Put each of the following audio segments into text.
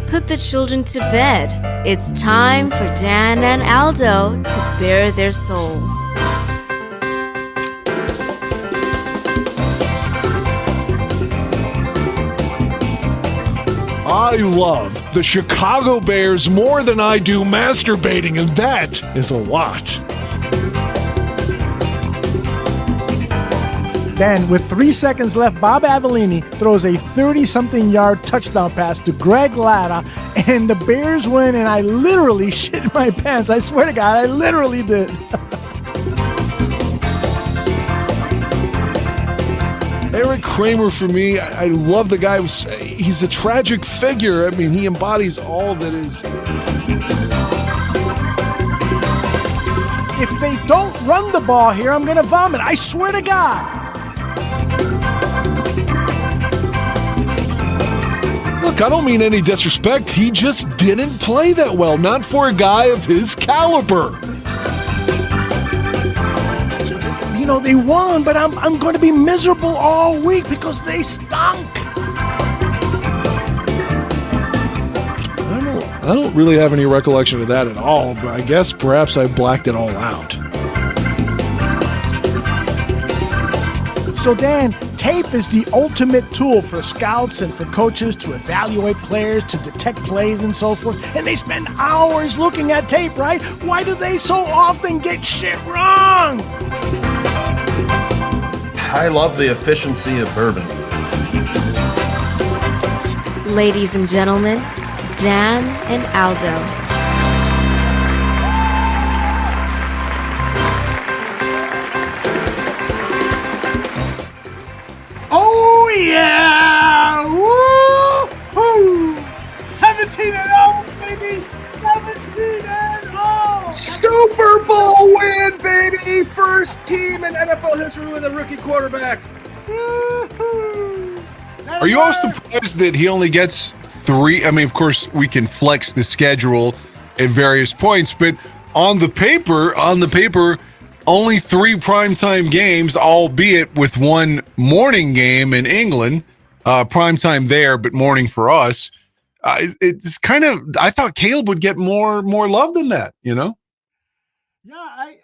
Put the children to bed. It's time for Dan and Aldo to bare their souls. I love the Chicago Bears more than I do masturbating, and that is a lot. Then, with 3 seconds left, Bob Avellini throws a 30-something-yard touchdown pass to Greg Latta, and the Bears win, and I literally shit my pants. I swear to God, I literally did. Eric Kramer, for me, I love the guy. He's a tragic figure. I mean, he embodies all that is. If they don't run the ball here, I'm going to vomit. I swear to God. Look, I don't mean any disrespect. He just didn't play that well. Not for a guy of his caliber. You know, they won, but I'm going to be miserable all week because they stunk. I don't really have any recollection of that at all, but I guess perhaps I blacked it all out. So, Dan, tape is the ultimate tool for scouts and for coaches to evaluate players, to detect plays and so forth. And they spend hours looking at tape, right? Why do they so often get shit wrong? I love the efficiency of bourbon. Ladies and gentlemen, Dan and Aldo. Oh, yeah! Woo-hoo! 17-0, baby! 17-0! Super Bowl win, baby! First team in NFL history with a rookie quarterback. Are you all surprised that he only gets 3? I mean, of course, we can flex the schedule at various points, but on the paper, only 3 primetime games, albeit with one morning game in England, primetime there, but morning for us. It's kind of, I thought Caleb would get more love than that, you know? Yeah,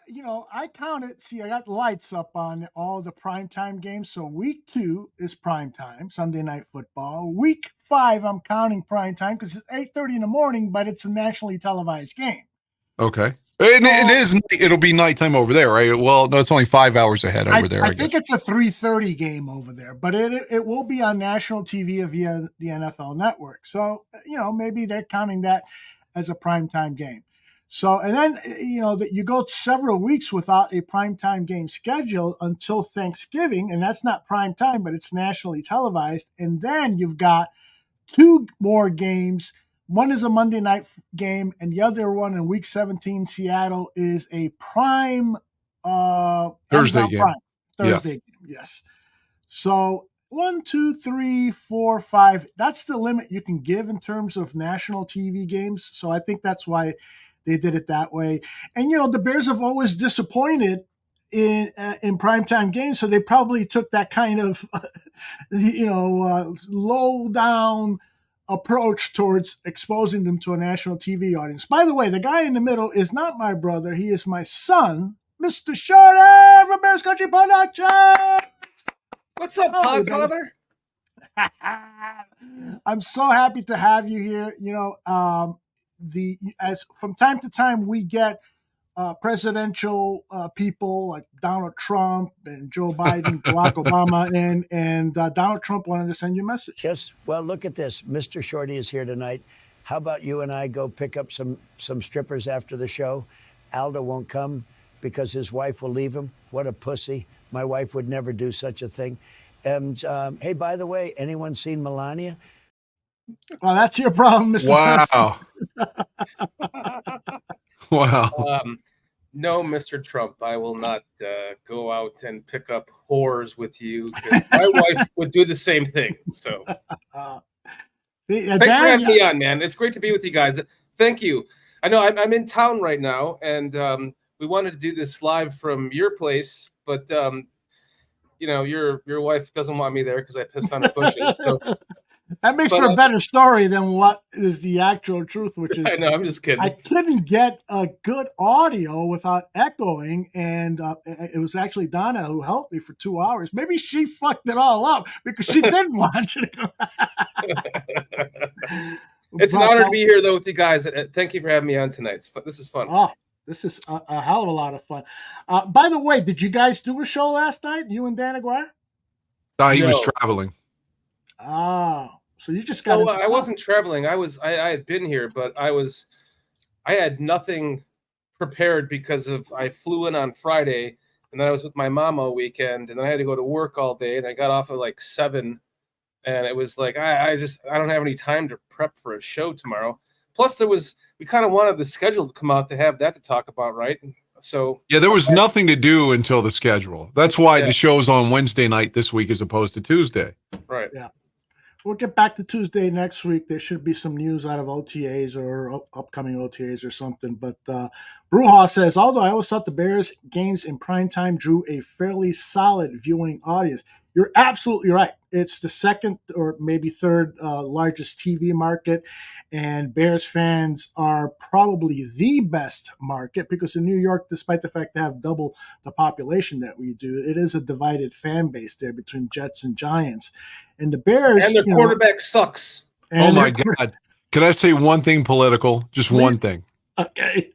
I counted. See, I got lights up on all the primetime games. So week 2 is primetime, Sunday Night Football. Week 5, I'm counting primetime because it's 8:30 in the morning, but it's a nationally televised game. Okay. It'll be nighttime over there, right? Well, no, it's only 5 hours ahead over there. I think it's a 3:30 game over there, but it will be on national TV via the NFL Network. So, maybe they're counting that as a primetime game. So, and then, you go several weeks without a primetime game scheduled until Thanksgiving, and that's not primetime, but it's nationally televised. And then you've got 2 more games. One is a Monday night game, and the other one in Week 17, Seattle, is a prime Thursday game. Thursday game, yes. So 1, 2, 3, 4, 5. That's the limit you can give in terms of national TV games. So I think that's why they did it that way. And, the Bears have always disappointed in primetime games, so they probably took that kind of, low down approach towards exposing them to a national TV audience. By the way, the guy in the middle is not my brother. He is my son, Mr. Shorty from Bears Country Productions. What's up, Podfather? I'm so happy to have you here. As from time to time we get presidential people like Donald Trump and Joe Biden, Barack Obama, and Donald Trump wanted to send you a message. Yes. Well, look at this. Mr. Shorty is here tonight. How about you and I go pick up some strippers after the show? Aldo won't come because his wife will leave him. What a pussy. My wife would never do such a thing. And hey, by the way, anyone seen Melania? Well, that's your problem, Mr. Wow. Wow. No, Mr. Trump, I will not go out and pick up whores with you because my wife would do the same thing. So thanks for having me on, man. It's great to be with you guys. Thank you. I know I'm in town right now, and we wanted to do this live from your place, but your wife doesn't want me there because I pissed on her bushes. So, that makes for a better story than what is the actual truth, which is I know, I'm just kidding. I couldn't get a good audio without echoing, and it was actually Donna who helped me for 2 hours. Maybe she fucked it all up because she didn't want you to come. It's an honor to be here, though, with you guys. Thank you for having me on tonight. This is fun. Oh, this is a hell of a lot of fun. By the way, did you guys do a show last night, you and Dan Aguirre? He was traveling. Oh, so you just got. I wasn't traveling. I had been here, but I had nothing prepared because I flew in on Friday, and then I was with my mom all weekend, and then I had to go to work all day, and I got off at like 7, and it was like I don't have any time to prep for a show tomorrow. Plus, we kind of wanted the schedule to come out to have that to talk about, right? So yeah, there was nothing to do until the schedule. That's why the show's on Wednesday night this week as opposed to Tuesday. Right. Yeah. We'll get back to Tuesday next week. There should be some news out of OTAs or upcoming OTAs or something. But Bruja says, although I always thought the Bears games in primetime drew a fairly solid viewing audience. You're absolutely right. It's the second or maybe third largest TV market, and Bears fans are probably the best market because in New York, despite the fact they have double the population that we do, it is a divided fan base there between Jets and Giants. And the Bears... And their quarterback sucks. Oh, my God. Can I say one thing political? Just one thing. Okay.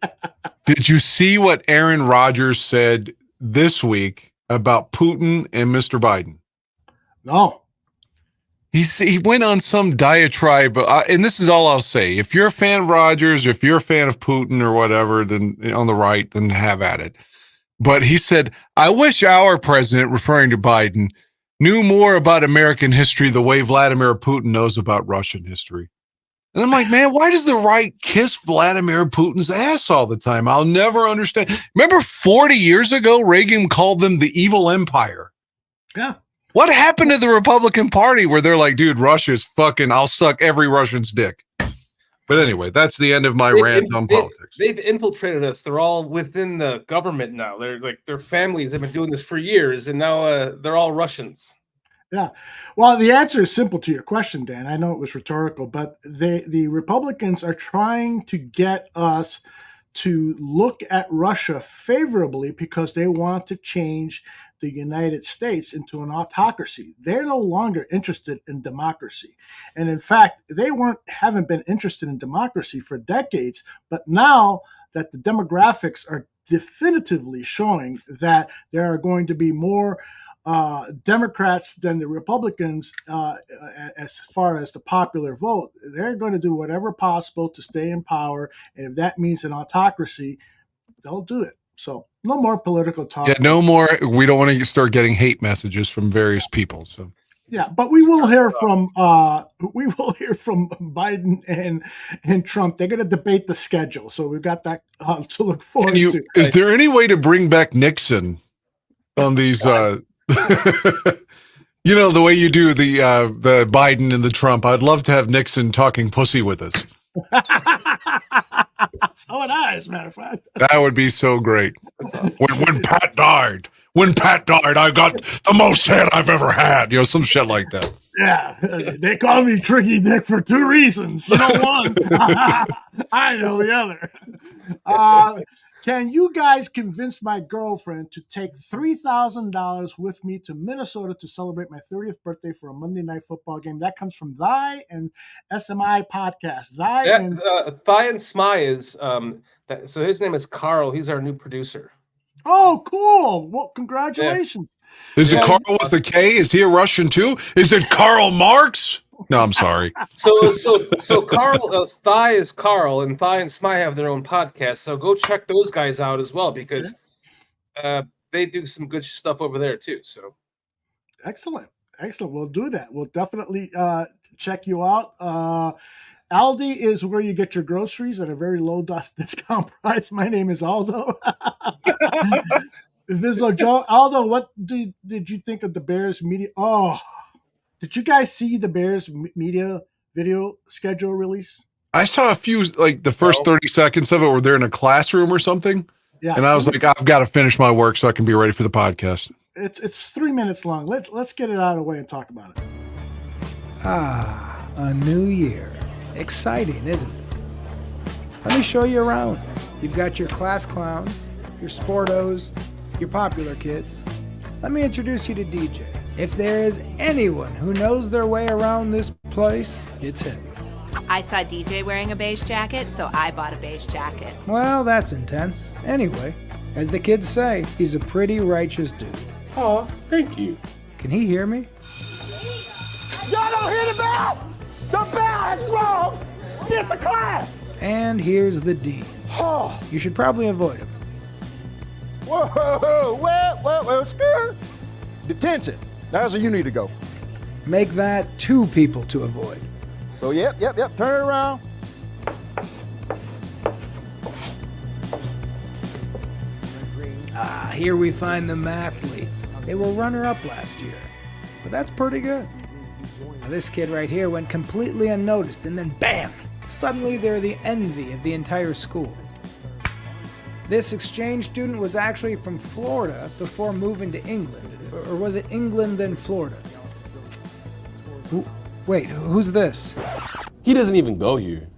Did you see what Aaron Rodgers said this week about Putin and Mr. Biden? No. He went on some diatribe, and this is all I'll say. If you're a fan of Rodgers, or if you're a fan of Putin or whatever, then on the right, then have at it. But he said, I wish our president, referring to Biden, knew more about American history the way Vladimir Putin knows about Russian history. And I'm like, man, why does the right kiss Vladimir Putin's ass all the time? I'll never understand. Remember 40 years ago, Reagan called them the evil empire. Yeah. What happened to the Republican Party where they're like, dude, Russia's fucking, I'll suck every Russian's dick. But anyway, that's the end of my rant on politics. They've infiltrated us. They're all within the government now. They're like their families have been doing this for years, and now they're all Russians. Yeah. Well, the answer is simple to your question, Dan. I know it was rhetorical, but the Republicans are trying to get us to look at Russia favorably because they want to change the United States into an autocracy. They're no longer interested in democracy. And in fact, they haven't been interested in democracy for decades, but now that the demographics are definitively showing that there are going to be more Democrats than the Republicans as far as the popular vote, they're going to do whatever possible to stay in power. And if that means an autocracy, they'll do it. So no more political talk. Yeah, no more. We don't want to start getting hate messages from various people. So yeah, but we will hear from Biden and Trump. They're going to debate the schedule, so we've got that to look forward to. Is there any way to bring back Nixon on these? The way you do the Biden and the Trump. I'd love to have Nixon talking pussy with us. So would I, as a matter of fact. That would be so great. When Pat died, I got the most head I've ever had. Some shit like that. Yeah, they call me Tricky Dick for 2 reasons. You know one, I know the other. Can you guys convince my girlfriend to take $3,000 with me to Minnesota to celebrate my 30th birthday for a Monday Night Football game? That comes from Thy and SMI podcast. Thigh and Smy is so his name is Carl. He's our new producer. Oh, cool! Well, congratulations. Yeah. Is it Carl with a K? Is he a Russian too? Is it Karl Marx? No, I'm sorry. So Carl, Thigh is Carl, and Thigh and Smy have their own podcast. So go check those guys out as well because they do some good stuff over there too. So excellent. We'll do that. We'll definitely check you out. Aldi is where you get your groceries at a very low discount price. My name is Aldo. Joe. Aldo, what did you think of the Bears media? Oh. Did you guys see the Bears media video schedule release? I saw a few, like the first 30 seconds of it where they're in a classroom or something. Yeah. And I was like, I've got to finish my work so I can be ready for the podcast. It's 3 minutes long. Let's get it out of the way and talk about it. Ah, a new year. Exciting, isn't it? Let me show you around. You've got your class clowns, your sportos, your popular kids. Let me introduce you to DJ. If there is anyone who knows their way around this place, it's him. I saw DJ wearing a beige jacket, so I bought a beige jacket. Well, that's intense. Anyway, as the kids say, he's a pretty righteous dude. Oh, thank you. Can he hear me? Y'all don't hear the bell? The bell is wrong. Get the class. And here's the dean. Oh. You should probably avoid him. Whoa, skirt. Detention. That's where you need to go. Make that 2 people to avoid. So, yep. Turn it around. Ah, here we find the mathlete. They were runner-up last year, but that's pretty good. Now, this kid right here went completely unnoticed, and then bam! Suddenly they're the envy of the entire school. This exchange student was actually from Florida before moving to England. Or was it England then Florida? Wait, who's this? He doesn't even go here.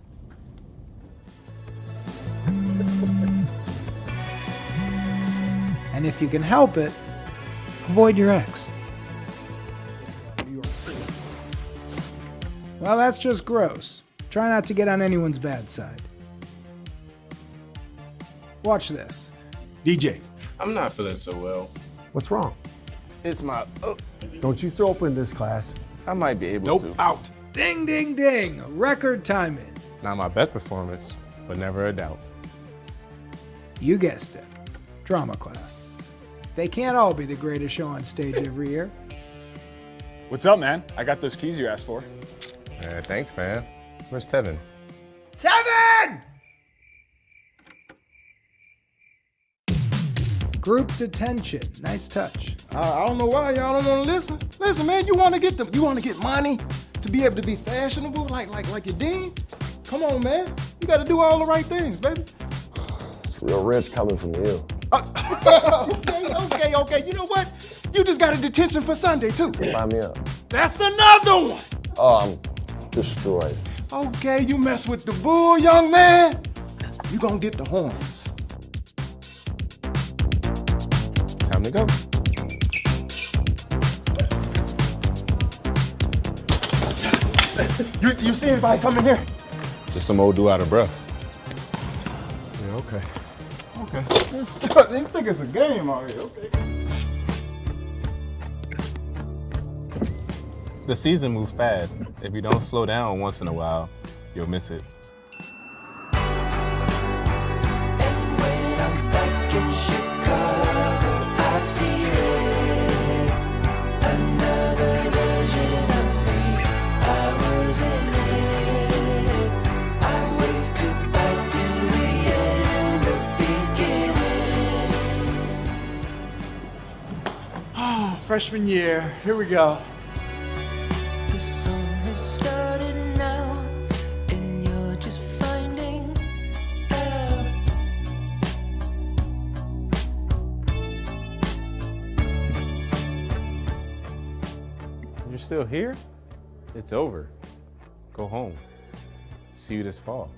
And if you can help it, avoid your ex. Well, that's just gross. Try not to get on anyone's bad side. Watch this. DJ. I'm not feeling so well. What's wrong? It's my... Don't you throw up in this class. I might be able to. Nope, out. Ding, ding, ding. Record timing. Not my best performance, but never a doubt. You guessed it. Drama class. They can't all be the greatest show on stage every year. What's up, man? I got those keys you asked for. Thanks, man. Where's Tevin? Tevin! Group detention. Nice touch. I don't know why y'all don't want to listen. Listen, man, you want to get money to be able to be fashionable like your dean? Come on, man. You got to do all the right things, baby. It's real rich coming from you. Okay. You know what? You just got a detention for Sunday, too. Sign me up. That's another one. Oh, I'm destroyed. Okay, you mess with the bull, young man, you gonna get the horns. Time to go. You see anybody coming here? Just some old dude out of breath. Yeah, okay. You think it's a game out here, okay. The season moves fast. If you don't slow down once in a while, you'll miss it. Freshman year, here we go. You're still here? It's over. Go home. See you this fall.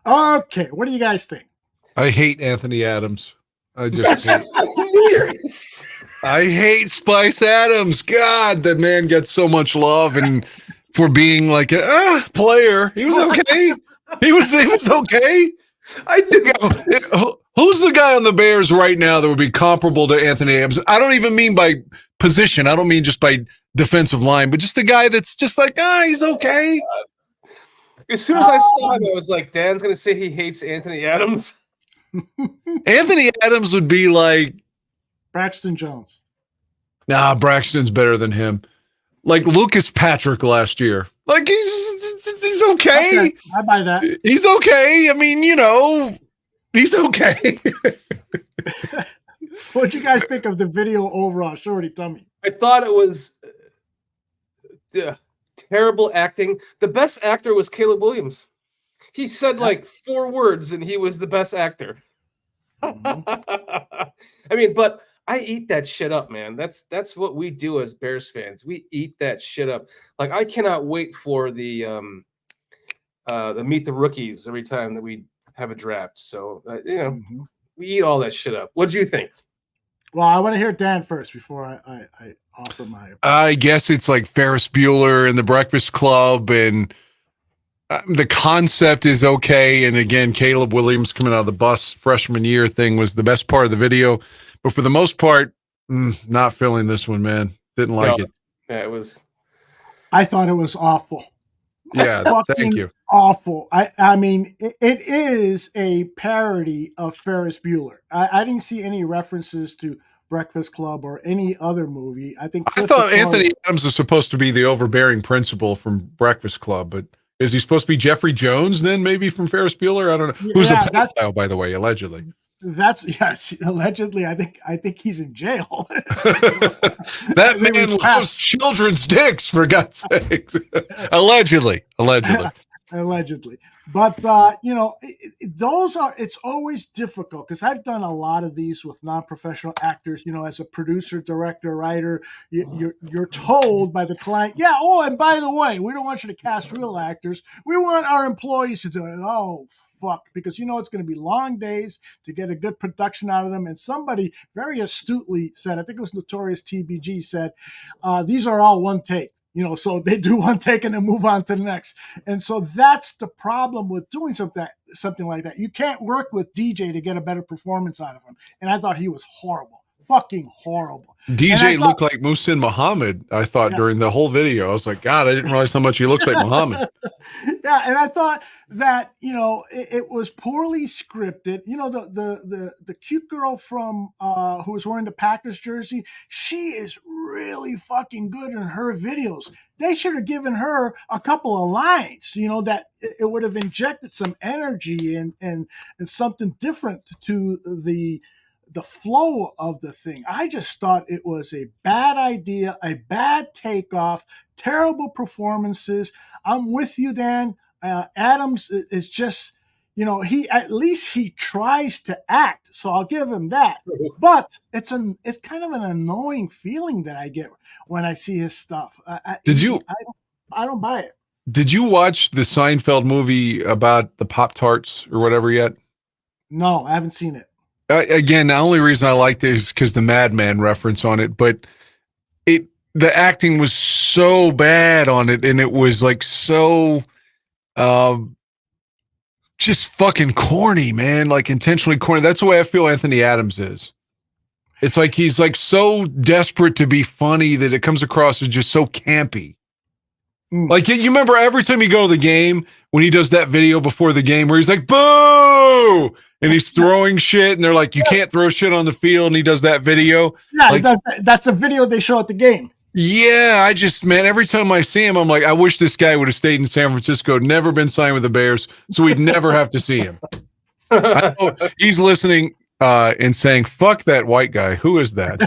Okay, what do you guys think? I hate Anthony Adams. I just I hate Spice Adams. God, that man gets so much love and for being like a player. He was okay. He was okay. I do. Who's the guy on the Bears right now that would be comparable to Anthony Adams? I don't even mean by position. I don't mean just by defensive line, but just a guy that's just like, he's okay. As soon as I saw him, I was like, Dan's going to say he hates Anthony Adams. Anthony Adams would be like Braxton Jones. Nah, Braxton's better than him. Like Lucas Patrick last year. Like he's okay. I buy that. He's okay. I mean, he's okay. What'd you guys think of the video overall? Shorty, tell me. I thought it was terrible acting. The best actor was Caleb Williams. He said like 4 words and he was the best actor. I mean, but I eat that shit up, man. That's what we do as Bears fans. We eat that shit up. Like, I cannot wait for the Meet the Rookies every time that we have a draft. So we eat all that shit up. What do you think? Well, I want to hear Dan first before I offer my opinion. I guess it's like Ferris Bueller and the Breakfast Club, and the concept is okay. And again, Caleb Williams coming out of the bus freshman year thing was the best part of the video. But for the most part, not feeling this one, man. Didn't like it. Yeah, it was. I thought it was awful. Yeah, thank you. Awful. I mean, it is a parody of Ferris Bueller. I didn't see any references to Breakfast Club or any other movie. I thought Anthony Adams was supposed to be the overbearing principal from Breakfast Club, but is he supposed to be Jeffrey Jones then, maybe from Ferris Bueller? I don't know. Who's a pedophile, by the way, allegedly. Yes, allegedly. I think he's in jail. That man loves children's dicks, for God's sake. Allegedly. But it's always difficult because I've done a lot of these with non-professional actors. As a producer, director, writer, you're told by the client, and by the way, we don't want you to cast real actors. We want our employees to do it. Oh, fuck, because it's going to be long days to get a good production out of them. And somebody very astutely said, I think it was Notorious TBG said, these are all one take. So they do one take and then move on to the next. And so that's the problem with doing something like that. You can't work with DJ to get a better performance out of him. And I thought he was horrible, fucking horrible. DJ looked like Muhsin Muhammad, I thought, during the whole video. I was like, God, I didn't realize how much he looks like Muhammad. Yeah, and I thought that, it was poorly scripted. The cute girl from who was wearing the Packers jersey, she is really fucking good in her videos. They should have given her a couple of lines, that it would have injected some energy and something different to the flow of the thing. I just thought it was a bad idea, a bad takeoff, terrible performances. I'm with you, Dan. Adams is just, he tries to act, so I'll give him that. But it's kind of an annoying feeling that I get when I see his stuff. I don't buy it. Did you watch the Seinfeld movie about the Pop-Tarts or whatever yet? No, I haven't seen it. Again, the only reason I liked it is because the Madman reference on it, but the acting was so bad on it, and it was like so just fucking corny, man, like intentionally corny. That's the way I feel Anthony Adams is. It's like he's like so desperate to be funny that it comes across as just so campy. Like, you remember every time you go to the game when he does that video before the game where he's like, boo! And he's throwing shit, and they're like, you can't throw shit on the field, and he does that video. Yeah, that's a video they show at the game. Yeah, every time I see him, I'm like, I wish this guy would have stayed in San Francisco, never been signed with the Bears, so we'd never have to see him. I know he's listening and saying, fuck that white guy. Who is that?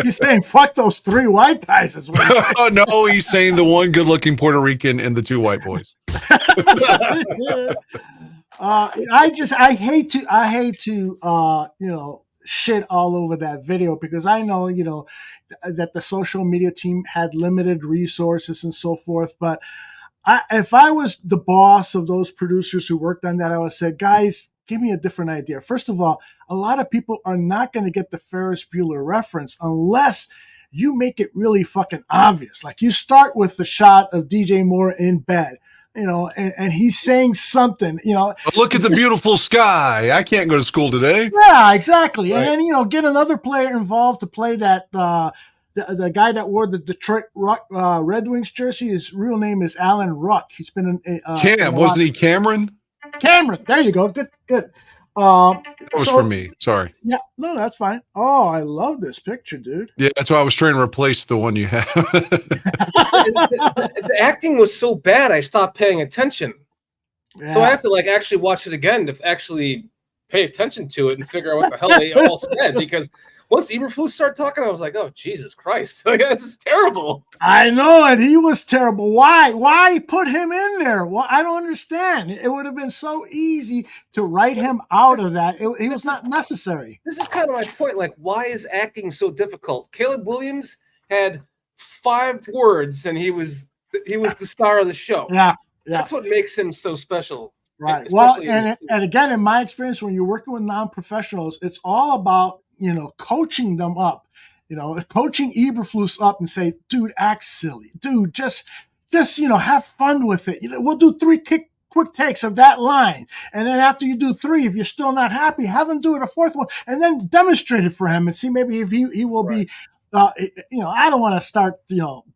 He's saying, fuck those 3 white guys. Is what he's saying. Oh, no, he's saying the one good-looking Puerto Rican and the 2 white boys. I hate to shit all over that video because I know that the social media team had limited resources and so forth. But if I was the boss of those producers who worked on that, I would have said, guys, give me a different idea. First of all, a lot of people are not going to get the Ferris Bueller reference unless you make it really fucking obvious. Like, you start with the shot of DJ Moore in bed. And he's saying something, Look at the beautiful sky. I can't go to school today. Yeah, exactly. Right. And then, get another player involved to play that, the guy that wore the Detroit Red Wings jersey. His real name is Alan Ruck. He's been wasn't he Cameron? Cameron. There you go. Good. That was for me. Sorry. Yeah, no, that's fine. Oh, I love this picture, dude. Yeah, that's why I was trying to replace the one you have. The acting was so bad, I stopped paying attention. Yeah. So I have to actually watch it again to actually pay attention to it and figure out what the hell they all said. Because once Eberflus started talking, I was like, oh, Jesus Christ. Like, this is terrible. I know, and he was terrible. Why put him in there? Well, I don't understand. It would have been so easy to write him out of that. It was not necessary. This is kind of my point. Like, why is acting so difficult? Caleb Williams had 5 words, and he was the star of the show. Yeah. That's what makes him so special. Right. Well, and again, in my experience, when you're working with non-professionals, it's all about, coaching them up, coaching Eberflus up and say, dude, act silly. Dude, just have fun with it. We'll do 3 quick takes of that line. And then after you do 3, if you're still not happy, have him do it a 4th one and then demonstrate it for him and see maybe if he will be I don't want to start,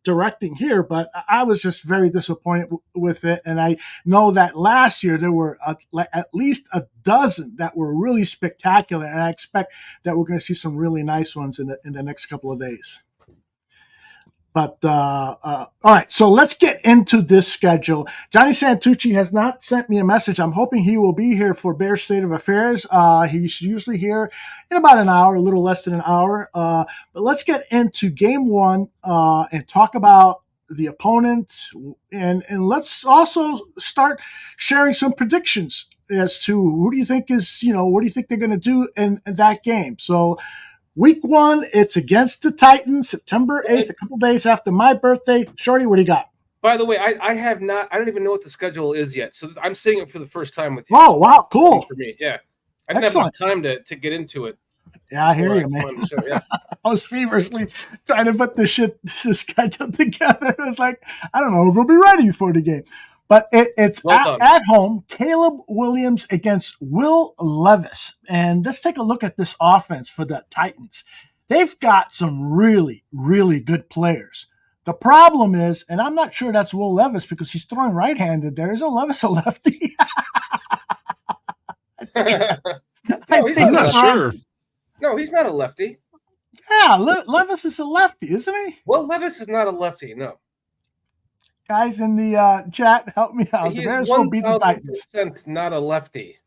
directing here, but I was just very disappointed with it. And I know that last year there were at least a dozen that were really spectacular. And I expect that we're going to see some really nice ones in the next couple of days. But all right, so let's get into this schedule. Johnny Santucci has not sent me a message. I'm hoping he will be here for Bears State of Affairs. He's usually here in about an hour, a little less than an hour. But let's get into game 1 and talk about the opponent. And let's also start sharing some predictions as to who do you think is, what do you think they're going to do in that game. So Week 1, it's against the Titans, September 8th, a couple days after my birthday. Shorty, what do you got? By the way, I don't even know what the schedule is yet. So I'm seeing it for the first time with you. Oh, wow, cool. For me, yeah. I didn't have enough time to get into it. Yeah, I hear you, man. Yeah. I was feverishly trying to put this schedule together. It was like, I don't know if we'll be ready for the game. But it's at home, Caleb Williams against Will Levis. And let's take a look at this offense for the Titans. They've got some really, really good players. The problem is, and I'm not sure that's Will Levis because he's throwing right-handed there. Isn't Levis a lefty? I'm not sure. No, he's not a lefty. Yeah, Levis is a lefty, isn't he? Well, Levis is not a lefty, no. Guys in the chat, help me out. He The Bears is will beat the Titans. 1,000% not a lefty.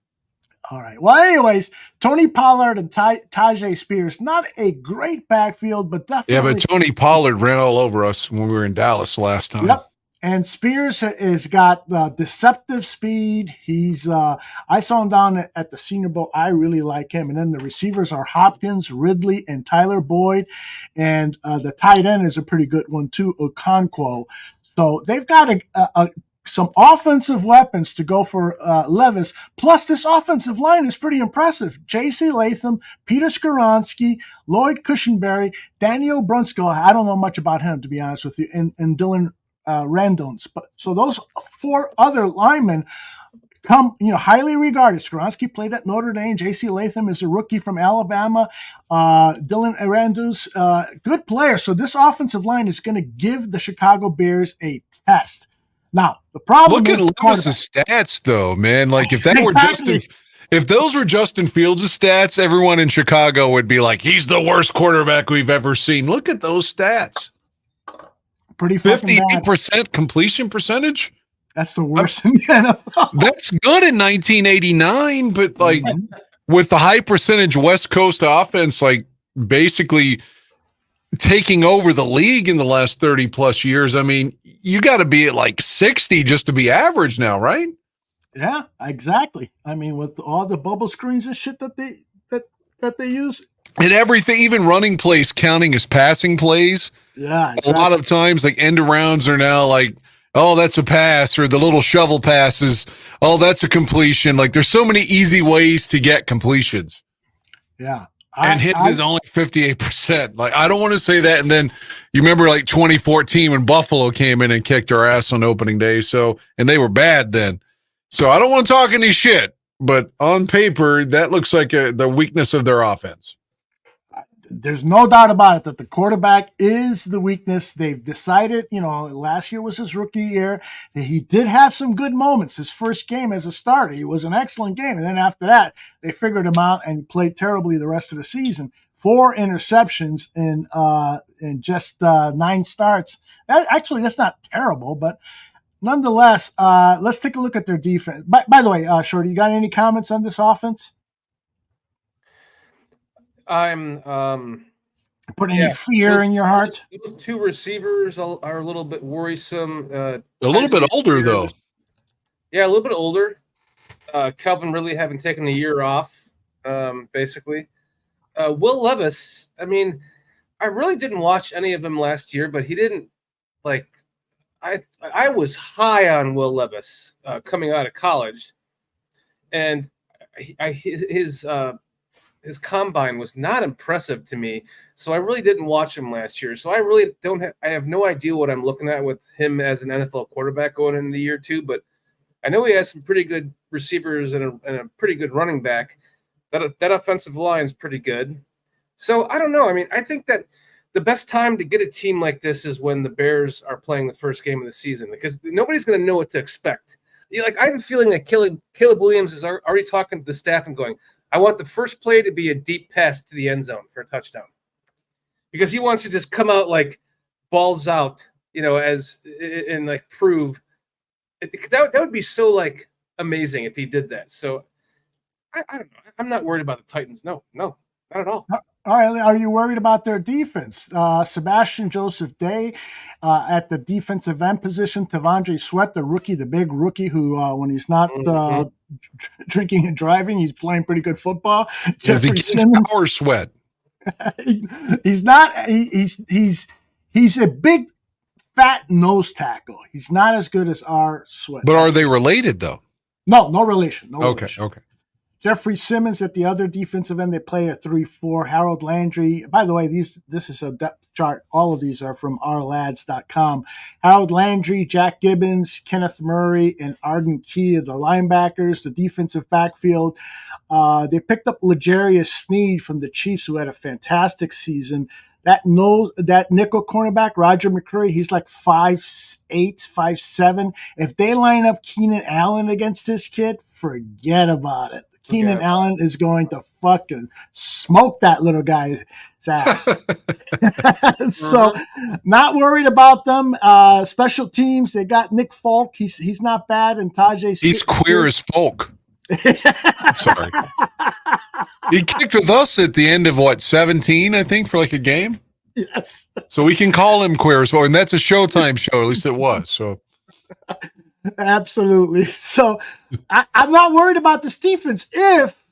All right. Well, anyways, Tony Pollard and Tajay Spears, not a great backfield, but definitely. Yeah, but Tony Pollard ran all over us when we were in Dallas last time. Yep. And Spears has got deceptive speed. He's I saw him down at the Senior Bowl. I really like him. And then the receivers are Hopkins, Ridley, and Tyler Boyd. And the tight end is a pretty good one too, Okonkwo. So they've got some offensive weapons to go for Levis. Plus, this offensive line is pretty impressive. J.C. Latham, Peter Skoronski, Lloyd Cushenberry, Daniel Brunskill. I don't know much about him, to be honest with you, and Dylan Randones. But so those 4 other linemen come, highly regarded. Skoronski played at Notre Dame. J.C. Latham is a rookie from Alabama. Dylan Randones, good player. So this offensive line is going to give the Chicago Bears a test. Now, the problem is look at Lewis's stats, though, man. Like if that Exactly. if those were Justin Fields' stats, everyone in Chicago would be like, he's the worst quarterback we've ever seen. Look at those stats. Pretty fucking bad. 58% completion percentage. That's the worst in the NFL. That's good in 1989, but like with the high percentage West Coast offense, like basically taking over the league in the last 30 plus years. I mean, you got to be at like 60 just to be average now, right? Yeah, exactly. I mean, with all the bubble screens and shit that they use. And everything, even running plays counting as passing plays. Yeah. Exactly. A lot of times, like end arounds are now like, oh, that's a pass, or the little shovel passes. Oh, that's a completion. Like there's so many easy ways to get completions. Yeah. And his is only 58%. Like, I don't want to say that. And then you remember like 2014 when Buffalo came in and kicked our ass on opening day. So, and they were bad then. So I don't want to talk any shit, but on paper, that looks like the weakness of their offense. There's no doubt about it that the quarterback is the weakness. They've decided, last year was his rookie year. He did have some good moments. His first game as a starter, he was an excellent game. And then after that, they figured him out and played terribly the rest of the season. 4 interceptions in just 9 starts. Actually, that's not terrible, but nonetheless, let's take a look at their defense. By the way, Shorty, you got any comments on this offense? I'm Put any yeah. fear in your heart? Those two receivers are a little bit worrisome. A little bit older though. Yeah, a little bit older. Calvin really having taken a year off, basically. Will Levis, I mean, I really didn't watch any of him last year, but he didn't like. I was high on Will Levis coming out of college, and his combine was not impressive to me. So I really didn't watch him last year. So I really I have no idea what I'm looking at with him as an NFL quarterback going into year 2. But I know he has some pretty good receivers and a pretty good running back. That offensive line is pretty good. So I don't know. I mean, I think that the best time to get a team like this is when the Bears are playing the first game of the season, because nobody's going to know what to expect. I have a feeling that Caleb Williams is already talking to the staff and going, I want the first play to be a deep pass to the end zone for a touchdown, because he wants to just come out like balls out, and like prove that would be so like amazing if he did that. So I don't know. I'm not worried about the Titans. No, not at all. All right, are you worried about their defense? Sebastian Joseph Day at the defensive end position. Tavondre Sweat, the big rookie who, when he's not drinking and driving, he's playing pretty good football. Jeffrey Simmons, power Sweat. He's not. He's a big, fat nose tackle. He's not as good as our Sweat. But are they related though? No relation. No okay, relation. Okay. Jeffrey Simmons at the other defensive end. They play a 3-4. Harold Landry. By the way, this is a depth chart. All of these are from ourlads.com. Harold Landry, Jack Gibbons, Kenneth Murray, and Arden Key are the linebackers. The defensive backfield. They picked up L'Jarius Sneed from the Chiefs, who had a fantastic season. That nickel cornerback, Roger McCreary, he's like 5'8", 5'7". If they line up Keenan Allen against this kid, forget about it. Keenan Allen is going to fucking smoke that little guy's ass. So, not worried about them. Special teams, they got Nick Folk. He's not bad, and Tajay. He's queer as folk. Sorry. He kicked with us at the end of 17, I think, for like a game. Yes. So we can call him queer as folk, and that's a Showtime show. At least it was. So. Absolutely. So I'm not worried about this defense. If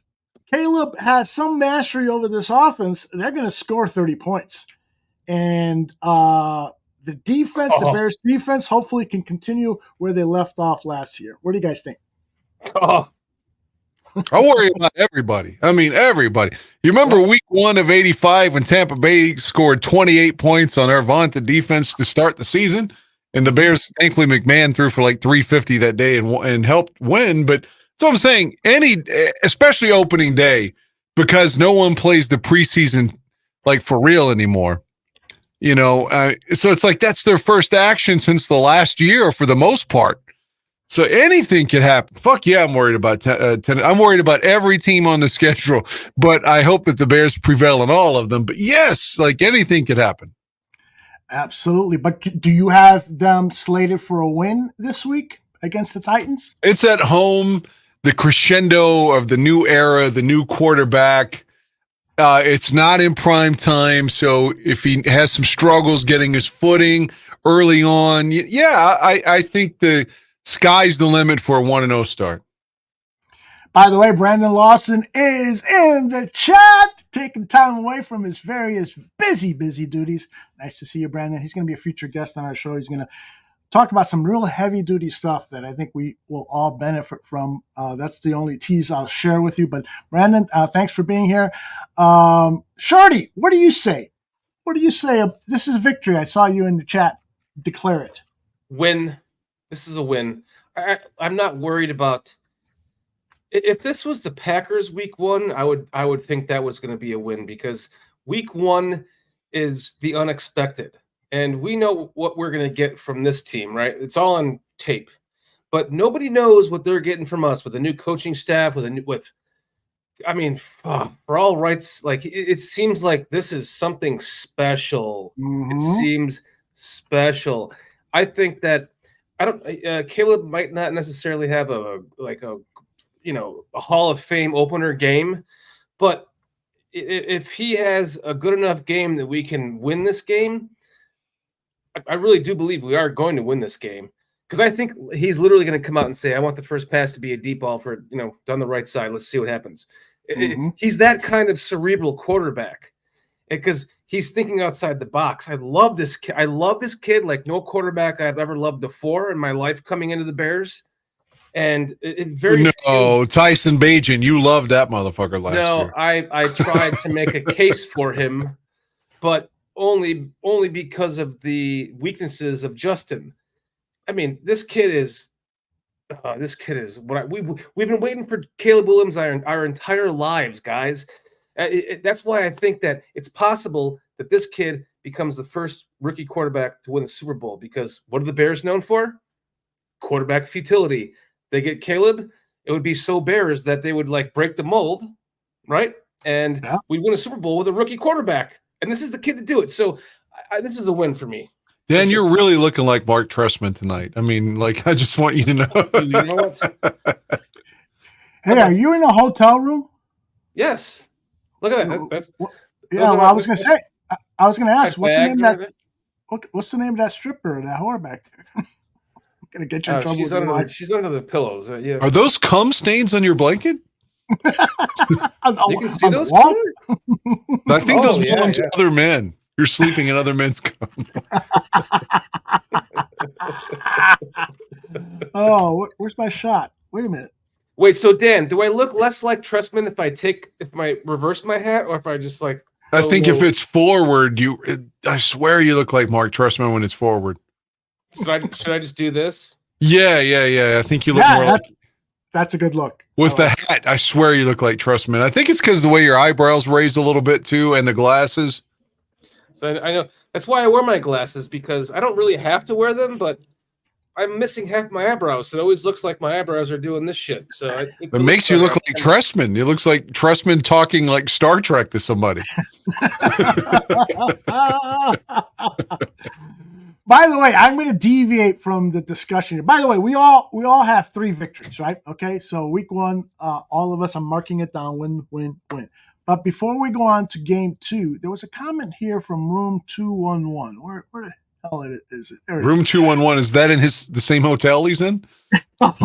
Caleb has some mastery over this offense, they're going to score 30 points. And the defense, the Bears defense, hopefully can continue where they left off last year. What do you guys think? I worry about everybody. I mean, everybody. You remember week 1 of 85 when Tampa Bay scored 28 points on our vaunted defense to start the season? And the Bears, thankfully, McMahon threw for like 350 that day and helped win. But so I'm saying, especially opening day, because no one plays the preseason like for real anymore. So it's like that's their first action since the last year for the most part. So anything could happen. Fuck yeah, I'm worried about I'm worried about every team on the schedule, but I hope that the Bears prevail in all of them. But yes, like anything could happen. Absolutely. But do you have them slated for a win this week against the Titans? It's at home, the crescendo of the new era, the new quarterback. It's not in prime time, so if he has some struggles getting his footing early on, I think the sky's the limit for a 1-0 start. By the way, Brandon Lawson is in the chat, taking time away from his various busy duties. Nice to see you, Brandon. He's going to be a featured guest on our show. He's going to talk about some real heavy-duty stuff that I think we will all benefit from. That's the only tease I'll share with you. But, Brandon, thanks for being here. Shorty, what do you say? What do you say? This is a victory. I saw you in the chat. Declare it. Win. This is a win. I'm not worried about... If this was the Packers week 1, I would think that was going to be a win, because week 1 is the unexpected. And we know what we're going to get from this team, right? It's all on tape. But nobody knows what they're getting from us with a new coaching staff, for all rights, like it seems like this is something special. Mm-hmm. It seems special. I think that Caleb might not necessarily have a Hall of Fame opener game, but if he has a good enough game that we can win this game, I really do believe we are going to win this game. Because I think he's literally going to come out and say, I want the first pass to be a deep ball for, down the right side. Let's see what happens. He's that kind of cerebral quarterback because he's thinking outside the box. I love this kid. I love this kid like no quarterback I've ever loved before in my life coming into the Bears. And Tyson Bagent, you loved that motherfucker last year. I tried to make a case for him, but only because of the weaknesses of Justin. I mean, this kid is what we've been waiting for. Caleb Williams our entire lives, guys. That's why I think that it's possible that this kid becomes the first rookie quarterback to win the Super Bowl. Because what are the Bears known for? Quarterback futility. They get Caleb, it would be so Bears that they would like break the mold, right? And we'd win a Super Bowl with a rookie quarterback. And this is the kid to do it. So this is a win for me. Dan, you're really looking like Mark Trestman tonight. I mean, like, I just want you to know. You know what? Hey, are you in a hotel room? Yes. Look at that. I was going to say, I was going to ask, what's the name of that? What's the name of that stripper, that whore back there? I'm going to get you in trouble. She's under the pillows. Yeah. Are those cum stains on your blanket? You can see those? I think those belong to other men. You're sleeping in other men's cum. Where's my shot? Wait a minute. Wait, so Dan, do I look less like Trestman if I reverse my hat, or if I just like? I think if it's forward, I swear you look like Mark Trestman when it's forward. Should I just do this? Yeah. I think you look more like. That's a good look. With the hat, I swear you look like Trestman. I think it's because the way your eyebrows raised a little bit too, and the glasses. So I know that's why I wear my glasses, because I don't really have to wear them, but I'm missing half my eyebrows. So it always looks like my eyebrows are doing this shit. So it makes you look like Trestman. It looks like Trestman talking like Star Trek to somebody. By the way, I'm going to deviate from the discussion here. By the way, we all have 3 victories, right? Okay, so week 1, all of us, I'm marking it down, win. But before we go on to game 2, there was a comment here from Room 211. Where the hell is it? Room 211, is that in the same hotel he's in? I'm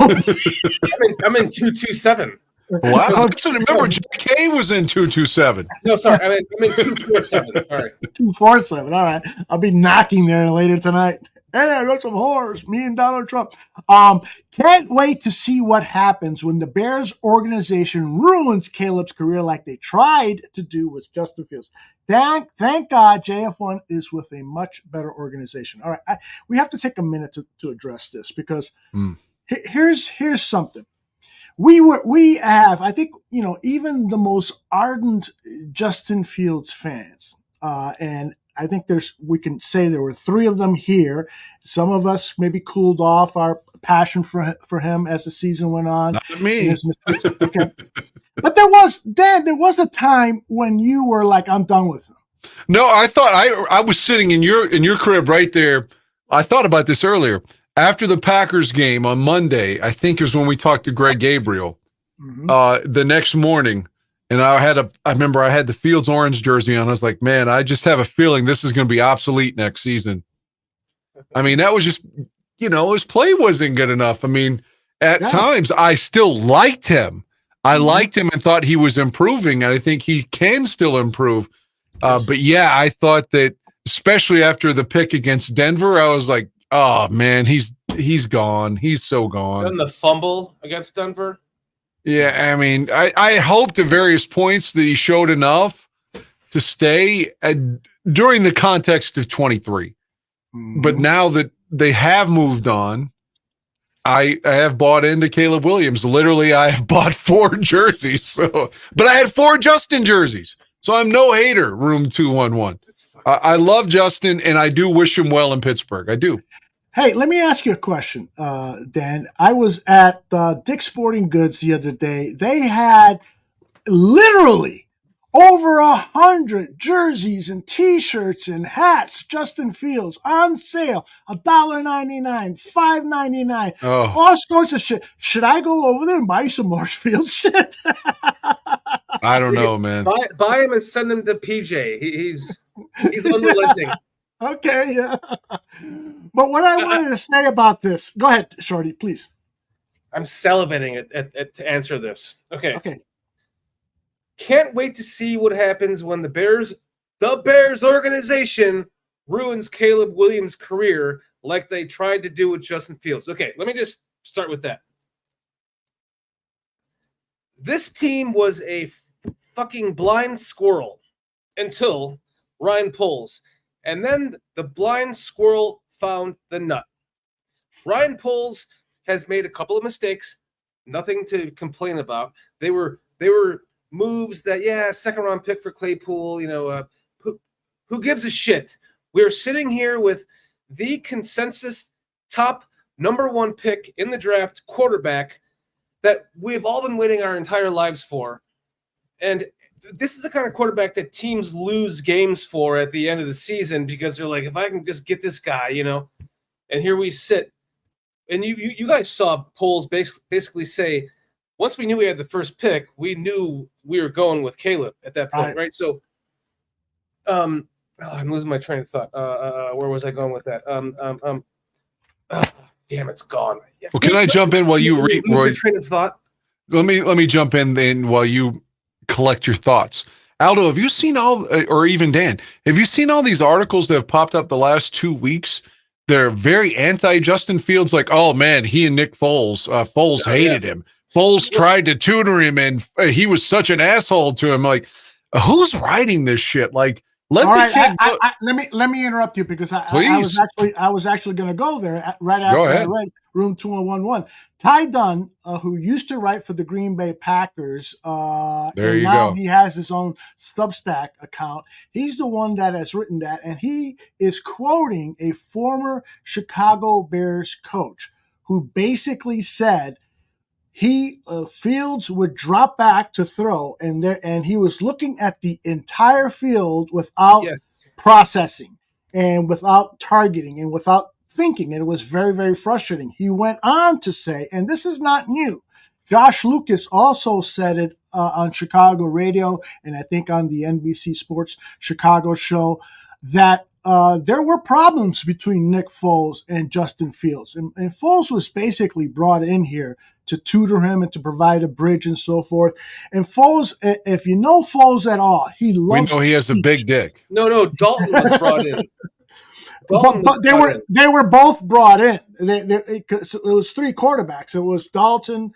in 227. Wow. Remember, J.K. was in 227. No, sorry. I'm in 247. Sorry. 247. All right. I'll be knocking there later tonight. Hey, I got some whores. Me and Donald Trump. Can't wait to see what happens when the Bears organization ruins Caleb's career like they tried to do with Justin Fields. Thank God JF1 is with a much better organization. All right. We have to take a minute to address this, because here's something. We have, I think, even the most ardent Justin Fields fans, and I think we can say there were 3 of them here. Some of us maybe cooled off our passion for him as the season went on. Not me. Okay. But there was a time when you were like, I'm done with him. No, I thought I was sitting in your crib right there. I thought about this earlier. After the Packers game on Monday, I think it was when we talked to Greg Gabriel, the next morning, and I remember I had the Fields orange jersey on. I was like, man, I just have a feeling this is going to be obsolete next season. I mean, that was just, his play wasn't good enough. I mean, at times I still liked him. I liked him and thought he was improving, and I think he can still improve. But yeah, I thought that, especially after the pick against Denver, I was like, oh man, he's gone. He's so gone. And the fumble against Denver. Yeah, I mean, I hoped at various points that he showed enough to stay during the context of 23. But now that they have moved on, I have bought into Caleb Williams. Literally, I have bought 4 jerseys. But I had 4 Justin jerseys. So I'm no hater, Room 211. I love Justin, and I do wish him well in Pittsburgh. I do. Hey, let me ask you a question, Dan. I was at Dick's Sporting Goods the other day. They had literally over 100 jerseys and T-shirts and hats, Justin Fields, on sale, $1.99, $5.99, all sorts of shit. Should I go over there and buy some more Fields shit? I don't know, man. Buy him and send him to PJ. He's unrelenting. Okay, yeah. But what I wanted to say about this, go ahead, Shorty, please. I'm salivating to answer this. Okay. Okay. Can't wait to see what happens when the Bears organization ruins Caleb Williams' career like they tried to do with Justin Fields. Okay, let me just start with that. This team was a fucking blind squirrel until Ryan Poles. And then the blind squirrel found the nut. Ryan Poles has made a couple of mistakes, nothing to complain about. They were moves that, second round pick for Claypool, who gives a shit? We're sitting here with the consensus top number 1 pick in the draft quarterback that we've all been waiting our entire lives for. And this is the kind of quarterback that teams lose games for at the end of the season because they're like, if I can just get this guy, and here we sit. And you guys saw Poles basically say, once we knew we had the first pick, we knew we were going with Caleb at that point, right? So, I'm losing my train of thought. Where was I going with that? Damn, it's gone. Well, can I jump in while you read? Lose your train of thought. Let me jump in then while you collect your thoughts. Aldo, have you seen or even Dan, have you seen all these articles that have popped up the last 2 weeks? They're very anti-Justin Fields, like, oh man, he and Nick Foles, hated him. Foles tried to tutor him and he was such an asshole to him. Like, who's writing this shit? Like, let me interrupt you because I was actually going to go there right after I read Room 2011. Ty Dunn, who used to write for the Green Bay Packers, he has his own Substack account. He's the one that has written that, and he is quoting a former Chicago Bears coach who basically said Fields would drop back to throw, and he was looking at the entire field without processing and without targeting and without thinking, and it was very, very frustrating. He went on to say, and this is not new, Josh Lucas also said it on Chicago radio and I think on the NBC Sports Chicago show that there were problems between Nick Foles and Justin Fields. And Foles was basically brought in here to tutor him and to provide a bridge and so forth. And Foles, if you know Foles at all, he loves he has a big dick. No, Dalton was brought in. But they were both brought in. It was 3 quarterbacks. It was Dalton,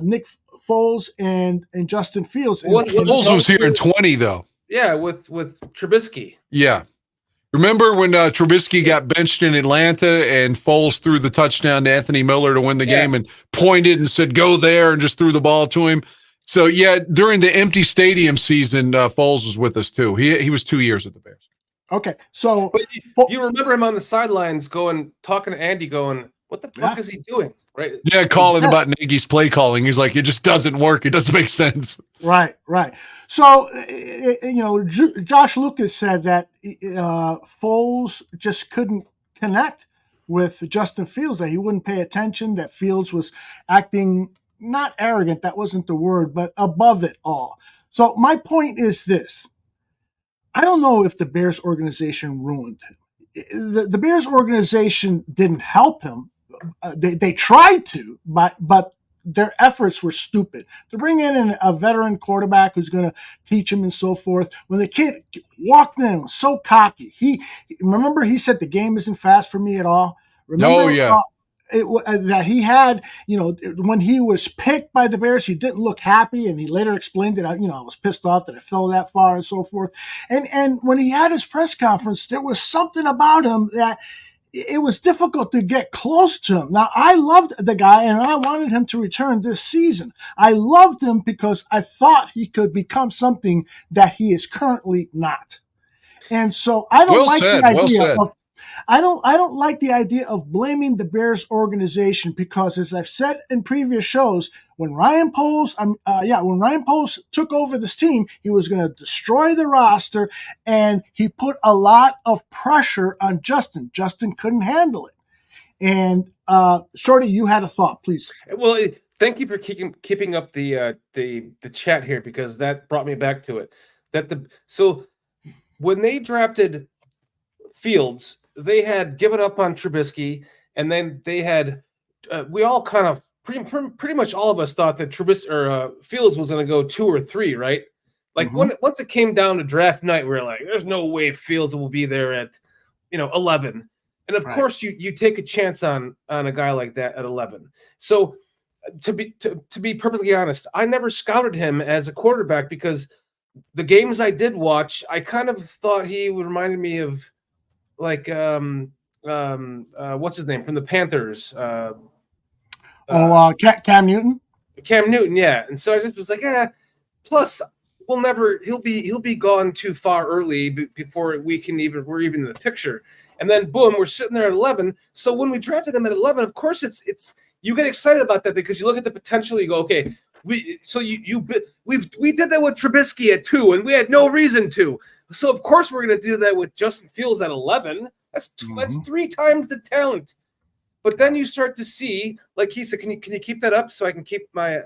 Nick Foles, and Justin Fields. Foles was here in 20, though. Yeah, with Trubisky. Yeah. Remember when Trubisky got benched in Atlanta and Foles threw the touchdown to Anthony Miller to win the game and pointed and said, go there, and just threw the ball to him? So, during the empty stadium season, Foles was with us, too. He was 2 years at the Bears. Okay, so... But you remember him on the sidelines talking to Andy going, what the fuck is he doing? Right? Yeah, calling about Nagy's play calling. He's like, it just doesn't work. It doesn't make sense. Right. So, Josh Lucas said that Foles just couldn't connect with Justin Fields, that he wouldn't pay attention, that Fields was acting not arrogant, that wasn't the word, but above it all. So my point is this. I don't know if the Bears organization ruined him. The Bears organization didn't help him. They tried to, but their efforts were stupid. To bring in a veteran quarterback who's going to teach him and so forth, when the kid walked in, was so cocky. He said the game isn't fast for me at all. That he had, when he was picked by the Bears, he didn't look happy, and he later explained that I was pissed off that I fell that far and so forth. And when he had his press conference, there was something about him that it was difficult to get close to him. Now, I loved the guy, and I wanted him to return this season. I loved him because I thought he could become something that he is currently not. And so I don't I don't like the idea of blaming the Bears organization because, as I've said in previous shows, when Ryan Poles took over this team, he was going to destroy the roster, and he put a lot of pressure on Justin. Justin couldn't handle it. And Shorty, you had a thought, please. Well, thank you for keeping up the chat here, because that brought me back to it. So when they drafted Fields, they had given up on Trubisky, and then they had we all kind of pretty much all of us thought that Fields was going to go 2 or 3, right? Like once it came down to draft night, we were like, "There's no way Fields will be there at 11." And of course, you take a chance on a guy like that at 11. So to be perfectly honest, I never scouted him as a quarterback, because the games I did watch, I kind of thought he reminded me of like what's his name from the Panthers? Cam Newton. Cam Newton, yeah. And so I just was like, yeah. Plus, he'll be gone too far early before we're even in the picture. And then boom, we're sitting there at 11. So when we drafted him at 11, of course it's you get excited about that, because you look at the potential. You go, okay, we did that with Trubisky at 2, and we had no reason to. So of course we're going to do that with Justin Fields at 11. That's 3 times the talent. But then you start to see, like he said, can you keep that up so I can keep my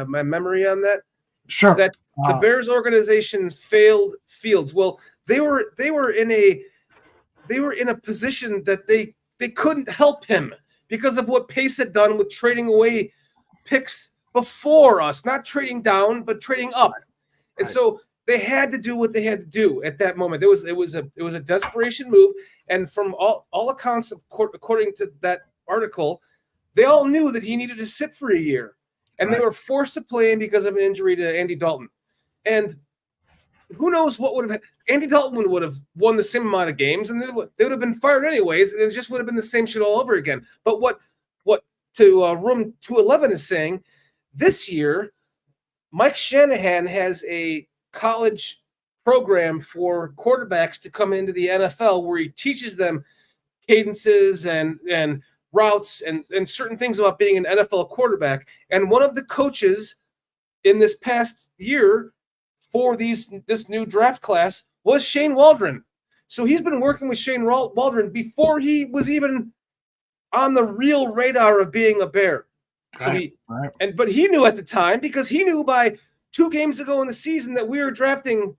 memory on that? Sure. That the Bears organization failed Fields. Well, they were in a position that they couldn't help him because of what Pace had done with trading away picks before us, not trading down, but trading up. And so they had to do what they had to do at that moment. It was a desperation move, and from all accounts, according to that article, they all knew that he needed to sit for a year, and they were forced to play him because of an injury to Andy Dalton. And who knows what would have Andy Dalton would have won the same amount of games, and they would have been fired anyways, and it just would have been the same shit all over again. But what Room 211 is saying, this year, Mike Shanahan has a college program for quarterbacks to come into the NFL where he teaches them cadences and routes and certain things about being an NFL quarterback. And one of the coaches in this past year for this new draft class was Shane Waldron. So he's been working with Shane Waldron before he was even on the real radar of being a Bear. So but he knew at the time, because he knew by 2 games ago in the season that we were drafting.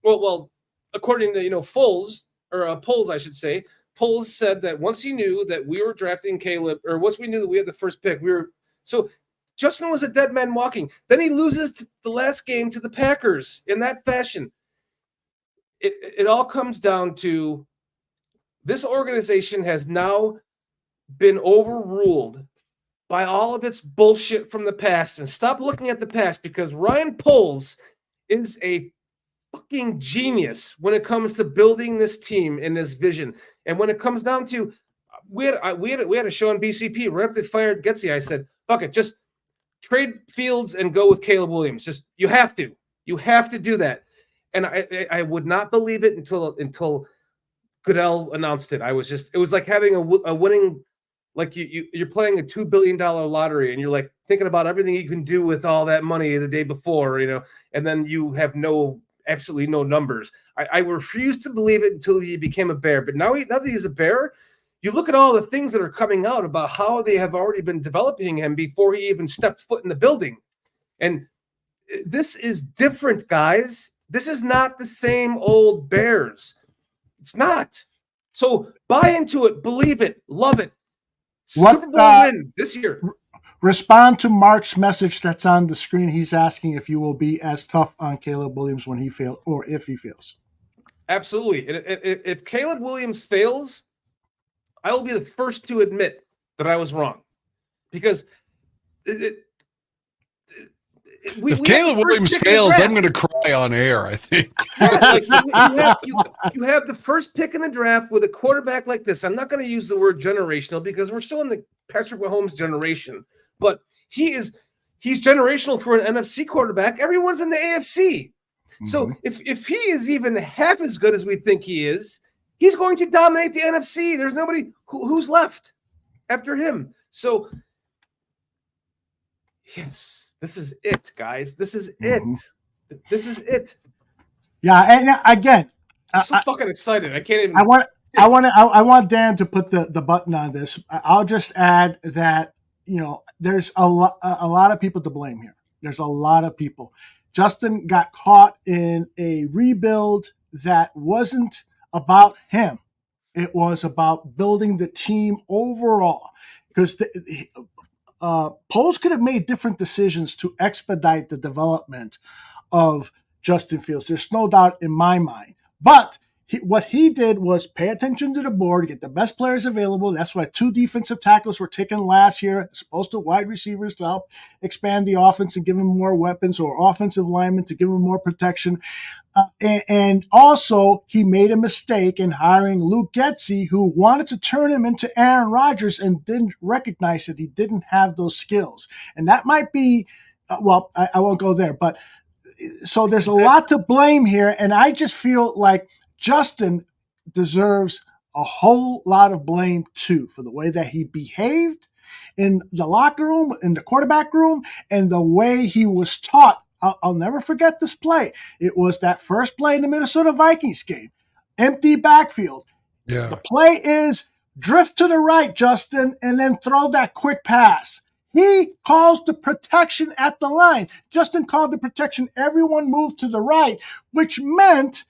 Well, according to Foles, or Polls, I should say, Polls said that once he knew that we were drafting Caleb, or once we knew that we had the first pick, so Justin was a dead man walking. Then he loses the last game to the Packers in that fashion. It all comes down to this organization has now been overruled by all of its bullshit from the past. And stop looking at the past, because Ryan Poles is a fucking genius when it comes to building this team and this vision. And when it comes down to, we had a show on BCP right after they fired Getsy. I said, fuck it, just trade Fields and go with Caleb Williams. Just you have to do that. And I would not believe it until Goodell announced it. It was like having a winning, like you're playing a $2 billion lottery, and you're like thinking about everything you can do with all that money the day before, and then you have absolutely no numbers. I refused to believe it until he became a Bear. But now that he's a Bear, you look at all the things that are coming out about how they have already been developing him before he even stepped foot in the building. And this is different, guys. This is not the same old Bears. It's not. So buy into it, believe it, love it. Super Bowl win this year. Respond to Mark's message that's on the screen. He's asking if you will be as tough on Caleb Williams when he fails, or if he fails. Absolutely. If Caleb Williams fails, I will be the first to admit that I was wrong, because if Caleb Williams fails, I'm going to cry on air, I think. You have the first pick in the draft with a quarterback like this. I'm not going to use the word generational, because we're still in the Patrick Mahomes generation, but he's generational for an NFC quarterback. Everyone's in the AFC. So if he is even half as good as we think he is, he's going to dominate the NFC. There's nobody who's left after him. So yes, this is it, guys. This is it. This is it. Yeah, and again, I'm so fucking excited. I can't even. I want Dan to put the button on this. I'll just add that there's a lot of people to blame here. There's a lot of people. Justin got caught in a rebuild that wasn't about him. It was about building the team overall, because Poles could have made different decisions to expedite the development of Justin Fields. There's no doubt in my mind. But what he did was pay attention to the board, get the best players available. That's why 2 defensive tackles were taken last year, as opposed to wide receivers to help expand the offense and give him more weapons, or offensive linemen to give him more protection. And also, he made a mistake in hiring Luke Getsy, who wanted to turn him into Aaron Rodgers and didn't recognize that he didn't have those skills. And that might be, I won't go there. But so there's a lot to blame here. And I just feel like Justin deserves a whole lot of blame, too, for the way that he behaved in the locker room, in the quarterback room, and the way he was taught. I'll never forget this play. It was that first play in the Minnesota Vikings game. Empty backfield. Yeah. The play is drift to the right, Justin, and then throw that quick pass. He calls the protection at the line. Justin called the protection. Everyone moved to the right, which meant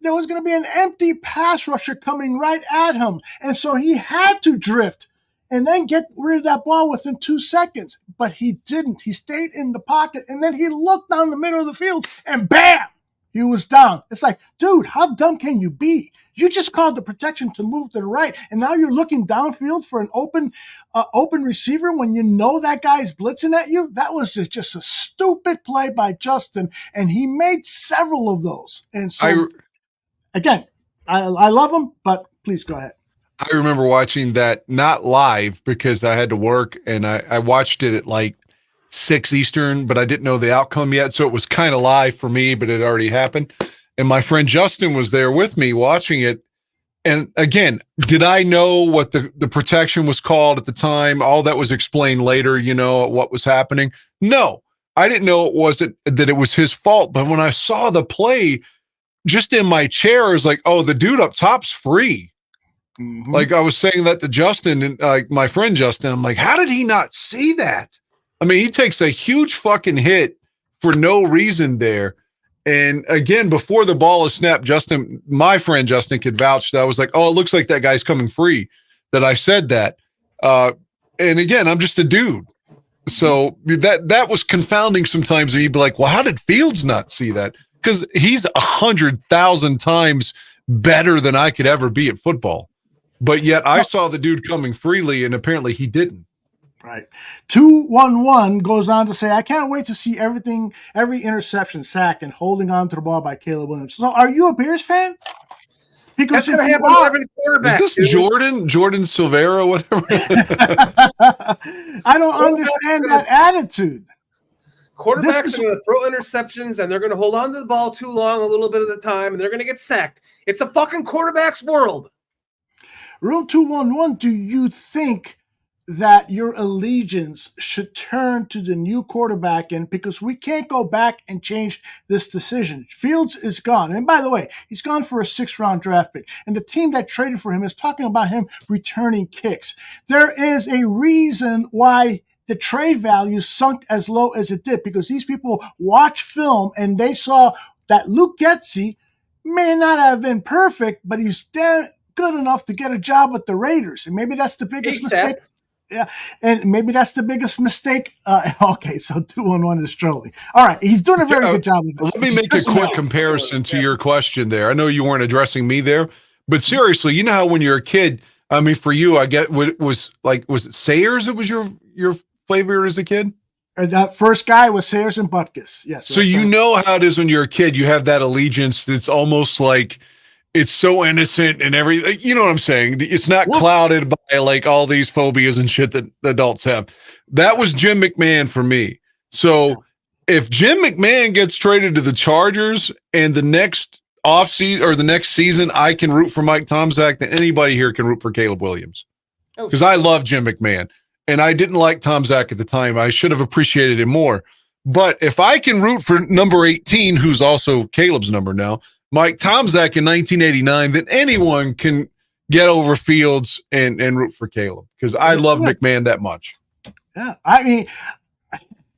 there was going to be an empty pass rusher coming right at him. And so he had to drift and then get rid of that ball within 2 seconds. But he didn't. He stayed in the pocket, and then he looked down the middle of the field, and bam, he was down. It's like, dude, how dumb can you be? You just called the protection to move to the right, and now you're looking downfield for an open receiver when you know that guy's blitzing at you? That was just a stupid play by Justin, and he made several of those. And so, again, I love him, but please go ahead. I remember watching that, not live because I had to work, and I watched it at like 6 Eastern, but I didn't know the outcome yet. So it was kind of live for me, but it already happened. And my friend Justin was there with me watching it. And again, did I know what the protection was called at the time? All that was explained later, what was happening. No, I didn't know that it was his fault. But when I saw the play, just in my chair, I was like, oh, the dude up top's free. Mm-hmm. Like I was saying that to Justin, and my friend Justin, I'm like, how did he not see that? I mean, he takes a huge fucking hit for no reason there. And again, before the ball is snapped, Justin, my friend Justin, could vouch that I was like, oh, it looks like that guy's coming free, that I said that. And again, I'm just a dude. So that was confounding sometimes. And you'd be like, well, how did Fields not see that? Because he's 100,000 times better than I could ever be at football. But yet I saw the dude coming freely, and apparently he didn't. Right. 211 goes on to say, I can't wait to see every interception, sack, and holding on to the ball by Caleb Williams. So are you a Bears fan? Because that's going to happen to every quarterback. Is this Jordan Silvera, whatever? I don't understand that attitude. Quarterbacks are going to throw interceptions, and they're going to hold on to the ball too long a little bit of the time, and they're going to get sacked. It's a fucking quarterback's world. Room 211, do you think that your allegiance should turn to the new quarterback? And because we can't go back and change this decision. Fields is gone. And by the way, he's gone for a 6th-round draft pick. And the team that traded for him is talking about him returning kicks. There is a reason why the trade value sunk as low as it did, because these people watch film and they saw that Luke Getsy may not have been perfect, but he's damn good enough to get a job with the Raiders. And maybe that's the biggest mistake. Yeah, and maybe that's the biggest mistake. Okay, so 211 is trolling. All right, he's doing a very good job. Let me make a quick comparison to your question there. I know you weren't addressing me there, but seriously, you know how when you're a kid, I mean, for you, I get was it Sayers that was your favorite as a kid? That first guy was Sayers and Butkus. Yes. So you know how it is when you're a kid. You have that allegiance that's almost like it's so innocent and everything. You know what I'm saying? It's not clouded by like all these phobias and shit that adults have. That was Jim McMahon for me. So if Jim McMahon gets traded to the Chargers and the next offseason or the next season, I can root for Mike Tomczak, then anybody here can root for Caleb Williams. Because I love Jim McMahon. And I didn't like Tomczak at the time. I should have appreciated him more. But if I can root for number 18, who's also Caleb's number now, Mike Tomczak in 1989, then anyone can get over Fields and root for Caleb, because I love McMahon that much. Yeah. I mean,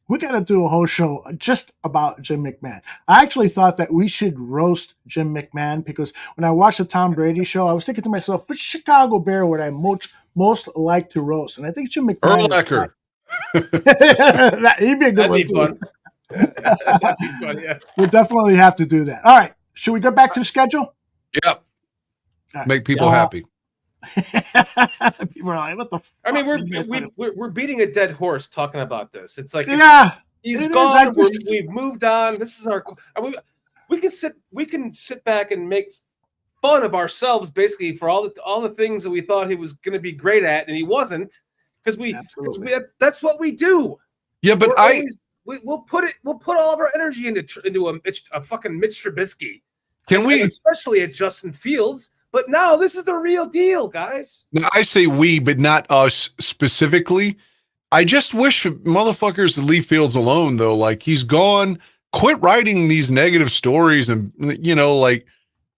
we got to do a whole show just about Jim McMahon. I actually thought that we should roast Jim McMahon because when I watched the Tom Brady show, I was thinking to myself, which Chicago Bear would I most like to roast? And I think Jim McMahon. Urlacher. He'd be a good one, That'd be fun. That'd be fun, yeah. We'll definitely have to do that. All right. Should we go back to the schedule? Yep. Right. Make people happy. People are like, what the fuck? I mean, we're beating a dead horse talking about this. It's like, yeah, he's gone. We've moved on. This is our. We can sit back and make fun of ourselves basically for all the things that we thought he was going to be great at, and he wasn't, because that's what we do. Yeah, but we'll put all of our energy into a fucking Mitch Trubisky. Can we, especially at Justin Fields? But no, this is the real deal, guys. Now, I say we, but not us specifically. I just wish motherfuckers to leave Fields alone, though. Like, he's gone. Quit writing these negative stories and, like,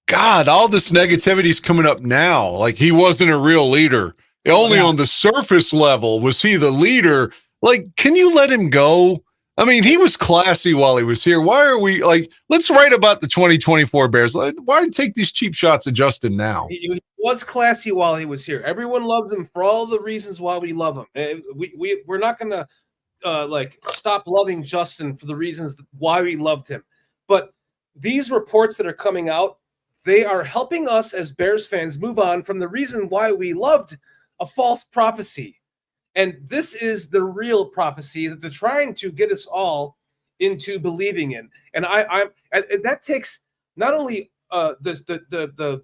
God, all this negativity's coming up now. Like, he wasn't a real leader. Only on the surface level was he the leader. Like, can you let him go? I mean, he was classy while he was here. Why are we let's write about the 2024 Bears. Why take these cheap shots at Justin now? He was classy while he was here. Everyone loves him for all the reasons why we love him. We're not going to stop loving Justin for the reasons why we loved him. But these reports that are coming out, they are helping us as Bears fans move on from the reason why we loved a false prophecy. And this is the real prophecy that they're trying to get us all into believing in. And and that takes not only the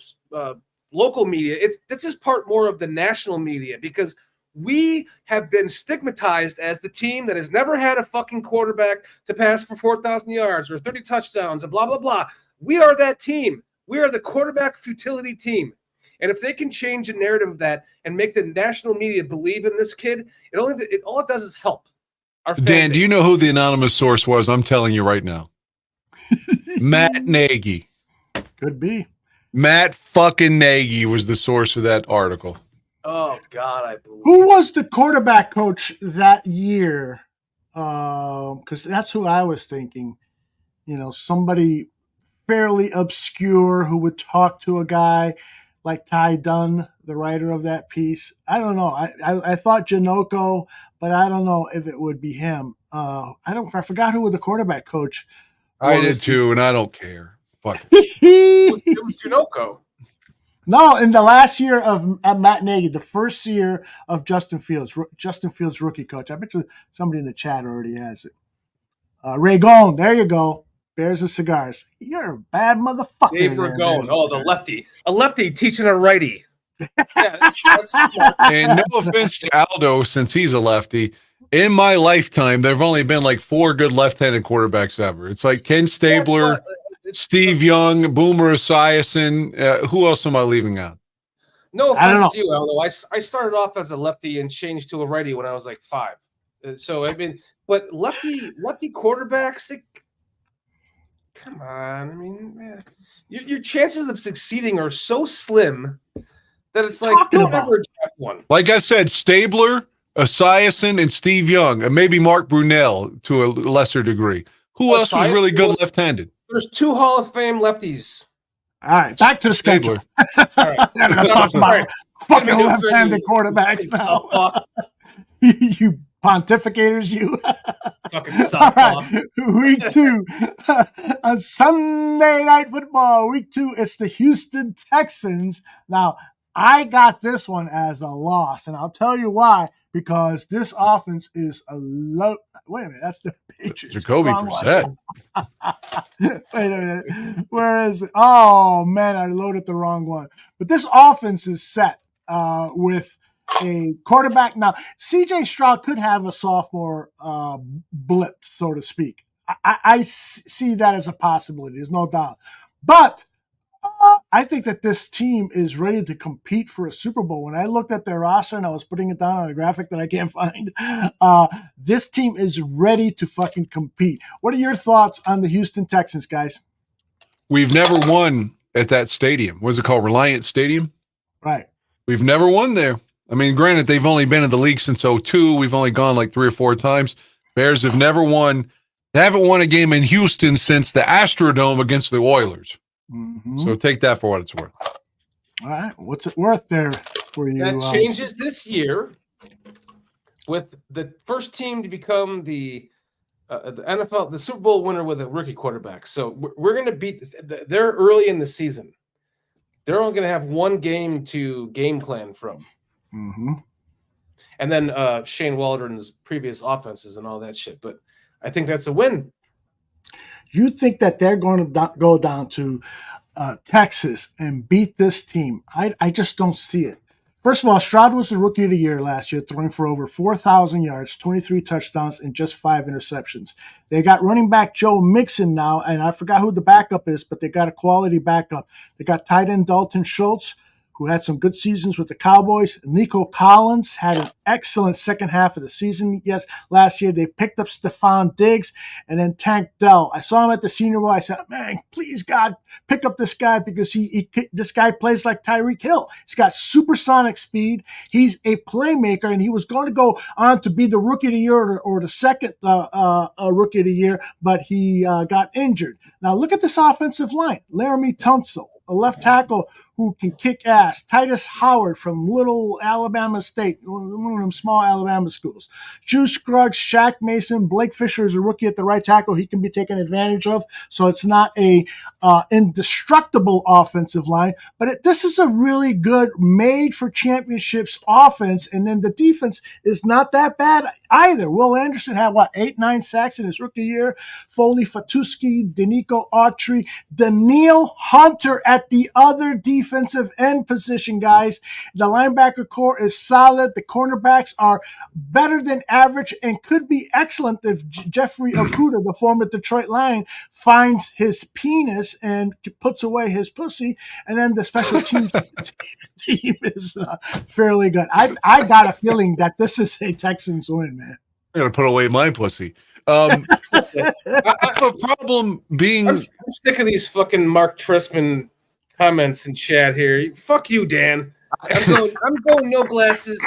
local media, this is part more of the national media, because we have been stigmatized as the team that has never had a fucking quarterback to pass for 4,000 yards or 30 touchdowns and blah, blah, blah. We are that team. We are the quarterback futility team. And if they can change the narrative of that and make the national media believe in this kid, all it does is help. Dan, do you know who the anonymous source was? I'm telling you right now. Matt Nagy. Could be. Matt fucking Nagy was the source of that article. Oh, God, I believe. Who was the quarterback coach that year? Because that's who I was thinking. Somebody fairly obscure who would talk to a guy like Ty Dunn, the writer of that piece. I don't know. I thought Janoko, but I don't know if it would be him. I forgot who was the quarterback coach. I did too, and I don't care. Fuck. It was Janoko. No, in the last year of Matt Nagy, the first year of Justin Fields rookie coach. I bet you somebody in the chat already has it. Ray Gone, there you go. Bears and cigars. You're a bad motherfucker. Dave Ragone. Oh, the lefty. A lefty teaching a righty. That's and no offense to Aldo, since he's a lefty. In my lifetime, there have only been like 4 good left-handed quarterbacks ever. It's like Ken Stabler, Steve Young, Boomer Esiason. Who else am I leaving out? No offense to you, Aldo. I started off as a lefty and changed to a righty when I was like 5. So, I mean, but lefty quarterbacks, come on. I mean, man, your chances of succeeding are so slim that it's like, don't ever draft one. Like I said, Stabler, Esiason, and Steve Young, and maybe Mark Brunell to a lesser degree. Who else was really good left-handed? There's 2 Hall of Fame lefties. All right, back to the schedule. All right. I'm going to talk about fucking left-handed quarterbacks now. You pontificators, you. Fucking softball. Week 2 on Sunday Night Football. Week 2, it's the Houston Texans. Now, I got this one as a loss, and I'll tell you why. Because this offense is a low. Wait a minute, that's the Patriots. Jacoby Brissett. Wait a minute, where is it? Oh man, I loaded the wrong one. But this offense is set with a quarterback. Now, C.J. Stroud could have a sophomore blip, so to speak. I see that as a possibility. There's no doubt. But I think that this team is ready to compete for a Super Bowl. When I looked at their roster and I was putting it down on a graphic that I can't find, this team is ready to fucking compete. What are your thoughts on the Houston Texans, guys? We've never won at that stadium. What's it called? Reliant Stadium? Right. We've never won there. I mean, granted, they've only been in the league since '02. We've only gone like 3 or 4 times. Bears have never won. They haven't won a game in Houston since the Astrodome against the Oilers. Mm-hmm. So take that for what it's worth. All right. What's it worth there for you? That changes this year with the first team to become the NFL, the Super Bowl winner with a rookie quarterback. So we're going to beat this. They're early in the season. They're only going to have one game to game plan from. Mm-hmm. And then Shane Waldron's previous offenses and all that shit. But I think that's a win. You think that they're going to go down to Texas and beat this team? I just don't see it. First of all, Stroud was the rookie of the year last year, throwing for over 4,000 yards, 23 touchdowns, and just 5 interceptions. They got running back Joe Mixon now, and I forgot who the backup is, but they got a quality backup. They got tight end Dalton Schultz, who had some good seasons with the Cowboys. Nico Collins had an excellent second half of the season. Yes, last year they picked up Stephon Diggs and then Tank Dell. I saw him at the Senior Bowl. I said, man, please, God, pick up this guy because this guy plays like Tyreek Hill. He's got supersonic speed. He's a playmaker, and he was going to go on to be the Rookie of the Year or the second Rookie of the Year, but he got injured. Now look at this offensive line. Laramie Tunsil, a left tackle who can kick ass. Titus Howard from Little Alabama State, one of them small Alabama schools. Juice Scruggs, Shaq Mason, Blake Fisher is a rookie at the right tackle. He can be taken advantage of, so it's not a indestructible offensive line. But this is a really good made-for-championships offense, and then the defense is not that bad either. Will Anderson had, 8-9 sacks in his rookie year. Foley Fatuski, Danico Autry, Daniil Hunter at the other defensive end position, guys. The linebacker core is solid. The cornerbacks are better than average and could be excellent if Jeffrey Okudah, the former Detroit Lion, finds his penis and puts away his pussy. And then the special team team is fairly good. I got a feeling that this is a Texans win, man. I'm going to put away my pussy. I have a problem being... I'm sick of these fucking Mark Trestman comments in chat here. Fuck you, Dan. I'm going no glasses.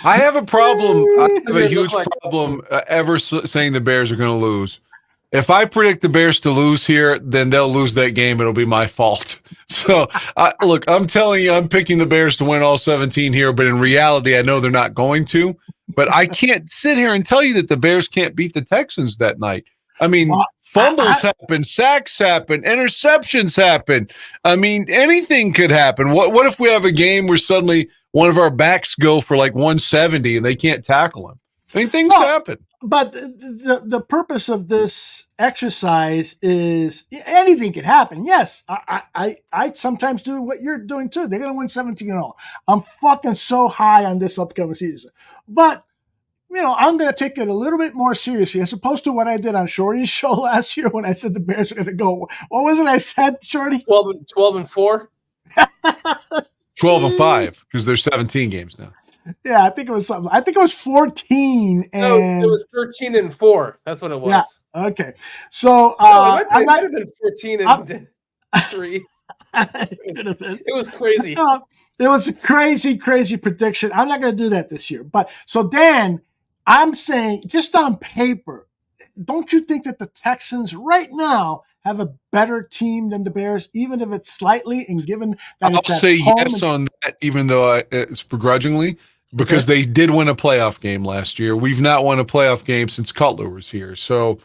I have a problem. I have a huge problem saying the Bears are going to lose. If I predict the Bears to lose here, then they'll lose that game. It'll be my fault. So, look, I'm telling you, I'm picking the Bears to win all 17 here, but in reality, I know they're not going to. But I can't sit here and tell you that the Bears can't beat the Texans that night. I mean, fumbles happen, sacks happen, interceptions happen. I mean, anything could happen. What if we have a game where suddenly one of our backs go for like 170 and they can't tackle him? I mean, things happen. But the purpose of this exercise is anything can happen. Yes, I sometimes do what you're doing too. They're going to win 17-0. I'm fucking so high on this upcoming season. But, I'm going to take it a little bit more seriously as opposed to what I did on Shorty's show last year when I said the Bears are going to go. What was it I said, Shorty? 12-4? 12-5 because there's 17 games now. Yeah, I think it was something. I think it was 14 and no, it was 13-4. That's what it was. Yeah. Okay. So it might have been 14-3. It was crazy. It was a crazy prediction. I'm not going to do that this year. But so Dan, I'm saying just on paper, don't you think that the Texans right now have a better team than the Bears, even if it's slightly, and given that I'll say yes on that, even though it's begrudgingly, because they did win a playoff game last year. We've not won a playoff game since Cutler was here. So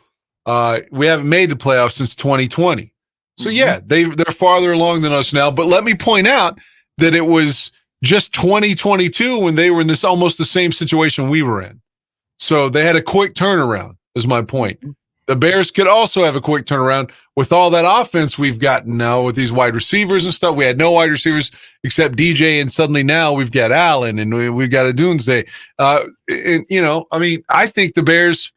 we haven't made the playoffs since 2020. So yeah, they're farther along than us now. But let me point out that it was just 2022 when they were in this almost the same situation we were in. So they had a quick turnaround, is my point. The Bears could also have a quick turnaround with all that offense we've gotten now with these wide receivers and stuff. We had no wide receivers except DJ, and suddenly now we've got Allen and we've got a Doomsday. I think the Bears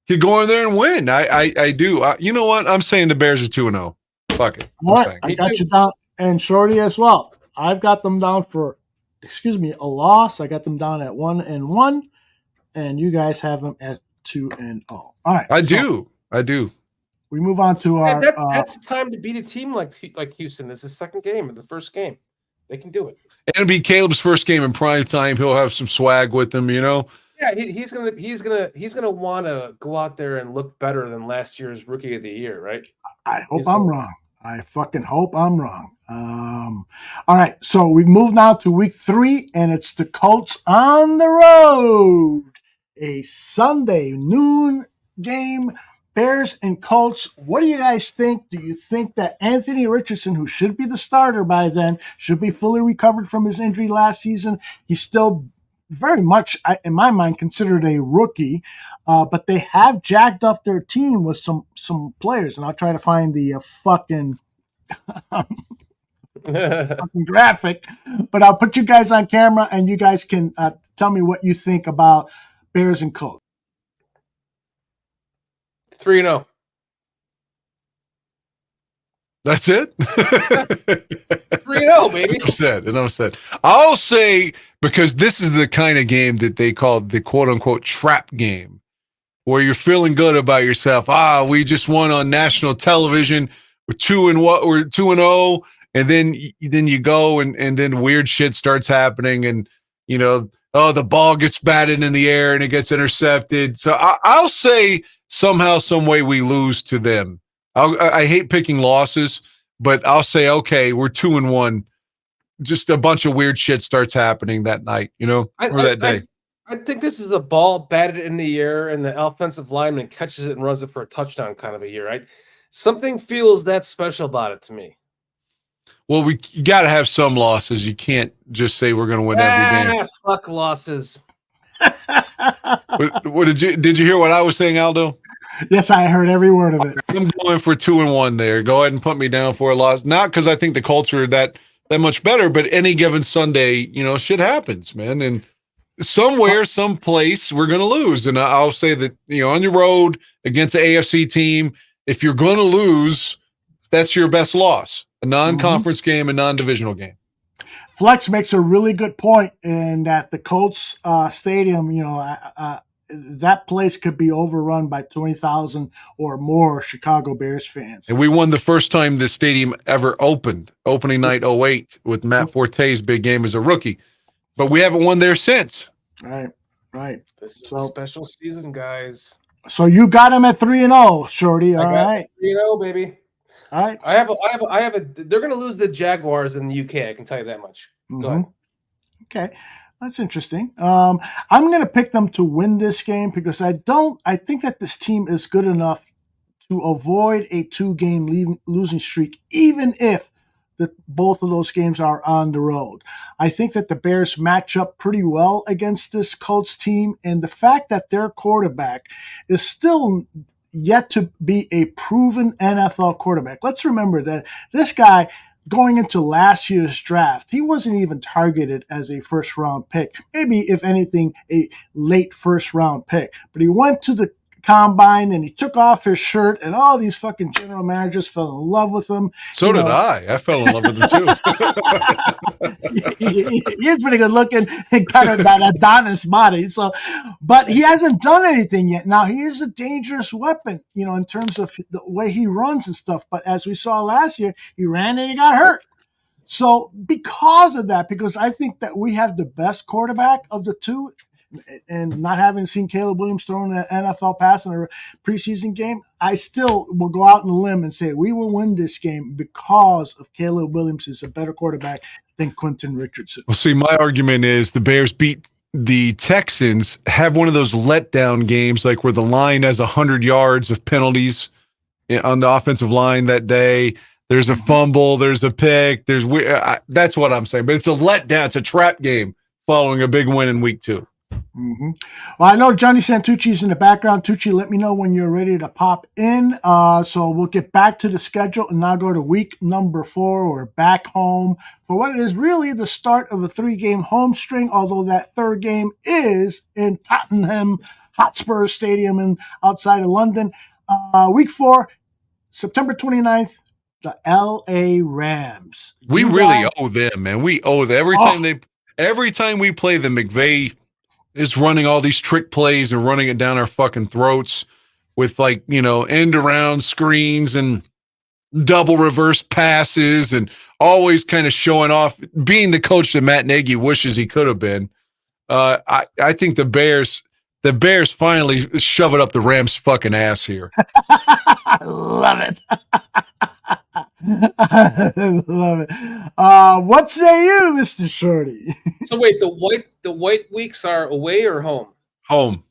could go in there and win. I do. You know what? I'm saying the Bears are 2-0. Fuck it. All right, I got you down, and Shorty as well. I've got them down for, a loss. I got them down at 1-1, and you guys have them at 2-0. All right. I do. We move on to our. That's the time to beat a team like Houston. This is the second game of the first game. They can do it. And it'll be Caleb's first game in prime time. He'll have some swag with him, you know. Yeah, he's gonna want to go out there and look better than last year's Rookie of the Year, right? I hope I'm wrong. I fucking hope I'm wrong. All right, so we move now to week 3, and it's the Colts on the road. A Sunday noon game, Bears and Colts. What do you guys think? Do you think that Anthony Richardson, who should be the starter by then, should be fully recovered from his injury last season? He's still very much, in my mind, considered a rookie, but they have jacked up their team with some players, and I'll try to find the fucking graphic, but I'll put you guys on camera, and you guys can tell me what you think about Bears and Colts. 3-0. That's it? 3-0, baby. Enough said. I'll say, because this is the kind of game that they call the quote-unquote trap game, where you're feeling good about yourself. We just won on national television. We're 2-0, and then you go and then weird shit starts happening, and you know, the ball gets batted in the air and it gets intercepted. So I'll say somehow, some way we lose to them. I hate picking losses, but I'll say, okay, we're 2-1. Just a bunch of weird shit starts happening that night, you know, or that day. I think this is a ball batted in the air and the offensive lineman catches it and runs it for a touchdown kind of a year, right? Something feels that special about it to me. Well, you got to have some losses. You can't just say we're going to win every game. Fuck losses. What did you hear what I was saying, Aldo? Yes, I heard every word of it. I'm going for 2-1 there. Go ahead and put me down for a loss. Not because I think the cults are that much better, but any given Sunday, you know, shit happens, man. And somewhere, someplace, we're going to lose. And I'll say that, you know, on the road against an AFC team, if you're going to lose, that's your best loss. A non-conference game, a non-divisional game. Flex makes a really good point in that the Colts stadium, you know, that place could be overrun by 20,000 or more Chicago Bears fans. And we won the first time the stadium ever opened, opening night 2008, with Matt Forte's big game as a rookie. But we haven't won there since. Right. This is a special season, guys. So you got him at 3-0, Shorty. All right. 3-0, baby. All right. I have a. They're going to lose the Jaguars in the UK. I can tell you that much. Go ahead. Okay. That's interesting. I'm going to pick them to win this game because I think that this team is good enough to avoid a 2-game losing streak, even if both of those games are on the road. I think that the Bears match up pretty well against this Colts team, and the fact that their quarterback is still yet to be a proven NFL quarterback. Let's remember that this guy, going into last year's draft, he wasn't even targeted as a first-round pick. Maybe, if anything, a late first-round pick. But he went to the combine and he took off his shirt, and all these fucking general managers fell in love with him. So did I. I fell in love with him too. he is pretty good looking and kind of that Adonis body. So, but he hasn't done anything yet. Now he is a dangerous weapon, you know, in terms of the way he runs and stuff. But as we saw last year, he ran and he got hurt. So because of that, because I think that we have the best quarterback of the two, and not having seen Caleb Williams throw an NFL pass in a preseason game, I still will go out on a limb and say we will win this game because of Caleb Williams is a better quarterback than Quentin Richardson. Well, see, my argument is the Bears beat the Texans, have one of those letdown games, like where the line has 100 yards of penalties on the offensive line that day. There's a fumble, there's a pick, that's what I'm saying. But it's a letdown, it's a trap game following a big win in week 2. Mm-hmm. Well, I know Johnny Santucci's in the background. Tucci, let me know when you're ready to pop in. So we'll get back to the schedule and now go to week number 4. We're back home for what is really the start of a 3-game home string, although that third game is in Tottenham Hotspur Stadium outside of London. Week 4, September 29th, the L.A. Rams. We really owe them, man. We owe them. Every time we play them, McVay is running all these trick plays and running it down our fucking throats with, like, you know, end around screens, and double reverse passes and always kind of showing off, being the coach that Matt Nagy wishes he could have been. I think the Bears finally shove it up the Rams' fucking ass here. I love it. I love it. What say you, Mr. Shorty? So wait, the white weeks are away or home? Home.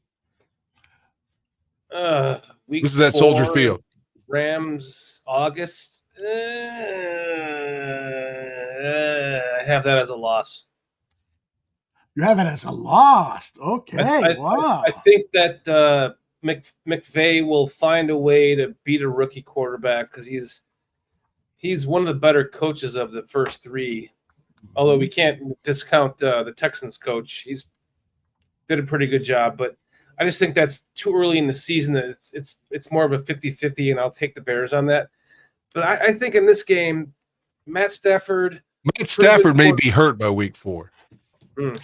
Week This is at 4, Soldier Field. Rams, August. I have that as a loss. You have it as a loss. Okay, wow. I think that McVay will find a way to beat a rookie quarterback because he's one of the better coaches of the first 3. Although we can't discount the Texans coach. He's did a pretty good job, but I just think that's too early in the season. That it's more of a 50-50, and I'll take the Bears on that. But I think in this game, Matt Stafford may be hurt by week 4. Yeah,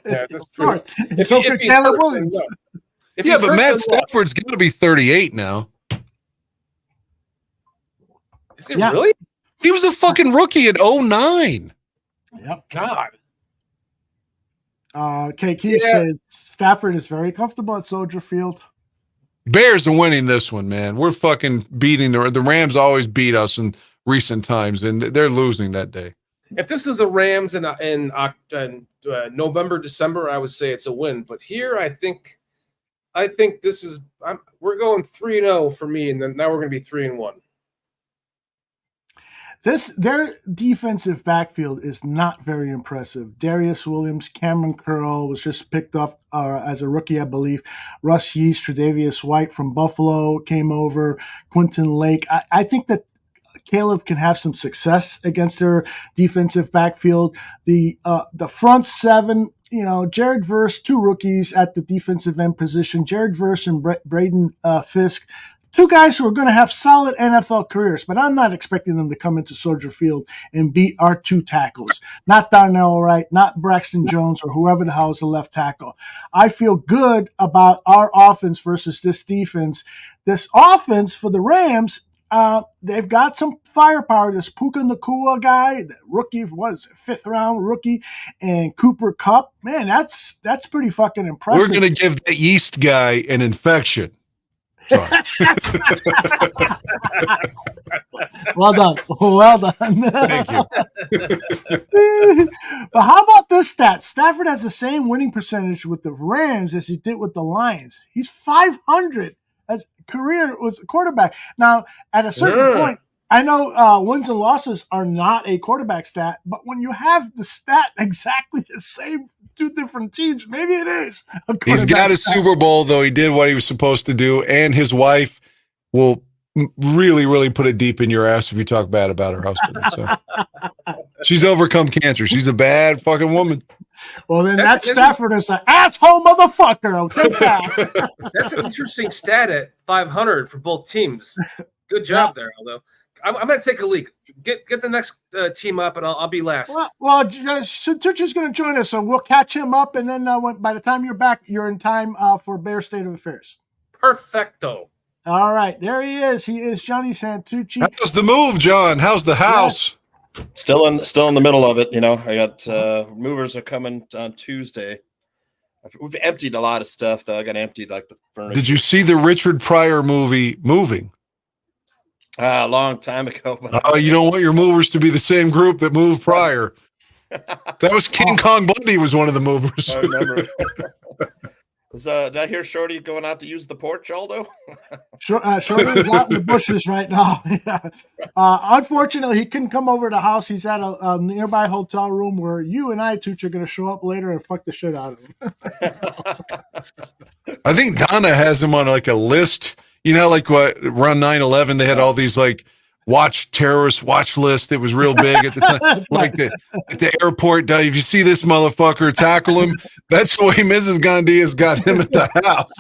that's true. So could Caleb Williams. But Matt Stafford's got to be 38 now. Is he really? He was a fucking rookie in 09. Yep. God. Keith says Stafford is very comfortable at Soldier Field. Bears are winning this one, man. We're fucking beating the Rams. Always beat us in recent times, and they're losing that day. If this was the Rams in November, December, I would say it's a win. But here, I think this is we're going 3-0 for me, and then now we're going to be 3-1. Their defensive backfield is not very impressive. Darius Williams, Cameron Curl was just picked up as a rookie, I believe. Russ Yeast, Tre'Davious White from Buffalo came over. Quentin Lake. I think that Caleb can have some success against their defensive backfield. The front 7, Jared Verse, 2 rookies at the defensive end position. Jared Verse and Braden Fisk. 2 guys who are going to have solid NFL careers, but I'm not expecting them to come into Soldier Field and beat our 2 tackles. Not Darnell Wright, not Braxton Jones, or whoever the hell is the left tackle. I feel good about our offense versus this defense. This offense for the Rams, they've got some firepower. This Puka Nacua guy, the rookie, 5th round rookie, and Cooper Kupp. Man, that's pretty fucking impressive. We're going to give that Yeast guy an infection. Well done. Thank you. But how about this stat? Stafford has the same winning percentage with the Rams as he did with the Lions. He's 500 as career was a quarterback. Now, at a certain point, I know wins and losses are not a quarterback stat, but when you have the stat exactly the same, 2 different teams, maybe it is. He's got a Super Bowl, though. He did what he was supposed to do, and his wife will really, really put it deep in your ass if you talk bad about her husband. So she's overcome cancer. She's a bad fucking woman. Well, then that Stafford is an asshole motherfucker. Okay, that. That's an interesting stat at 500 for both teams. Good job there, Aldo. I'm going to take a leak. Get the next team up, and I'll be last. Well, Tucci's going to join us, so we'll catch him up, and then by the time you're back, you're in time for Bear State of Affairs. Perfecto. All right, there he is. He is Johnny Santucci. How's the move, John? How's the house? Still in the middle of it. I got movers are coming on Tuesday. We've emptied a lot of stuff, though. I got emptied like the furniture. Did you see the Richard Pryor movie, Moving? A long time ago. But you don't want your movers to be the same group that moved Pryor. That was King Kong Bundy was one of the movers. I remember. Did I hear Shorty going out to use the porch, Aldo? Shorty's out in the bushes right now. Unfortunately, he couldn't come over to the house. He's at a nearby hotel room where you and I, Tooch, are going to show up later and fuck the shit out of him. I think Donna has him on like a list. Like what around 9/11, they had all these like terrorist watch list. It was real big at the time. At the airport, if you see this motherfucker, tackle him. That's the way Mrs. Gandhi has got him at the house.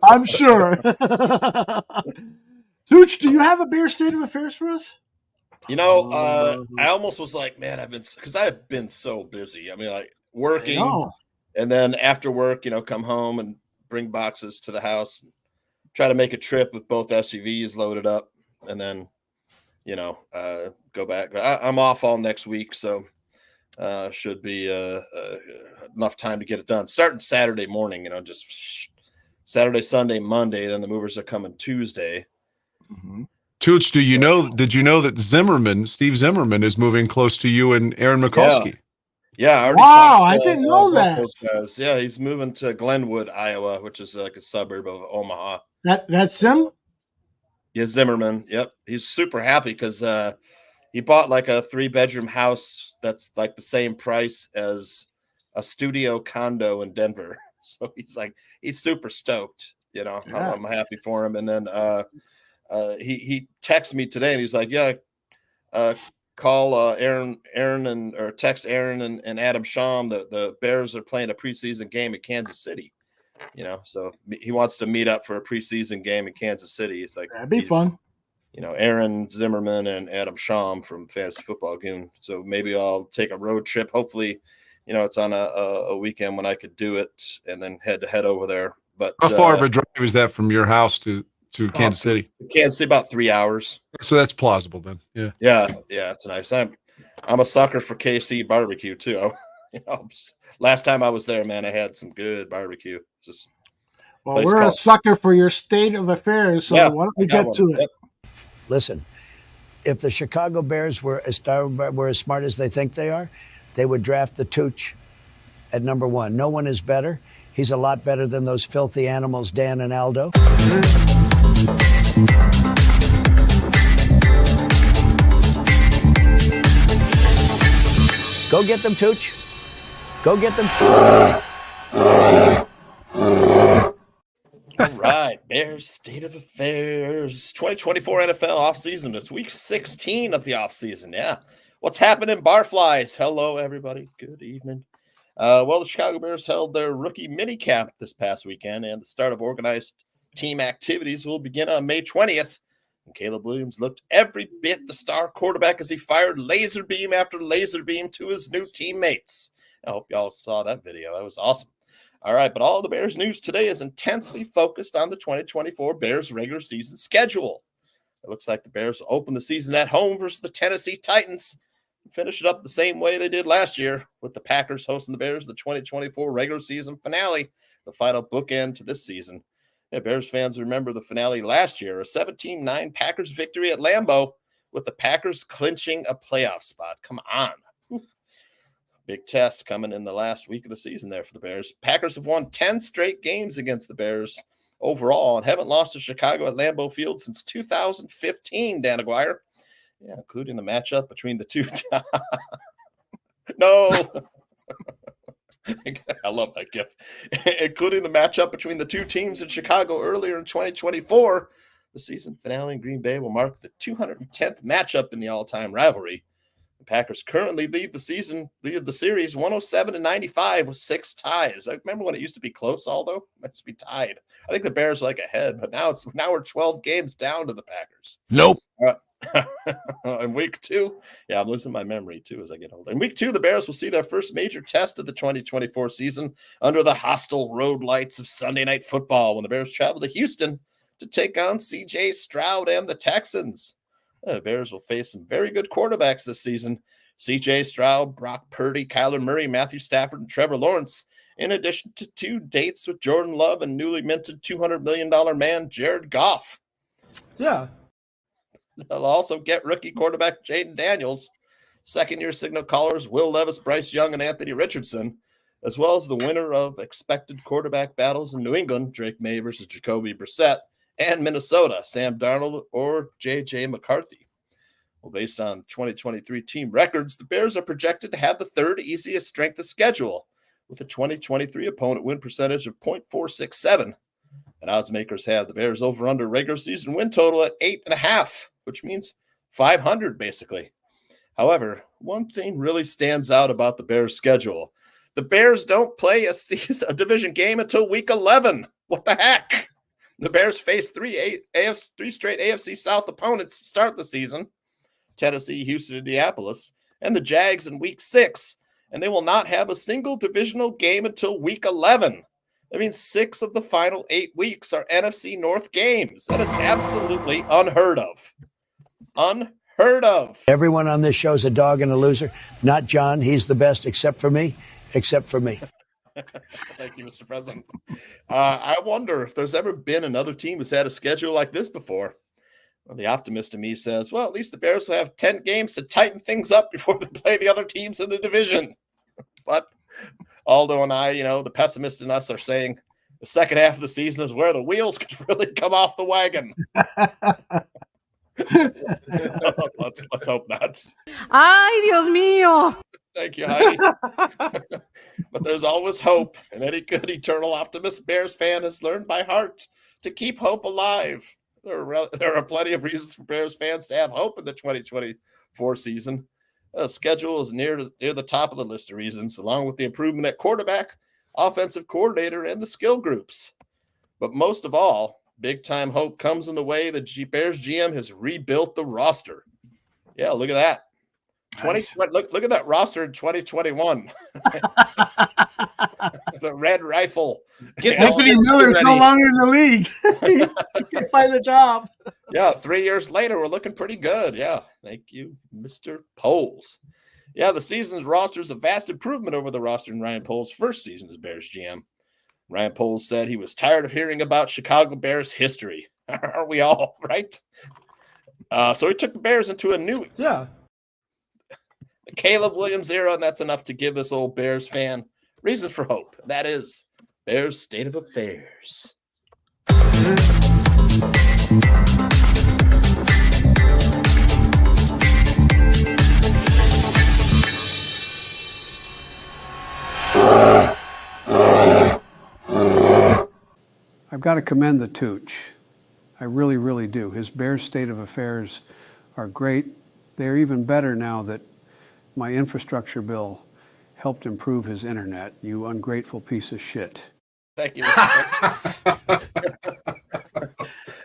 I'm sure. Tooch, do you have a Bear State of Affairs for us? I almost was like, man, because I've been so busy. I mean, like working, and then after work, come home and bring boxes to the house. Try to make a trip with both SUVs loaded up, and then go back. I'm off all next week, so should be enough time to get it done. Starting Saturday morning, just Saturday, Sunday, Monday. Then the movers are coming Tuesday. Mm-hmm. Toots, did you know that Steve Zimmerman is moving close to you and Aaron Mikulski? Yeah, I already talked I didn't know that. Those guys. Yeah, he's moving to Glenwood, Iowa, which is like a suburb of Omaha. That's Zim? Yeah, Zimmerman. Yep. He's super happy because he bought like a 3-bedroom house that's like the same price as a studio condo in Denver. So he's super stoked. Yeah. I'm happy for him. And then he texted me today and he's like, call Aaron or text Aaron and Adam Sham. The Bears are playing a preseason game in Kansas City. So he wants to meet up for a preseason game in Kansas City. It's like, that'd be fun. Aaron Zimmerman and Adam Sham from Fantasy Football Goon. So maybe I'll take a road trip. Hopefully, it's on a weekend when I could do it and then head over there. But how far of a drive is that from your house to Kansas City? Kansas City, about 3 hours. So that's plausible then. Yeah. Yeah. It's nice. I'm a sucker for KC barbecue too. Last time I was there, man, I had some good barbecue. We're a sucker for your state of affairs, so why don't we get to it? Yep. Listen, if the Chicago Bears were as smart as they think they are, they would draft the Tooch at number 1. No one is better. He's a lot better than those filthy animals, Dan and Aldo. Go get them, Tooch. Go get them. All right, Bears state of affairs. 2024 NFL offseason. It's week 16 of the offseason. Yeah. What's happening, Barflies? Hello, everybody. Good evening. The Chicago Bears held their rookie minicamp this past weekend, and the start of organized team activities will begin on May 20th. And Caleb Williams looked every bit the star quarterback as he fired laser beam after laser beam to his new teammates. I hope y'all saw that video. That was awesome. All right, but all the Bears news today is intensely focused on the 2024 Bears regular season schedule. It looks like the Bears will open the season at home versus the Tennessee Titans and finish it up the same way they did last year, with the Packers hosting the Bears the 2024 regular season finale, the final bookend to this season. Yeah, Bears fans remember the finale last year, a 17-9 Packers victory at Lambeau, with the Packers clinching a playoff spot. Come on. Big test coming in the last week of the season there for the Bears. Packers have won 10 straight games against the Bears overall and haven't lost to Chicago at Lambeau Field since 2015, Dan Aguirre. Yeah, including the matchup between the two. No. I love that gift. Including the matchup between the two teams in Chicago earlier in 2024. The season finale in Green Bay will mark the 210th matchup in the all-time rivalry. The Packers currently lead the series 107-95 with 6 ties. I remember when it used to be close, Aldo. It must be tied. I think the Bears are like ahead, but now we're 12 games down to the Packers. Nope. In week 2, I'm losing my memory too as I get older. In week 2, the Bears will see their first major test of the 2024 season under the hostile road lights of Sunday Night Football when the Bears travel to Houston to take on C.J. Stroud and the Texans. The Bears will face some very good quarterbacks this season. C.J. Stroud, Brock Purdy, Kyler Murray, Matthew Stafford, and Trevor Lawrence, in addition to 2 dates with Jordan Love and newly minted $200 million man Jared Goff. Yeah. They'll also get rookie quarterback Jaden Daniels, second-year signal callers Will Levis, Bryce Young, and Anthony Richardson, as well as the winner of expected quarterback battles in New England, Drake May versus Jacoby Brissett, and Minnesota, Sam Darnold or J.J. McCarthy. Well, based on 2023 team records, the Bears are projected to have the 3rd easiest strength of schedule, with a 2023 opponent win percentage of .467. And odds makers have the Bears over-under regular season win total at 8.5, which means 500 basically. However, one thing really stands out about the Bears' schedule. The Bears don't play a division game until week 11. What the heck? The Bears face 3 straight AFC South opponents to start the season: Tennessee, Houston, Indianapolis, and the Jags in week 6. And they will not have a single divisional game until week 11. That means 6 of the final 8 weeks are NFC North games. That is absolutely unheard of. Unheard heard of. Everyone on this show's a dog and a loser. Not John. He's the best, except for me. Except for me. Thank you, Mr. President. I wonder if there's ever been another team who's had a schedule like this before. Well, the optimist in me says, well, at least the Bears will have 10 games to tighten things up before they play the other teams in the division. But Aldo and I, the pessimist in us are saying the second half of the season is where the wheels could really come off the wagon. let's hope not. Ay, Dios mío. Thank you, Heidi. But there's always hope, and any good eternal optimist Bears fan has learned by heart to keep hope alive. There are plenty of reasons for Bears fans to have hope in the 2024 season. The schedule is near the top of the list of reasons, along with the improvement at quarterback, offensive coordinator, and the skill groups. But most of all, big-time hope comes in the way the Bears GM has rebuilt the roster. Yeah, look at that. Nice. Look at that roster in 2021. The Red Rifle. Anthony Miller is no longer in the league. He can't find a job. Yeah, 3 years later, we're looking pretty good. Yeah, thank you, Mr. Poles. Yeah, the season's roster is a vast improvement over the roster in Ryan Poles' first season as Bears GM. Ryan Poles said he was tired of hearing about Chicago Bears history. Aren't we all, right? So he took the Bears into a new Caleb Williams era, and that's enough to give this old Bears fan reason for hope. That is Bears State of Affairs. I've got to commend the Tooch. I really, really do. His Bears State of Affairs are great. They're even better now that my infrastructure bill helped improve his internet, you ungrateful piece of shit. Thank you.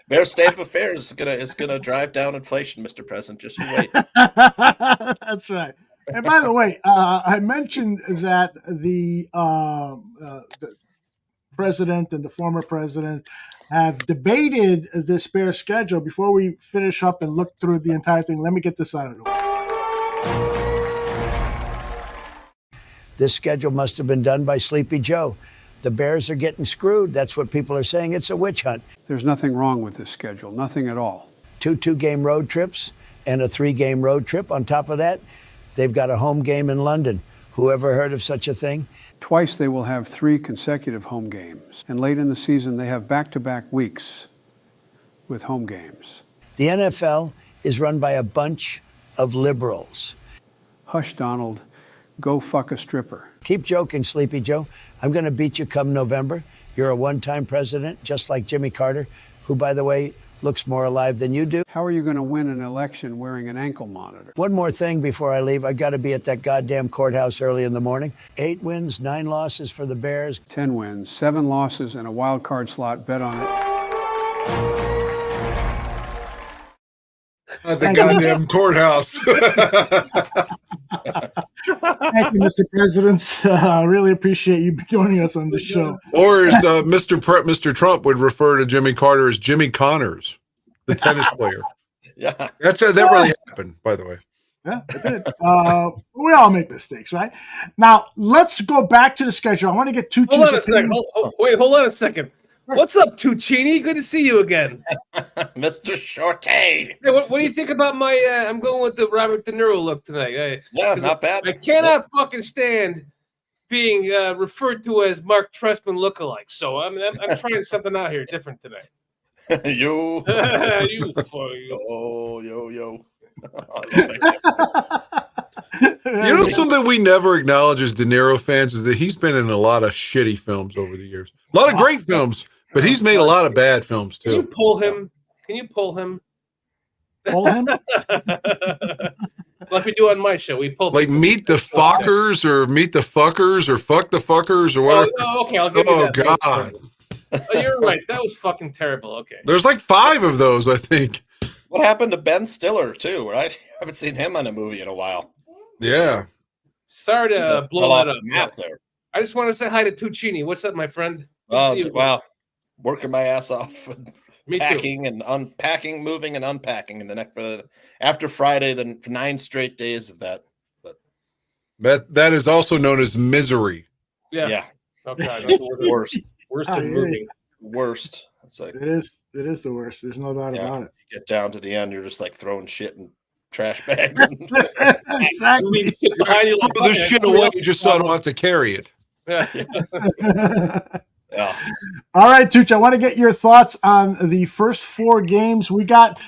Bears State of Affairs is gonna drive down inflation, Mr. President. Just you wait. That's right. And by the way, I mentioned that the president and the former president have debated this Bears schedule. Before we finish up and look through the entire thing, let me get this out of the way. This schedule must have been done by Sleepy Joe. The Bears are getting screwed. That's what people are saying. It's a witch hunt. There's nothing wrong with this schedule. Nothing at all. 2 2-game road trips and a 3-game road trip. On top of that, they've got a home game in London. Whoever heard of such a thing? Twice they will have 3 consecutive home games. And late in the season, they have back-to-back weeks with home games. The NFL is run by a bunch of liberals. Hush, Donald. Go fuck a stripper. Keep joking, Sleepy Joe. I'm going to beat you come November. You're a one-time president, just like Jimmy Carter, who, by the way, looks more alive than you do. How are you going to win an election wearing an ankle monitor? One more thing before I leave. I got to be at that goddamn courthouse early in the morning. 8 wins, 9 losses for the Bears. 10 wins, 7 losses, and a wild card slot. Bet on it. At the goddamn courthouse. Thank you, Mr. President. I really appreciate you joining us on the show. Or as Mr. Trump would refer to Jimmy Carter as Jimmy Connors, the tennis player. Yeah, that really happened, by the way. Yeah, it did. We all make mistakes, right? Now, let's go back to the schedule. I want to get Tucci's Hold on a second. Hold on a second. What's up, Tuccini? Good to see you again. Mr. Shorty. Hey, what do you think about my I'm going with the Robert De Niro look tonight. Yeah, not bad. I cannot fucking stand being referred to as Mark Trestman lookalike. So I'm trying something out here different today. You. You. Oh, yo. You know, something we never acknowledge as De Niro fans is that he's been in a lot of shitty films over the years. A lot of great films, but he's made a lot of bad films too. Can you pull him? Can you pull him? Pull him? Like we do on my show. We pull like Meet the Fockers or Meet the Fuckers or Fuck the Fuckers or whatever. Oh, okay, I'll give you that. Oh, God. Oh, you're right. That was fucking terrible. Okay. There's like 5 of those, I think. What happened to Ben Stiller, too, right? I haven't seen him on a movie in a while. Yeah. Sorry to blow that up. Map there. I just want to say hi to Tuccini. What's up, my friend? Wow, working my ass off. packing and unpacking, moving and unpacking in the next after Friday, then 9 straight days of that. But that is also known as misery. Yeah. Oh God, that's the worst. Worse than moving. Worst. It's like It is the worst. There's no doubt about it. You get down to the end, you're just like throwing shit in trash bags. Exactly. Throw this shit away just so I don't have to carry it. Yeah. All right, Tooch, I want to get your thoughts on the first 4 games. We got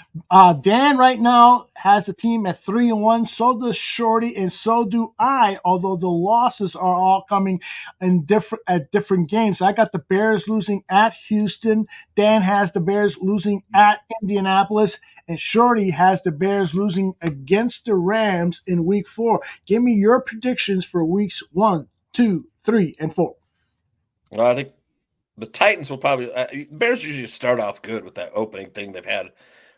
Dan right now has the team at 3-1. So does Shorty, and so do I, although the losses are all coming in different games. I got the Bears losing at Houston. Dan has the Bears losing at Indianapolis, and Shorty has the Bears losing against the Rams in week 4. Give me your predictions for weeks 1, 2, 3, and 4. Well, I think the Titans will probably Bears usually start off good with that opening thing. They've had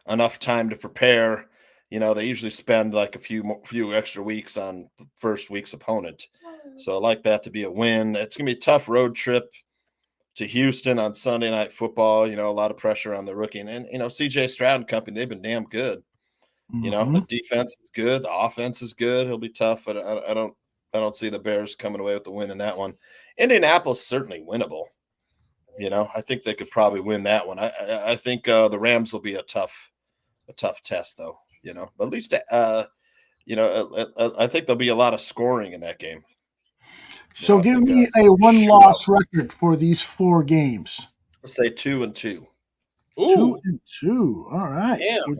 enough time to prepare. They usually spend like a few extra weeks on the first week's opponent. So I like that to be a win. It's going to be a tough road trip to Houston on Sunday Night Football. A lot of pressure on the rookie. And CJ Stroud and company, they've been damn good. The defense is good. The offense is good. It'll be tough, but I don't see the Bears coming away with the win in that one. Indianapolis certainly winnable. I think they could probably win that one. I think the Rams will be a tough test, though. But at least I think there'll be a lot of scoring in that game. So give me a one-loss record for these 4 games. Let's say 2-2. 2-2. All right. Damn.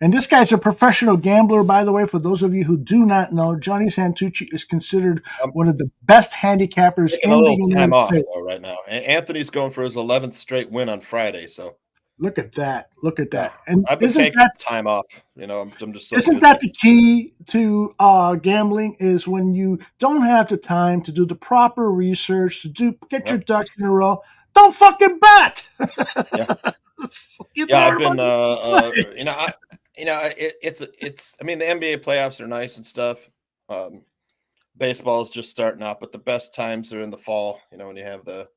And this guy's a professional gambler, by the way. For those of you who do not know, Johnny Santucci is considered one of the best handicappers in the United States right now. Anthony's going for his 11th straight win on Friday. So look at that. Look at that. Yeah. And I've been taking time off. I'm just so isn't busy. that the key to gambling? Is when you don't have the time to do the proper research get your ducks in a row. Don't fucking bet. I've been it's I mean, the NBA playoffs are nice and stuff. Baseball is just starting out, but the best times are in the fall, when you have the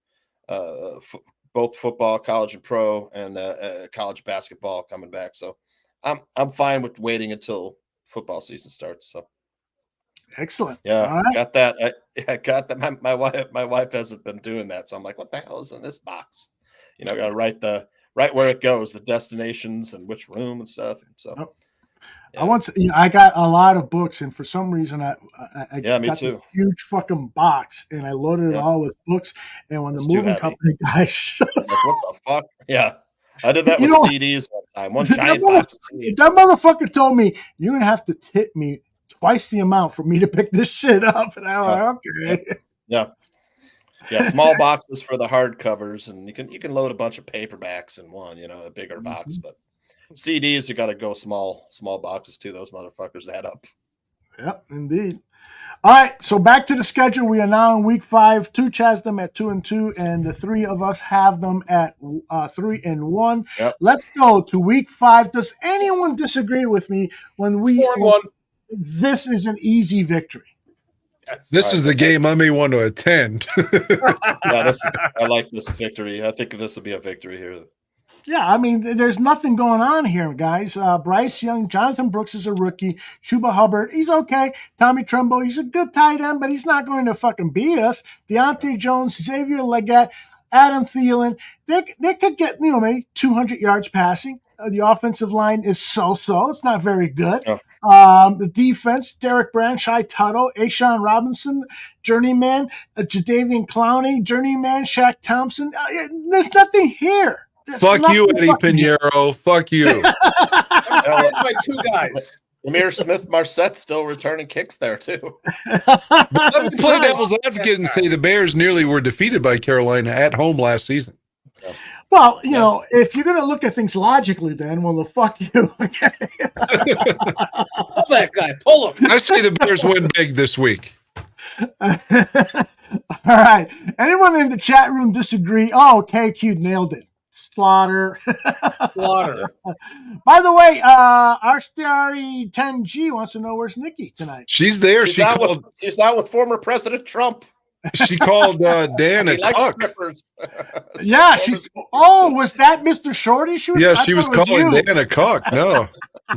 both football, college and pro, and college basketball coming back. So I'm fine with waiting until football season starts. So excellent. Yeah, right. Got that. I got that. My wife hasn't been doing that, so I'm like, what the hell is in this box? Got to write where it goes, the destinations and which room and stuff. So I got a lot of books, and for some reason I got me too. This huge fucking box, and I loaded it all with books. And when the moving company guy showed up, what the fuck? Yeah, I did that with CDs one time. One giant box of CDs. That motherfucker told me you're gonna have to tip me twice the amount for me to pick this shit up, and I'm like, okay. Yeah. Small boxes for the hardcovers, and you can load a bunch of paperbacks in one, a bigger box. But CDs, you got to go small boxes too. Those motherfuckers add up. Yep, indeed. All right, so back to the schedule. We are now in week 5. Tooch has them at 2-2, and the 3 of us have them at 3-1. Yep. Let's go to week 5. Does anyone disagree with me when 4-1? This is an easy victory. Yes. This is the game I may want to attend. I like this victory. I think this will be a victory here. Yeah, I mean, there's nothing going on here, guys. Bryce Young, Jonathan Brooks is a rookie. Chuba Hubbard, he's okay. Tommy Tremble, he's a good tight end, but he's not going to fucking beat us. Deontay Jones, Xavier Leggett, Adam Thielen, they could get, maybe 200 yards passing. The offensive line is so-so. It's not very good. Oh. The defense, Derek Brown, Shai Tuttle, Ashawn Robinson, journeyman, Jadeveon Clowney, journeyman, Shaq Thompson. There's nothing here. Fuck you, Eddie Pinheiro. Fuck you. I'm by 2 guys. Amir Smith-Marsette's still returning kicks there, too. Let me play devil's advocate and say the Bears nearly were defeated by Carolina at home last season. Well, if you're going to look at things logically, then, fuck you. Okay. Pull that guy. Pull him. I say the Bears win big this week. All right. Anyone in the chat room disagree? Oh, KQ nailed it. Slaughter. By the way, our starry 10G wants to know where's Nikki tonight. She's there. She's out with former President Trump. She called Dan a cuck. Yeah, she's. Oh, was that Mr. Shorty? She was. Yeah, I she was thought it calling you. Dan a cuck. No.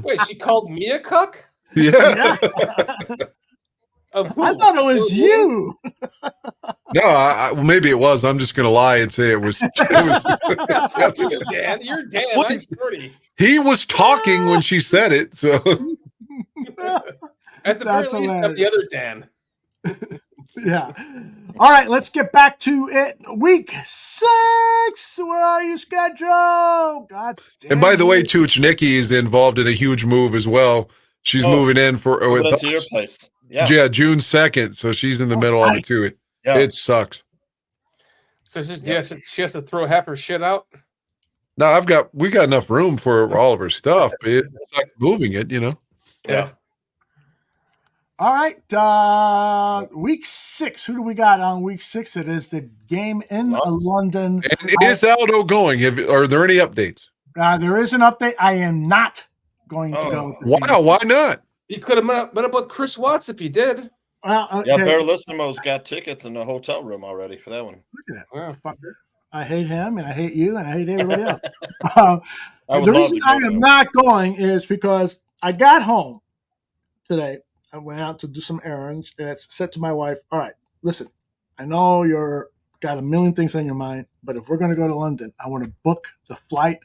Wait, she called me a cuck? Yeah. Of who? I thought it was you. No, well, maybe it was. I'm just going to lie and say it was. Fuck you, Dan. You're Dan. What? I'm Shorty. He was talking when she said it. So At the That's very least, I'm the hilarious. other Dan. Yeah. All right, let's get back to it. Week 6. Where are you scheduled? God damn. And by the way, it. Tooch, Nikki is involved in a huge move as well. She's moving in for Moving with into your us. place. Yeah, June 2nd. So she's in the middle of it too. It sucks. So she has to throw half her shit out. No, we got enough room for all of her stuff, but it's like moving it, you know. Yeah. All right. Week 6. Who do we got on week 6? It is the game in London. And is Aldo going? Are there any updates? There is an update. I am not going to go. Wow, why not? He could have met up with Chris Watts if he did. Well, Yeah, okay. Barlissimo's got tickets in the hotel room already for that one. Look at that fucker. I hate him, and I hate you, and I hate everybody else. I would The love reason to I go am there. not going is because I got home today. I went out to do some errands, and I said to my wife, all right, listen, I know you're got a million things on your mind, but if we're going to go to London, I want to book the flight,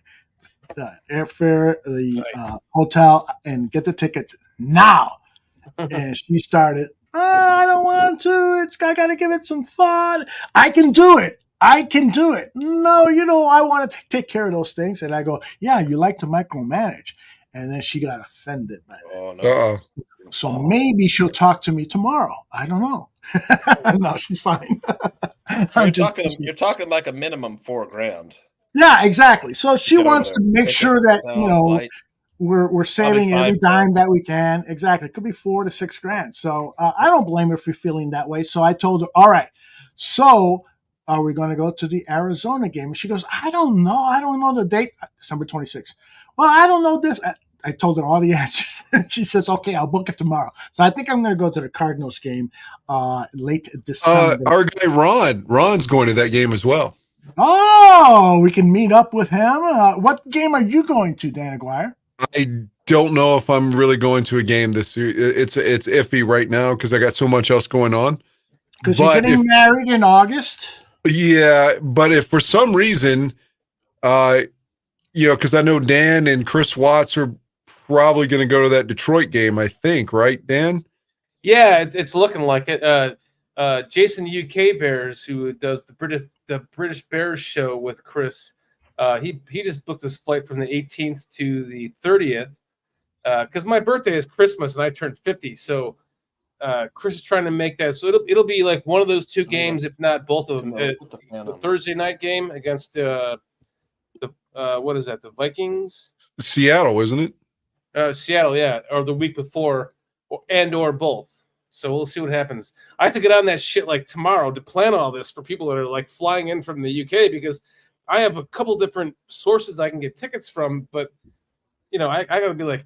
the airfare, the hotel, and get the tickets now. And she started, I don't want to. I got to give it some thought. I can do it. No, I want to take care of those things. And I go, yeah, you like to micromanage. And then she got offended by that. Oh, no. Uh-oh. So maybe she'll talk to me tomorrow. I don't know. No, she's fine. You're talking like a minimum $4,000. Yeah, exactly. So she Get over wants there. to make Take sure it that, down, flight. we're saving Probably every $5,000. dime that we can. Exactly. It could be $4,000 to $6,000. So I don't blame her for feeling that way. So I told her, all right, so are we going to go to the Arizona game? And she goes, I don't know. I don't know the date. December 26th. Well, I don't know this. I told her all the answers. She says, okay, I'll book it tomorrow. So I think I'm going to go to the Cardinals game late December. Our guy Ron's going to that game as well. Oh, we can meet up with him. What game are you going to, Dan Aguirre? I don't know if I'm really going to a game this year. It's iffy right now because I got so much else going on. Because you're getting married in August. Yeah, but if for some reason, because I know Dan and Chris Watts are probably going to go to that Detroit game, I think, right, Dan? Yeah, it's looking like it. Jason UK Bears, who does the British Bears show with Chris, he just booked his flight from the 18th to the 30th because my birthday is Christmas and I turned 50. So Chris is trying to make that. So it'll be like one of those two games, if not both of them. The Thursday night game against what is that? The Vikings? Seattle, isn't it? Seattle, yeah, or the week before, or both. So we'll see what happens. I have to get on that shit like tomorrow to plan all this for people that are like flying in from the UK because I have a couple different sources I can get tickets from, but I gotta be like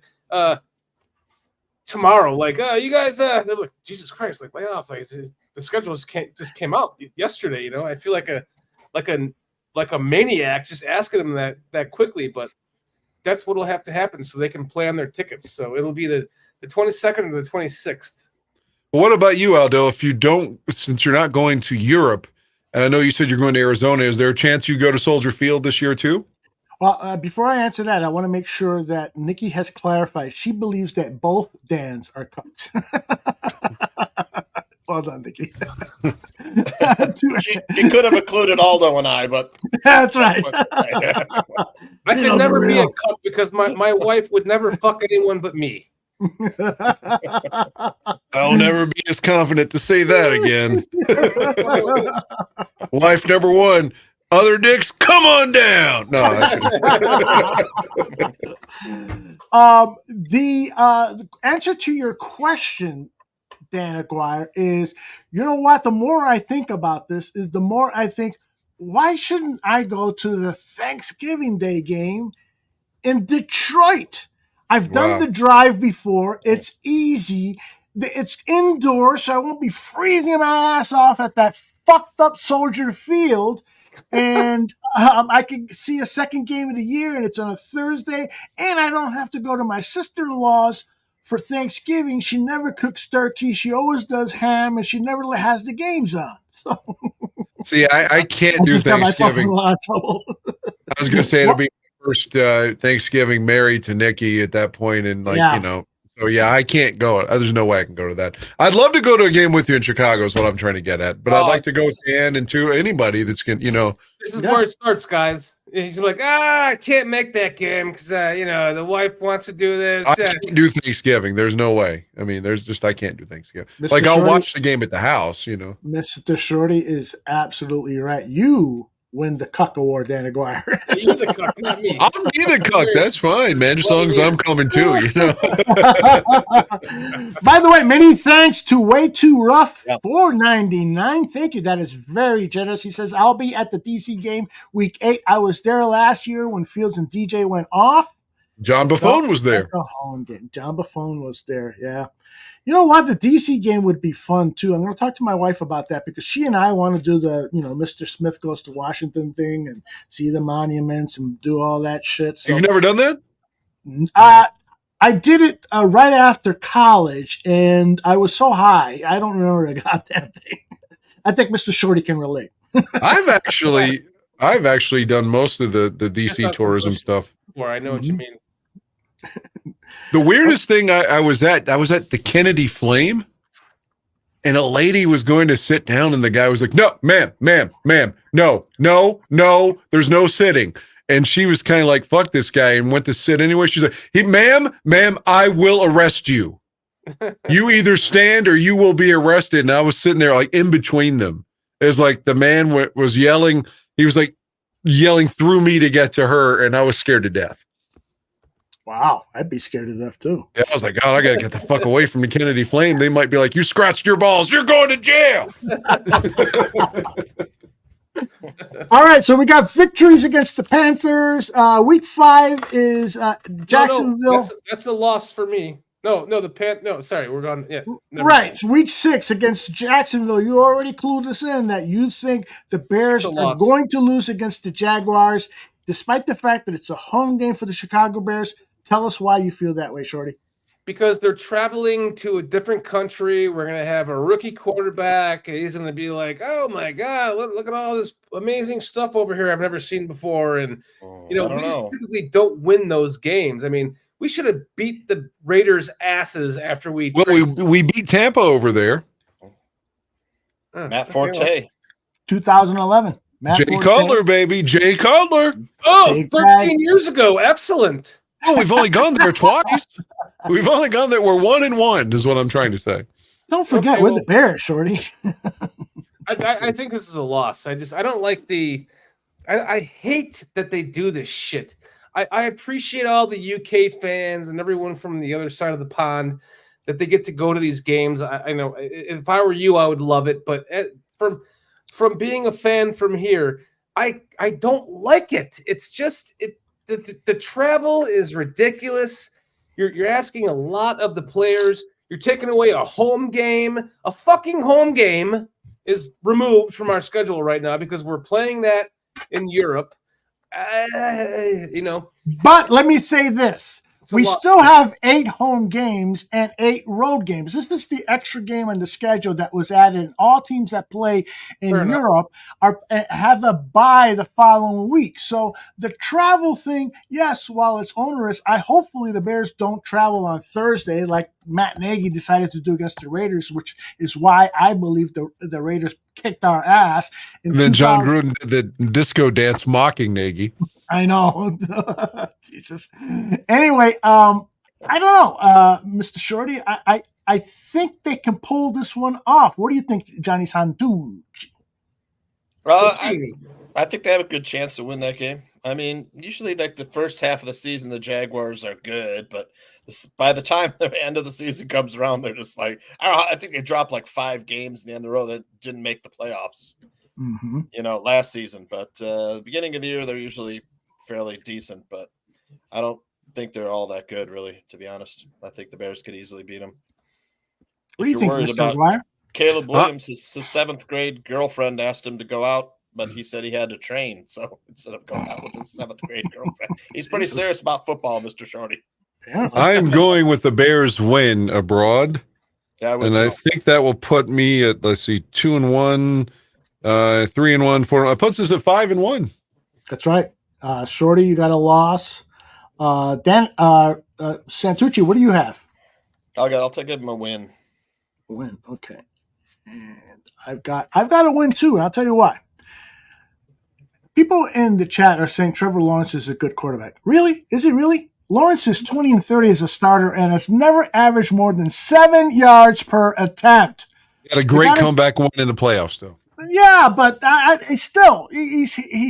tomorrow, like you guys, they're like Jesus Christ, like lay off, like the schedule just came out yesterday. I feel like a maniac just asking them that quickly, but that's what'll have to happen so they can plan their tickets. So it'll be the 22nd or the 26th. What about you, Aldo? If you don't, since you're not going to Europe, and I know you said you're going to Arizona, is there a chance you go to Soldier Field this year too? Well, before I answer that, I want to make sure that Nikki has clarified. She believes that both Dans are cucks. Well done, Nikki. She could have included Aldo and I, but that's right. I could never be a cuck because my wife would never fuck anyone but me. I'll never be as confident to say that again. Wife number one, other dicks, come on down. No, the answer to your question, Dan Aguirre, is, you know what? The more I think about this, is the more I think, why shouldn't I go to the Thanksgiving Day game in Detroit? I've done the drive before. It's easy. It's indoors, so I won't be freezing my ass off at that fucked up Soldier Field. And I can see a second game of the year, and it's on a Thursday, and I don't have to go to my sister-in-law's for Thanksgiving. She never cooks turkey. She always does ham, and she never has the games on. So See, I can't do just got myself in a Thanksgiving. lot of trouble. I was going to say it'll be my first Thanksgiving married to Nikki at that point, and so yeah, I can't go. There's no way I can go to that. I'd love to go to a game with you in Chicago. Is what I'm trying to get at. But I'd like to go with Dan and to anybody that's going. This is where it starts, guys. He's like, I can't make that game because the wife wants to do this. I can't do Thanksgiving. There's no way. I mean, I can't do Thanksgiving. Mr. Like I'll Shorty- watch the game at the house. Mr. Shorty is absolutely right. You win the Cuck Award, Dan Aguirre. You're the cuck, not me. I'll be the cuck. That's fine, man. As long as I'm coming too. By the way, many thanks to Way Too Rough for $4.99. Thank you. That is very generous. He says, I'll be at the DC game week 8. I was there last year when Fields and DJ went off. John Buffon was there. John Buffon was there. Yeah. You know what? The DC game would be fun too. I'm going to talk to my wife about that because she and I want to do the, Mr. Smith goes to Washington thing and see the monuments and do all that shit. So, You've never done that? I did it right after college, and I was so high. I don't remember I got that thing. I think Mr. Shorty can relate. I've actually done most of the DC tourism stuff. Where I know what you mean. The weirdest thing I was at the Kennedy Flame, and a lady was going to sit down, and the guy was like, "No, ma'am, no, there's no sitting." And she was kind of like, "Fuck this guy," and went to sit anyway. She's like, "Ma'am, I will arrest you. You either stand or you will be arrested." And I was sitting there like in between them. It was like the man was yelling. He was like yelling through me to get to her, and I was scared to death. Wow, I'd be scared to death too. Yeah, I was like, God, I gotta get the fuck away from the Kennedy Flame. They might be like, you scratched your balls, you're going to jail. All right, so we got victories against the Panthers. Week 5 is Jacksonville. No, that's a loss for me. No, sorry, we're gone. Yeah, right. So week 6 against Jacksonville. You already clued us in that you think the Bears are going to lose against the Jaguars, despite the fact that it's a home game for the Chicago Bears. Tell us why you feel that way, Shorty. Because they're traveling to a different country. We're going to have a rookie quarterback. And he's going to be like, oh, my God, look at all this amazing stuff over here I've never seen before. And, we just typically don't win those games. I mean, we should have beat the Raiders' asses after we beat Tampa over there. Matt Forte. 2011. Jay Cutler, baby. Jay Cutler. Oh, 13 years ago. Excellent. Oh, we've only gone there twice. We've only gone there. We're 1-1 is what I'm trying to say. Don't forget, we're the Bears, Shorty. I think this is a loss. I don't like I hate that they do this shit. I appreciate all the UK fans and everyone from the other side of the pond that they get to go to these games. I know if I were you, I would love it. But from being a fan from here, I don't like it. It's just the travel is ridiculous. You're asking a lot of the players. You're taking away a home game. A fucking home game is removed from our schedule right now because we're playing that in Europe. But let me say this. We still have 8 home games and 8 road games. This is the extra game on the schedule that was added. All teams that play in Europe have a bye the following week. So the travel thing, yes, while it's onerous, hopefully the Bears don't travel on Thursday like Matt Nagy decided to do against the Raiders, which is why I believe the Raiders kicked our ass. And then John Gruden did the disco dance mocking Nagy. I know. Jesus. Anyway, I don't know, Mr. Shorty. I think they can pull this one off. What do you think, Johnny Santucci? I think they have a good chance to win that game. I mean, usually like the first half of the season, the Jaguars are good, but by the time the end of the season comes around, they're just like, I think they dropped like 5 games in the end of the row that didn't make the playoffs, last season. But the beginning of the year, they're usually fairly decent, but I don't think they're all that good, really, to be honest. I think the Bears could easily beat them. What do you think, Mr. Aguirre? Caleb Williams, his 7th grade girlfriend asked him to go out but he said he had to train. So instead of going out with his 7th grade girlfriend, he's pretty serious about football, Mr. Shorty. I'm going with the Bears win abroad. Yeah, I think that will put me at, let's see, 2-1, 3-1, 4. It puts us at 5-1. That's right. Shorty, you got a loss. Santucci, what do you have? I'll take him a win. Win. Okay. And I've got a win too, and I'll tell you why. People in the chat are saying Trevor Lawrence is a good quarterback. Really? Is he really? Lawrence is 20-30 as a starter and has never averaged more than 7 yards per attempt. Got a great comeback win in the playoffs, though. Yeah, but he's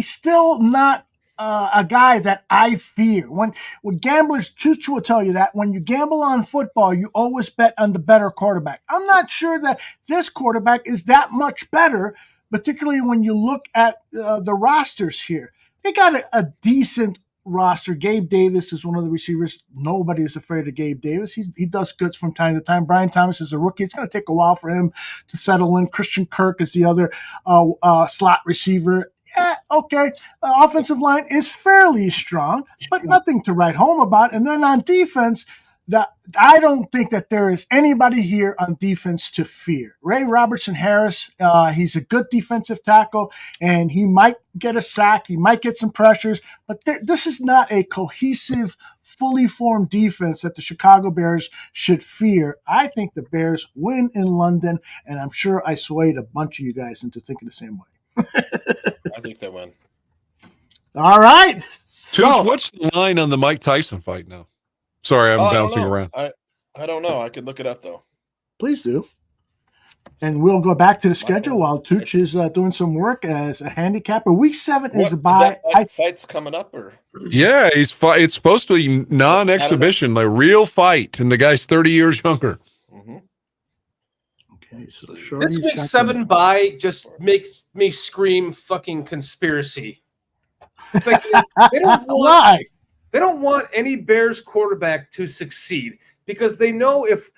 still not a guy that I fear. When gamblers, Chuch will tell you that when you gamble on football, you always bet on the better quarterback. I'm not sure that this quarterback is that much better, particularly when you look at the rosters here. They got a decent roster. Gabe Davis is one of the receivers. Nobody is afraid of Gabe Davis. He does goods from time to time. Brian Thomas is a rookie. It's going to take a while for him to settle in. Christian Kirk is the other slot receiver. Yeah, okay. Offensive line is fairly strong, but nothing to write home about. And then on defense, I don't think that there is anybody here on defense to fear. Ray Robertson Harris, he's a good defensive tackle, and he might get a sack. He might get some pressures, but this is not a cohesive, fully formed defense that the Chicago Bears should fear. I think the Bears win in London, and I'm sure I swayed a bunch of you guys into thinking the same way. I think they win. All right. So, what's the line on the Mike Tyson fight now? Sorry, I'm bouncing around. I don't know. I could look it up, though. Please do. And we'll go back to the schedule while Tooch is doing some work as a handicapper. Week 7 is a bye. Is that fight's coming up, or? Yeah, it's supposed to be non-exhibition, like real fight, and the guy's 30 years younger. Okay, so This week 7 bye just makes me scream fucking conspiracy. It's like they don't want, they don't want any Bears quarterback to succeed because they know if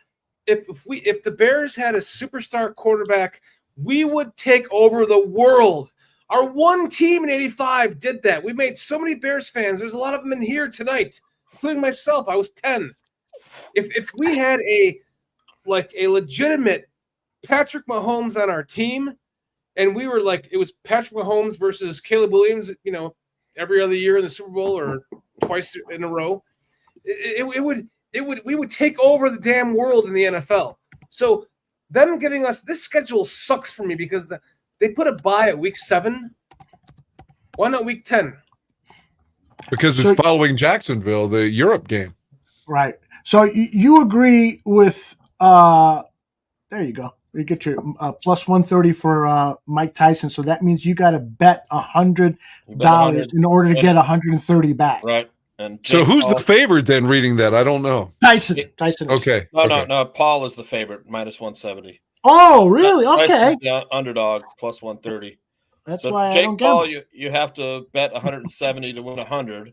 the Bears had a superstar quarterback, we would take over the world. Our one team in '85 did that. We made so many Bears fans. There's a lot of them in here tonight, including myself. I was 10. If we had a legitimate Patrick Mahomes on our team, and we were like, it was Patrick Mahomes versus Caleb Williams, every other year in the Super Bowl or twice in a row, we would take over the damn world in the NFL. So them giving us this schedule sucks for me because they put a bye at week 7. Why not week 10? Because it's following Jacksonville, the Europe game. Right. So you agree with there you go. You get your plus 130 for Mike Tyson. So that means you got to bet $100 in order to get 130 back. Right. And so who's the favorite then reading that? I don't know. Tyson. Okay. No. Paul is the favorite, minus 170. Oh, really? Okay. Tyson's the underdog, plus 130. That's so why Jake I don't Paul, gamble. you have to bet 170 to win 100.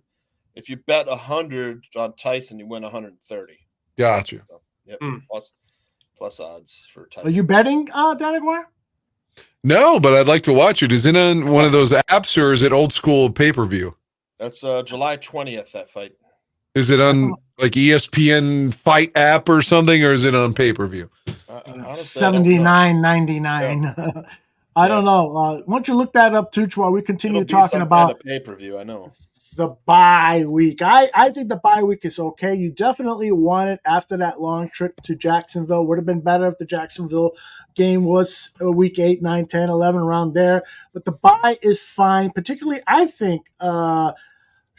If you bet 100 on Tyson, you win 130. Gotcha. So, yep. Plus odds for Tyson. Are you betting, Dan Aguirre? No, but I'd like to watch it. Is it on one of those apps or is it old school pay-per-view? That's July 20th, that fight. Is it on like ESPN Fight app or something, or is it on pay-per-view? $79.99. I don't know. Why don't you look that up, Tooch, while we continue talking about pay-per-view, I know. The bye week. I think the bye week is okay. You definitely want it after that long trip to Jacksonville. Would have been better if the Jacksonville game was week 8, 9, 10, 11, around there. But the bye is fine. Particularly, I think,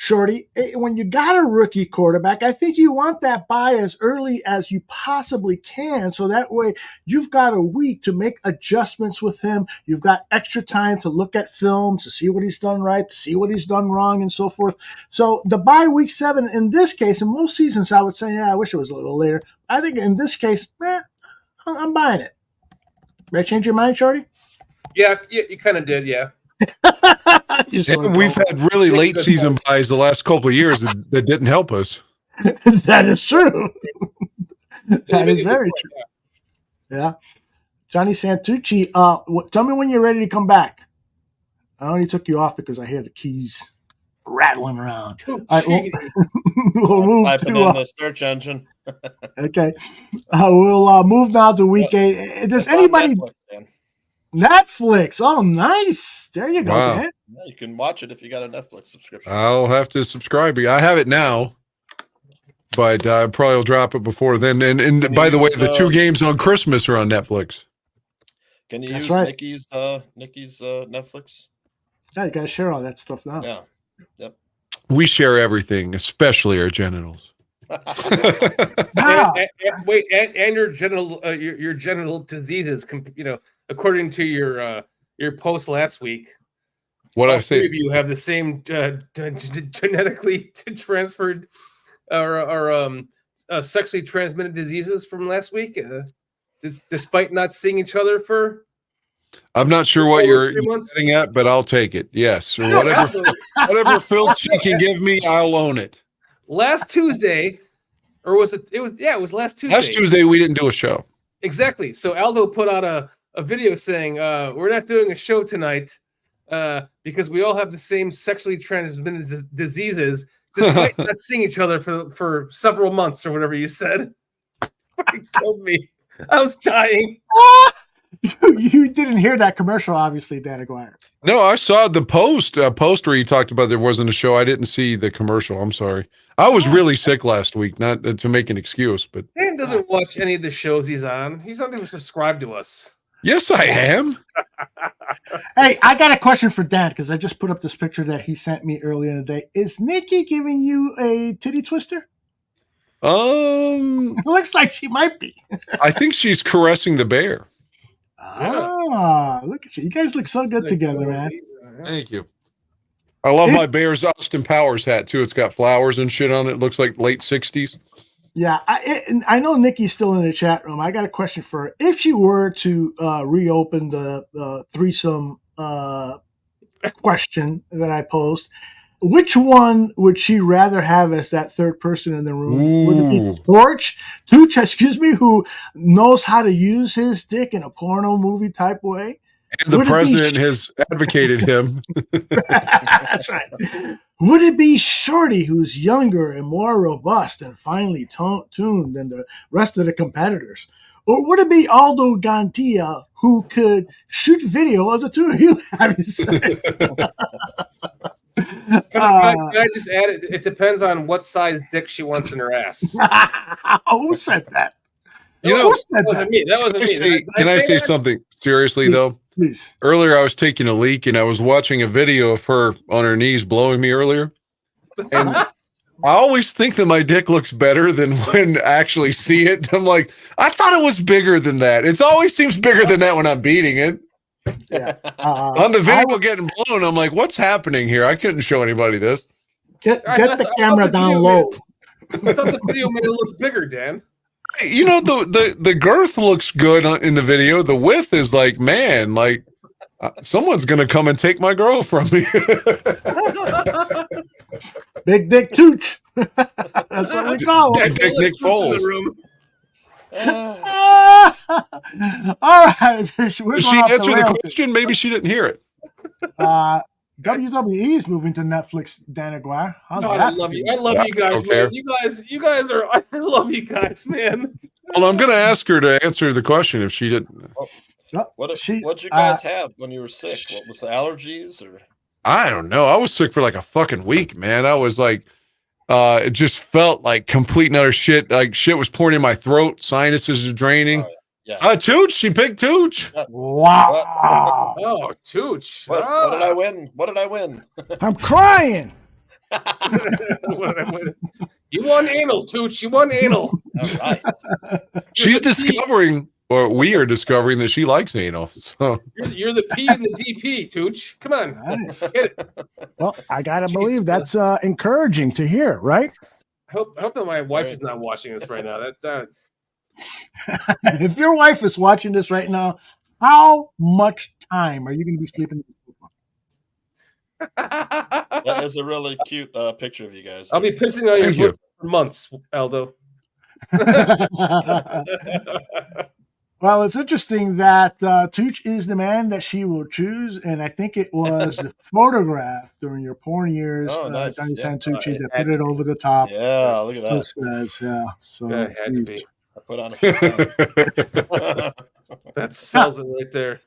Shorty, when you got a rookie quarterback, I think you want that bye as early as you possibly can. So that way you've got a week to make adjustments with him. You've got extra time to look at film, to see what he's done right, to see what he's done wrong, and so forth. So the bye week 7, in this case, in most seasons, I would say, I wish it was a little later. I think in this case, I'm buying it. May I change your mind, Shorty? Yeah, you kind of did, yeah. And we've had really late season buys the last couple of years that didn't help us. That is true. That is very true. Yeah. Johnny Santucci, tell me when you're ready to come back. I only took you off because I hear the keys rattling around. Oh, All right, we'll move Typing to in the search engine. okay. We'll move now to week 8. Does It's on anybody Netflix, Dan. Netflix? Oh, nice. There you go, Wow. Dan. Yeah, you can watch it if you got a Netflix subscription. I'll have to subscribe. I have it now, but I probably will drop it before then. And by the way, the 2 games on Christmas are on Netflix. Can you That's use right. Nikki's Netflix? Yeah, you got to share all that stuff now. Yeah. Yep. We share everything, especially our genitals. And your genital diseases, according to your post last week. What all I've three said. of you have the same genetically transferred or sexually transmitted diseases from last week, despite not seeing each other for. I'm not sure what you're 3 months? getting at, but I'll take it. Yes, or whatever filth she can give me, I'll own it. Last Tuesday, or was it? It was last Tuesday. Last Tuesday we didn't do a show. Exactly. So Aldo put out a video saying we're not doing a show tonight because we all have the same sexually transmitted diseases, despite not seeing each other for several months or whatever you said. Fucking killed me. I was dying. You didn't hear that commercial, obviously, Dan Aguirre. No, I saw the post where you talked about there wasn't a show. I didn't see the commercial. I'm sorry. I was really sick last week, not to make an excuse, but Dan doesn't watch any of the shows he's on. He's not even subscribed to us. yes, I am. Hey, I got a question for Dan because I just put up this picture that he sent me earlier in the day. Is Nikki giving you a titty twister? It looks like she might be. I think she's caressing the bear. Ah, look at you. You guys look so good together, man. Thank you. I love my Bears Austin Powers hat too. It's got flowers and shit on it. Looks like late 60s. Yeah, I know Nikki's still in the chat room. I got a question for her. If she were to reopen the threesome question that I posed, which one would she rather have as that third person in the room? Would it be Tooch, who knows how to use his dick in a porno movie type way? And the president has advocated him. That's right. Would it be Shorty, who's younger and more robust and finely tuned than the rest of the competitors? Or would it be Aldo Gantia, who could shoot video of the two of you having sex? Can I just add it? It depends on what size dick she wants in her ass. Who said that? You know, Who said that? That wasn't me. Can I say something seriously, though? Please. Earlier, I was taking a leak, and I was watching a video of her on her knees blowing me earlier. And I always think that my dick looks better than when I actually see it. I'm like, I thought it was bigger than that. It always seems bigger than that when I'm beating it. Yeah. On the video getting blown, I'm like, what's happening here? I couldn't show anybody this. Get the camera down low. I thought the video made it look bigger, Dan. You know, the girth looks good in the video. The width is like, man, like someone's going to come and take my girl from me. Big Dick Tooch. That's what we call him. Big Dick Nick Foles. All right. Did she answer the question? Maybe she didn't hear it. WWE is moving to Netflix, Dan Aguirre. How's that? I love you. I love you guys, man. You guys are. I love you guys, man. Well, I'm going to ask her to answer the question if she didn't. What'd you guys have when you were sick? What was the allergies or? I don't know. I was sick for like a fucking week, man. I was like, it just felt like complete and utter shit. Like shit was pouring in my throat. Sinuses are draining. Yeah. Tooch. She picked Tooch. Wow. Oh, Tooch. What did I win? What did I win? I'm crying. You won anal, Tooch. You won anal. All right. She's discovering, or we are discovering, that she likes anal. So you're the P and the DP, Tooch. Come on. Nice. Get it. Well, I gotta believe that's encouraging to hear, right? I hope that my wife is not watching this right now. That's that. If your wife is watching this right now, how much time are you going to be sleeping? That is a really cute picture of you guys. I'll be pissing on your book for months, Aldo. Well, it's interesting that Tooch is the man that she will choose, and I think it was the photograph during your porn years, Oh, nice. Johnny Yeah. Santucci, that put it over the top. Yeah, look at that. It says, yeah. So Yeah, it had to be. I put on a few pounds. That sells it right there.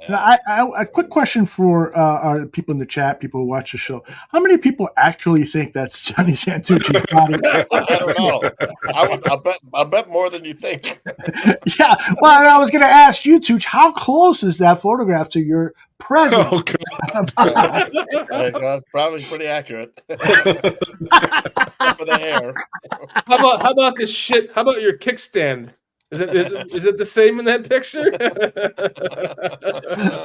Now, a quick question for our people in the chat, people who watch the show. How many people actually think that's Johnny Santucci's body? I don't know. I bet more than you think. Yeah. Well, I was going to ask you, Tooch, how close is that photograph to your present? Oh, That's probably pretty accurate. For the hair. How about this shit? How about your kickstand? Is it the same in that picture?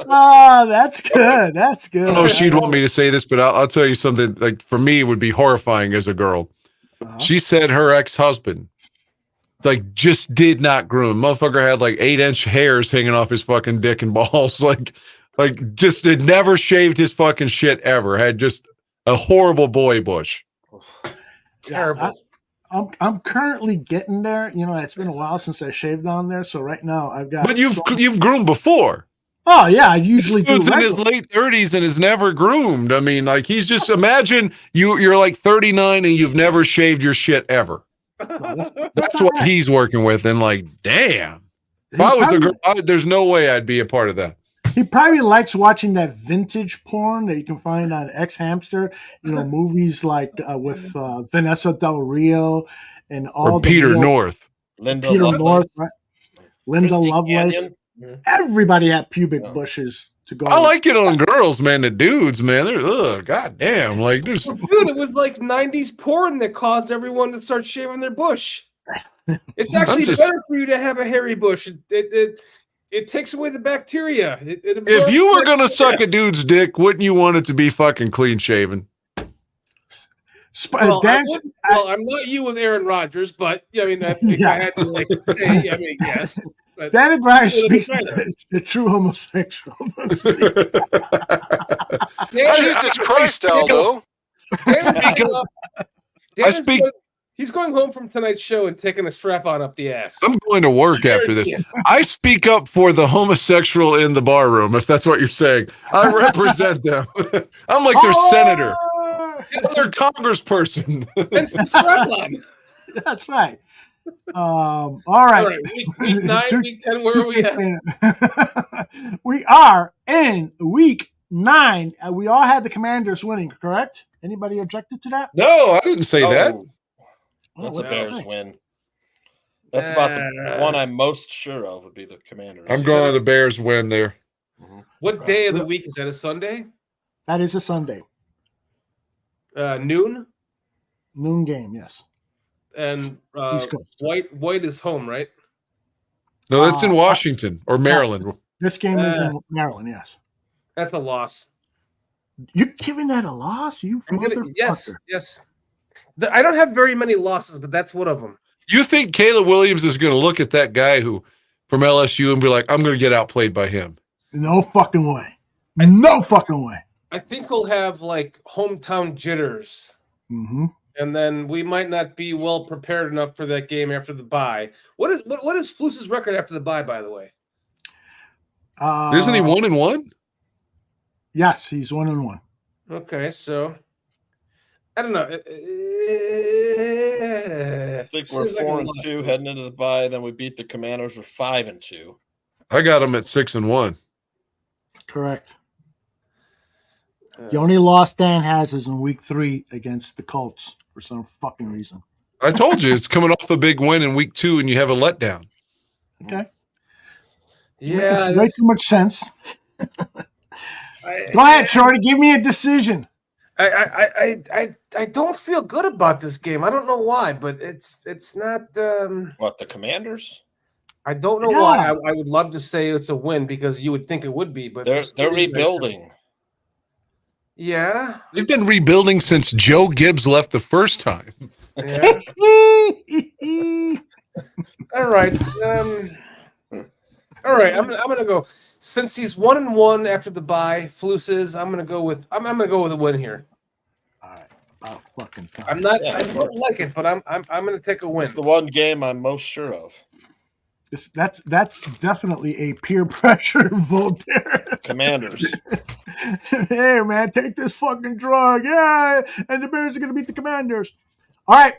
Oh, that's good. That's good. I don't know if she'd want me to say this, but I'll tell you something. Like, for me, it would be horrifying as a girl. She said her ex-husband, like, just did not groom. Motherfucker had like 8-inch hairs hanging off his fucking dick and balls. Like just had never shaved his fucking shit ever. Had just a horrible boy bush. Terrible. I'm currently getting there. You know, it's been a while since I shaved down there, so right now I've got. But you've groomed before. Oh yeah, I usually do. Dude's in his late 30s and is never groomed. I mean, like, he's just, imagine you're like 39 and you've never shaved your shit ever. That's what he's working with, and like, damn. If I was a girl, there's no way I'd be a part of that. He probably likes watching that vintage porn that you can find on X Hamster. You know, movies like with Vanessa Del Rio and all or Peter North. Peter North, right? Linda Lovelace. Everybody had pubic bushes to go. I like it on girls, man. The dudes, man, they're goddamn. Like, there's dude, it was like 90s porn that caused everyone to start shaving their bush. It's actually better for you to have a hairy bush. It takes away the bacteria. If you were going to suck a dude's dick, wouldn't you want it to be fucking clean shaven? Well, I'm not you with Aaron Rodgers, but I mean, I had to like say, I mean, yes. Danny Bryan speaks the true homosexual. Jesus Christ, Aldo. He's going home from tonight's show and taking a strap-on up the ass. I'm going to work after this. I speak up for the homosexual in the bar room, if that's what you're saying. I represent them. I'm like their senator. Their congressperson. It's the strap-on. That's right. All right. Week 9, week 10, where are we at? We are in week 9. We all had the Commanders winning, correct? Anybody objected to that? No, I didn't say that. That's a Bears win. That's about the one I'm most sure of would be the Commanders. I'm going to the Bears win there. What day of the week is that? A Sunday? That is a Sunday. Noon? Noon game, yes. And White is home, right? No, that's in Washington or Maryland. This game is in Maryland, yes. That's a loss. You're giving that a loss? Yes. I don't have very many losses, but that's one of them. You think Caleb Williams is going to look at that guy who from LSU and be like, I'm going to get outplayed by him? No fucking way. No fucking way. I think he'll have like hometown jitters. Mm-hmm. And then we might not be well prepared enough for that game after the bye. What is Flus's record after the bye, by the way? Isn't he 1-1? Yes, he's 1-1. Okay, so I don't know. I think we're 4-2 heading into the bye. Then we beat the Commanders. We're 5-2. I got him at 6-1. Correct. The only loss Dan has is in week 3 against the Colts for some fucking reason. I told you it's coming off a big win in week 2, and you have a letdown. Okay. Yeah, it makes too much sense. Go ahead, Shorty. Give me a decision. I don't feel good about this game. I don't know why, but it's not. What, the Commanders? I don't know why. I would love to say it's a win because you would think it would be, but they're rebuilding. Yeah, they've been rebuilding since Joe Gibbs left the first time. Yeah. All right. All right. I'm gonna go. Since he's 1-1 after the bye, Flus's, I'm gonna go with a win here. All right. Oh, fucking I'm not. I don't like it, but I'm gonna take a win. It's the one game I'm most sure of. That's definitely a peer pressure vote there. Commanders. Hey man, take this fucking drug, yeah, and the Bears are gonna beat the Commanders. All right,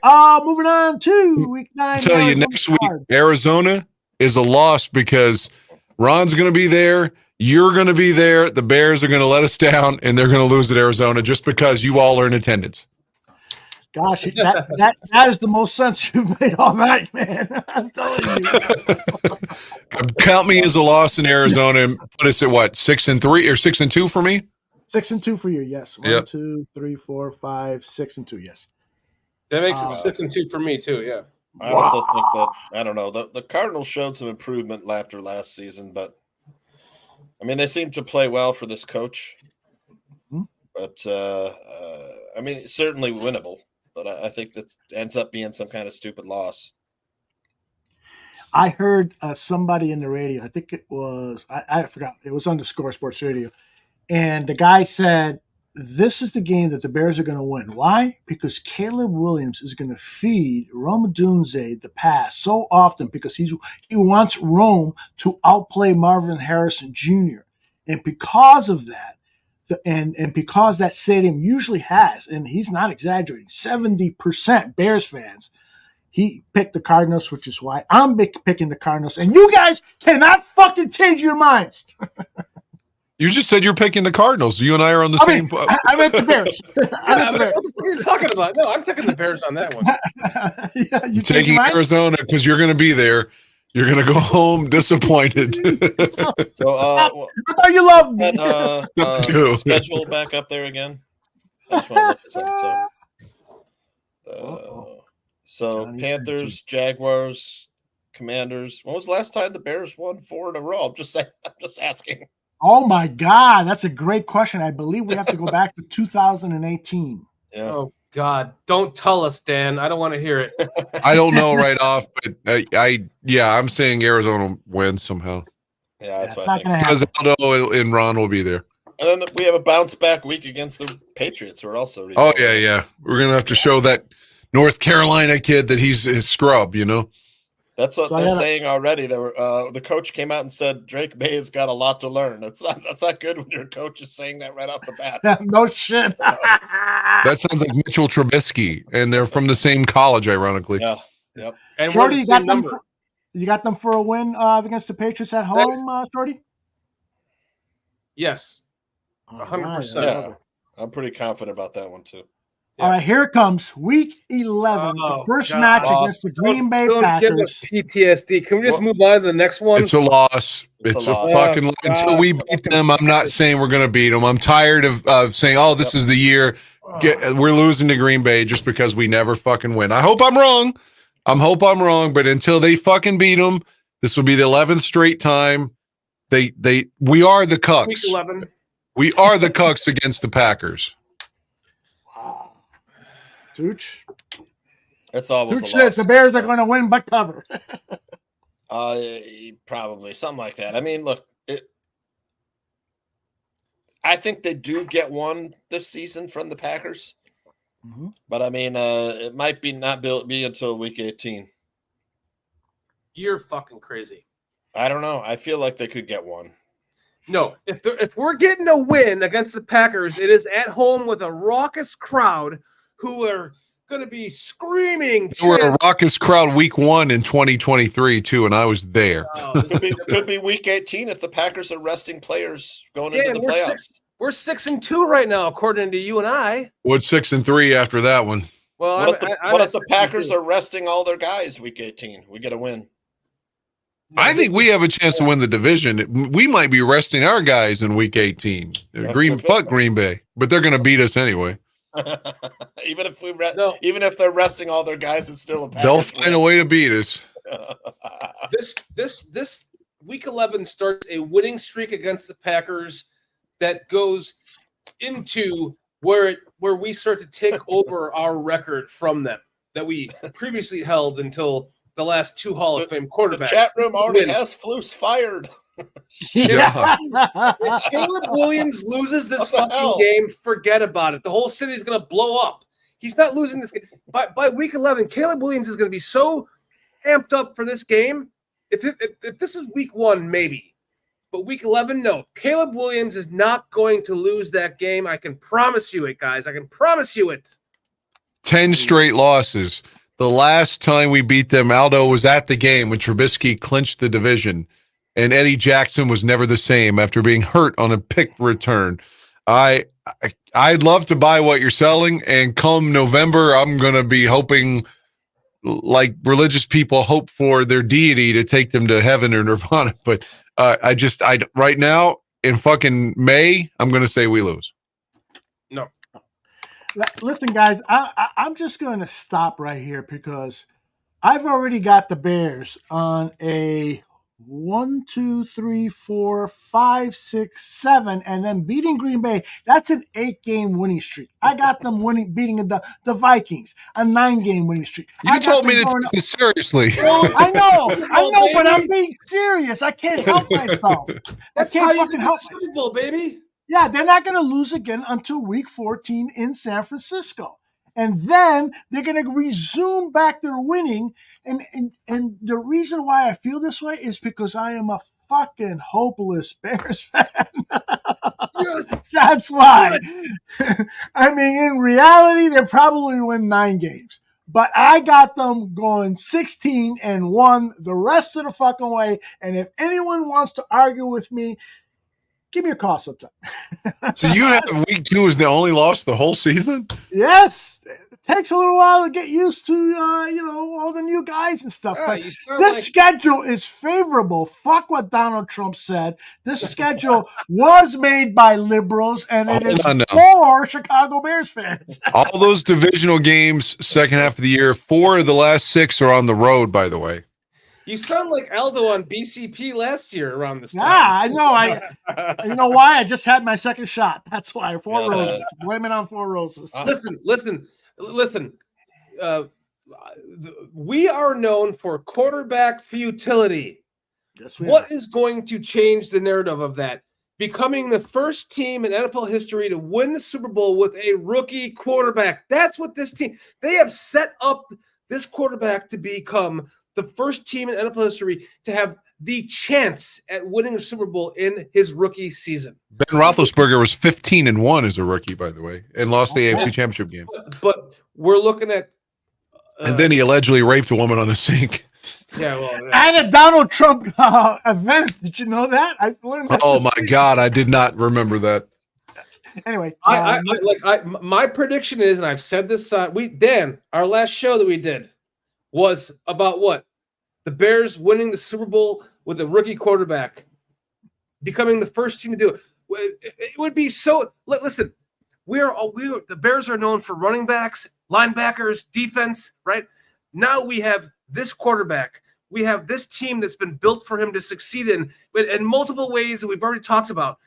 moving on to week 9. I'm telling you, Arizona next week, Card. Arizona is a loss because Ron's going to be there. You're going to be there. The Bears are going to let us down, and they're going to lose at Arizona just because you all are in attendance. Gosh, that is the most sense you've made all night, man. I'm telling you. Count me as a loss in Arizona and put us at what, 6-3 or 6-2 for me? 6-2 for you, yes. 1, Yep. 2, 3, 4, 5, 6-2, yes. That makes it 6-2 for me too. Yeah. I also think that I don't know. The Cardinals showed some improvement after last season, but I mean they seem to play well for this coach. But I mean it's certainly winnable. But I think that ends up being some kind of stupid loss. I heard somebody in the radio. I think it was I forgot. It was on the Score Sports Radio, and the guy said, "This is the game that the Bears are going to win. Why? Because Caleb Williams is going to feed Rome Odunze the pass so often because he wants Rome to outplay Marvin Harrison Jr. And because of that, and because that stadium usually has, and he's not exaggerating, 70% Bears fans." He picked the Cardinals, which is why I'm picking the Cardinals. And you guys cannot fucking change your minds. You just said you're picking the Cardinals. You and I are on the same. I meant the Bears. What the fuck are you talking about? No, I'm taking the Bears on that one. Yeah, you taking Arizona because you're going to be there. You're going to go home disappointed. So, I thought you loved me. Schedule back up there again. I just want to look at something. So Panthers, Jaguars, Commanders. When was the last time the Bears won 4 in a row? I'm just saying. I'm just asking. Oh my God, that's a great question. I believe we have to go back to 2018. Yeah. Oh God, don't tell us, Dan. I don't want to hear it. I don't know right off, but I'm saying Arizona wins somehow. Yeah, that's what not I going think. to happen. Because Aldo and Ron will be there. And then we have a bounce back week against the Patriots, who are also. Oh yeah. We're gonna have to show that North Carolina kid that he's a scrub. You know. That's what they're saying already. The coach came out and said Drake May has got a lot to learn. That's not good when your coach is saying that right off the bat. No shit. That sounds like Mitchell Trubisky, and they're from the same college, ironically. Yeah. Yep. And Shorty, we're you the got same them. number. You got them for a win against the Patriots at home, Shorty? Yes. 100%. Yeah, I'm pretty confident about that one too. All right, here it comes. Week 11, the first God. match against the Green Bay Don't give Packers. us PTSD. Can we just move on to the next one? It's a loss. It's a loss. fucking Oh, until we beat them. I'm not saying we're going to beat them. I'm tired of saying, "Oh, this is the year." We're losing to Green Bay just because we never fucking win. I hope I'm wrong. But until they fucking beat them, this will be the 11th straight time. We are the cucks. Week 11. We are the cucks against the Packers. Tooch. That's always Tooch a loss. says the Bears are going to win but cover. Probably something like that. I mean, look, I think they do get one this season from the Packers, but I mean, it might be not be until week 18. You're fucking crazy. I don't know. I feel like they could get one. No, if we're getting a win against the Packers, it is at home with a raucous crowd who are going to be screaming. They were a raucous crowd week 1 in 2023 too, and I was there. Could be week 18 if the Packers are resting players going into the playoffs. We're 6-2 right now, according to you and I. What's 6-3 after that one? Well, what if the Packers are resting all their guys week 18? We get a win. I think we have a chance to win the division. We might be resting our guys in week 18. Fuck Green Bay, but they're going to beat us anyway. Even if they're resting all their guys, it's still a Packers. They'll find a way to beat us. This week 11 starts a winning streak against the Packers that goes into where we start to take over our record from them that we previously held until the last 2 Hall of Fame quarterbacks. The chat room already has Flus fired. Yeah. If Caleb Williams loses this fucking game, forget about it. The whole city is going to blow up. He's not losing this game. By week 11, Caleb Williams is going to be so amped up for this game if this is week 1, maybe. But week 11, no. Caleb Williams is not going to lose that game. I can promise you it, guys. I can promise you it. 10 straight losses. The last time we beat them, Aldo was at the game when Trubisky clinched the division, and Eddie Jackson was never the same after being hurt on a pick return. I'd love to buy what you're selling, and come November, I'm going to be hoping, like religious people hope for their deity to take them to heaven or nirvana. But I right now in fucking May, I'm going to say we lose. No. Listen, guys, I'm just going to stop right here because I've already got the Bears on a 1, 2, 3, 4, 5, 6, 7, and then beating Green Bay. That's an 8-game winning streak. I got them beating the Vikings, a 9-game winning streak. You told me to take this seriously. I know, but I'm being serious. I can't help myself. That's I can't how you fucking get help the Super Bowl, baby. Yeah, they're not going to lose again until week 14 in San Francisco. And then they're going to resume back their winning. And the reason why I feel this way is because I am a fucking hopeless Bears fan. That's why. I mean, in reality, they probably win 9 games. But I got them going 16-1 the rest of the fucking way. And if anyone wants to argue with me, give me a call sometime. So you have week 2 as the only loss the whole season? Yes. It takes a little while to get used to, all the new guys and stuff. But this schedule is favorable. Fuck what Donald Trump said. This schedule was made by liberals, and it is for Chicago Bears fans. All those divisional games, second half of the year, 4 of the last 6 are on the road, by the way. You sound like Aldo on BCP last year around this time. Yeah, I know. You know why? I just had my second shot. That's why. 4 roses. Blame it on 4 roses. Listen. We are known for quarterback futility. Yes, we What is going to change the narrative of that? Becoming the first team in NFL history to win the Super Bowl with a rookie quarterback. That's what this team, they have set up this quarterback to become the first team in NFL history to have the chance at winning a Super Bowl in his rookie season. Ben Roethlisberger was 15-1 as a rookie, by the way, and lost the AFC Championship game. But we're looking at... and then he allegedly raped a woman on a sink. Yeah, well... And a Donald Trump event. Did you know that? I learned that. Oh, my God. I did not remember that. Anyway. My prediction is, and I've said this, Dan, our last show that we did was about what? The Bears winning the Super Bowl with a rookie quarterback, becoming the first team to do it. It would be so. Listen, the Bears are known for running backs, linebackers, defense. Right now, we have this quarterback. We have this team that's been built for him to succeed in multiple ways that we've already talked about.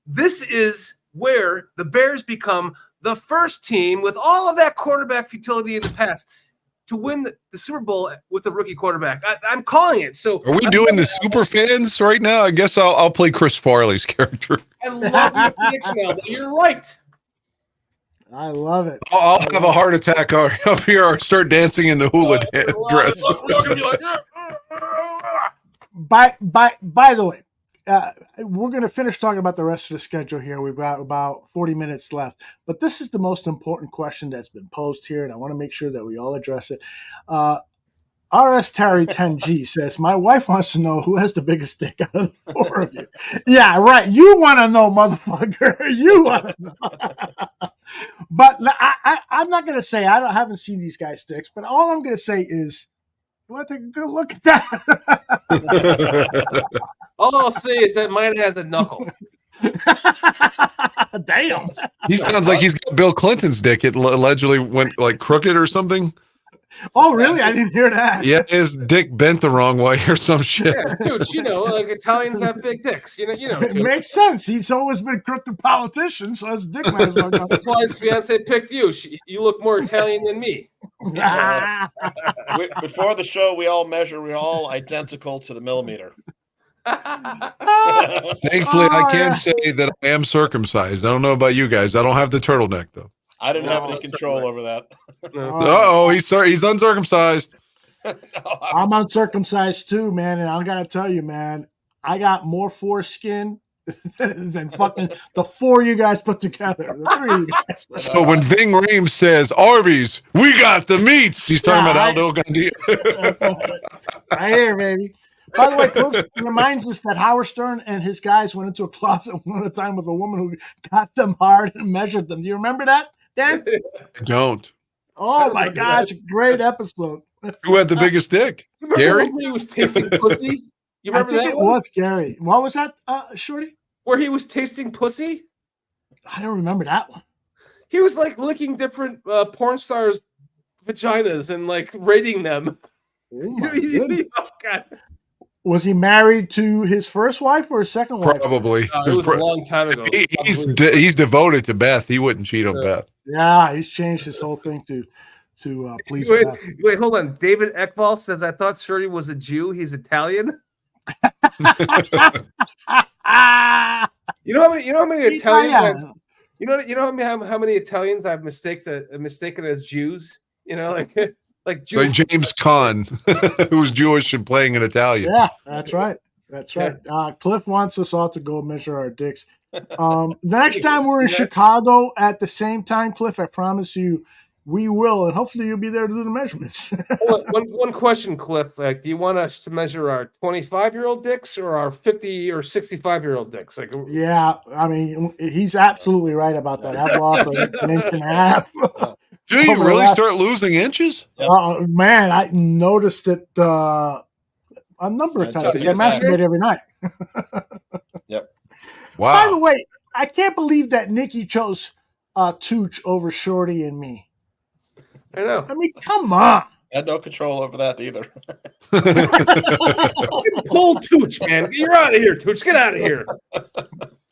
This is where the Bears become the first team with all of that quarterback futility in the past to win the Super Bowl with a rookie quarterback. I'm calling it. So are we doing the super fans right now? I guess I'll play Chris Farley's character. I love your prediction, Aldo. You're right. I love it. I'll have a heart attack up here or start dancing in the hula dress. By the way, we're going to finish talking about the rest of the schedule here. We've got about 40 minutes left. But this is the most important question that's been posed here, and I want to make sure that we all address it. RS Terry 10G says, my wife wants to know who has the biggest dick out of the 4 of you. Yeah, right. You want to know, motherfucker. You want to know. But I'm not going to say I haven't seen these guys' dicks, but all I'm going to say is, you want to take a good look at that? All I'll say is that mine has a knuckle. Damn. He sounds like he's got Bill Clinton's dick. It allegedly went like crooked or something. Oh, really? I didn't hear that. Yeah, his dick bent the wrong way or some shit. Yeah, dude, like Italians have big dicks. It makes sense. He's always been a crooked politician, so his dick might as well go. That's why his fiance picked you. You look more Italian than me. Before the show, we all measure. We're all identical to the millimeter. Thankfully, I can say that I am circumcised. I don't know about you guys. I don't have the turtleneck, though. I didn't have any control over that. Uh-oh, he's uncircumcised. I'm uncircumcised too, man, and I gotta tell you, man, I got more foreskin than fucking the four you guys put together. The three of you guys. So when Ving Rhames says Arby's, we got the meats, he's talking about Aldo Gandia. Right here, baby. By the way, Cliff reminds us that Howard Stern and his guys went into a closet one at a time with a woman who got them hard and measured them. Do you remember that, Dan? I don't. Oh my gosh, great episode. Who had the biggest dick? Gary? When he was tasting pussy? You remember I think that it one? was Gary. What was that, Shorty? Where he was tasting pussy? I don't remember that one. He was like licking different porn stars' vaginas and like rating them. Oh my goodness. Oh, God. Was he married to his first wife or his second wife? Probably. It was a long time ago. He's devoted to Beth. He wouldn't cheat on Beth. Yeah, he's changed his whole thing to please Wait, Beth. wait, hold on. David Ekval says, I thought Shirley was a Jew. He's Italian. You know how many Italians how many Italians I've mistaken as Jews? You know, like Jews. Like James Caan, who's Jewish and playing an Italian. Yeah, that's right. That's right. Cliff wants us all to go measure our dicks. The next time we're in Chicago at the same time, Cliff, I promise you, we will, and hopefully you'll be there to do the measurements. one question, Cliff. Like, do you want us to measure our 25-year-old dicks or our 50 or 65-year-old dicks? Like, yeah, I mean, he's absolutely right about that. I've lost like an inch and a half. Do you really start losing inches? Man, I noticed it a number of times because I masturbate every night. Yep. Wow. By the way, I can't believe that Nikki chose Tooch over Shorty and me. I know. I mean, come on. I had no control over that either. Pull Tooch, man. You're out of here, Tooch. Get out of here.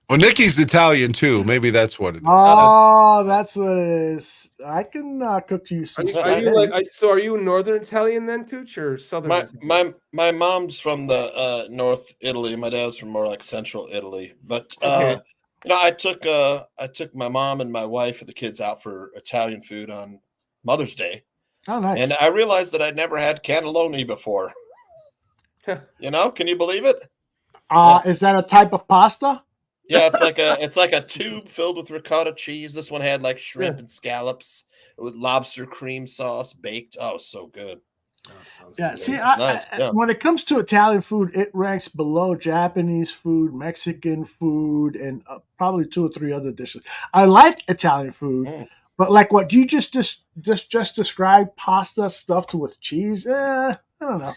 Well, Nikki's Italian too. Maybe that's what it is. Oh, that's what it is. I can cook you some. Are you Northern Italian then, Tooch, or Southern? My mom's from the North Italy. My dad's from more like Central Italy. But Okay. I took my mom and my wife and the kids out for Italian food on Mother's Day. Oh, nice. And I realized that I'd never had cannelloni before. You know, can you believe it? Is that a type of pasta? Yeah, it's like a tube filled with ricotta cheese. This one had like shrimp and scallops with lobster cream sauce baked. Oh, so good. Yeah, see, Nice, yeah. when it comes to Italian food, it ranks below Japanese food, Mexican food, and probably 2 or 3 other dishes. I like Italian food, but like what you just described, pasta stuffed with cheese, I don't know.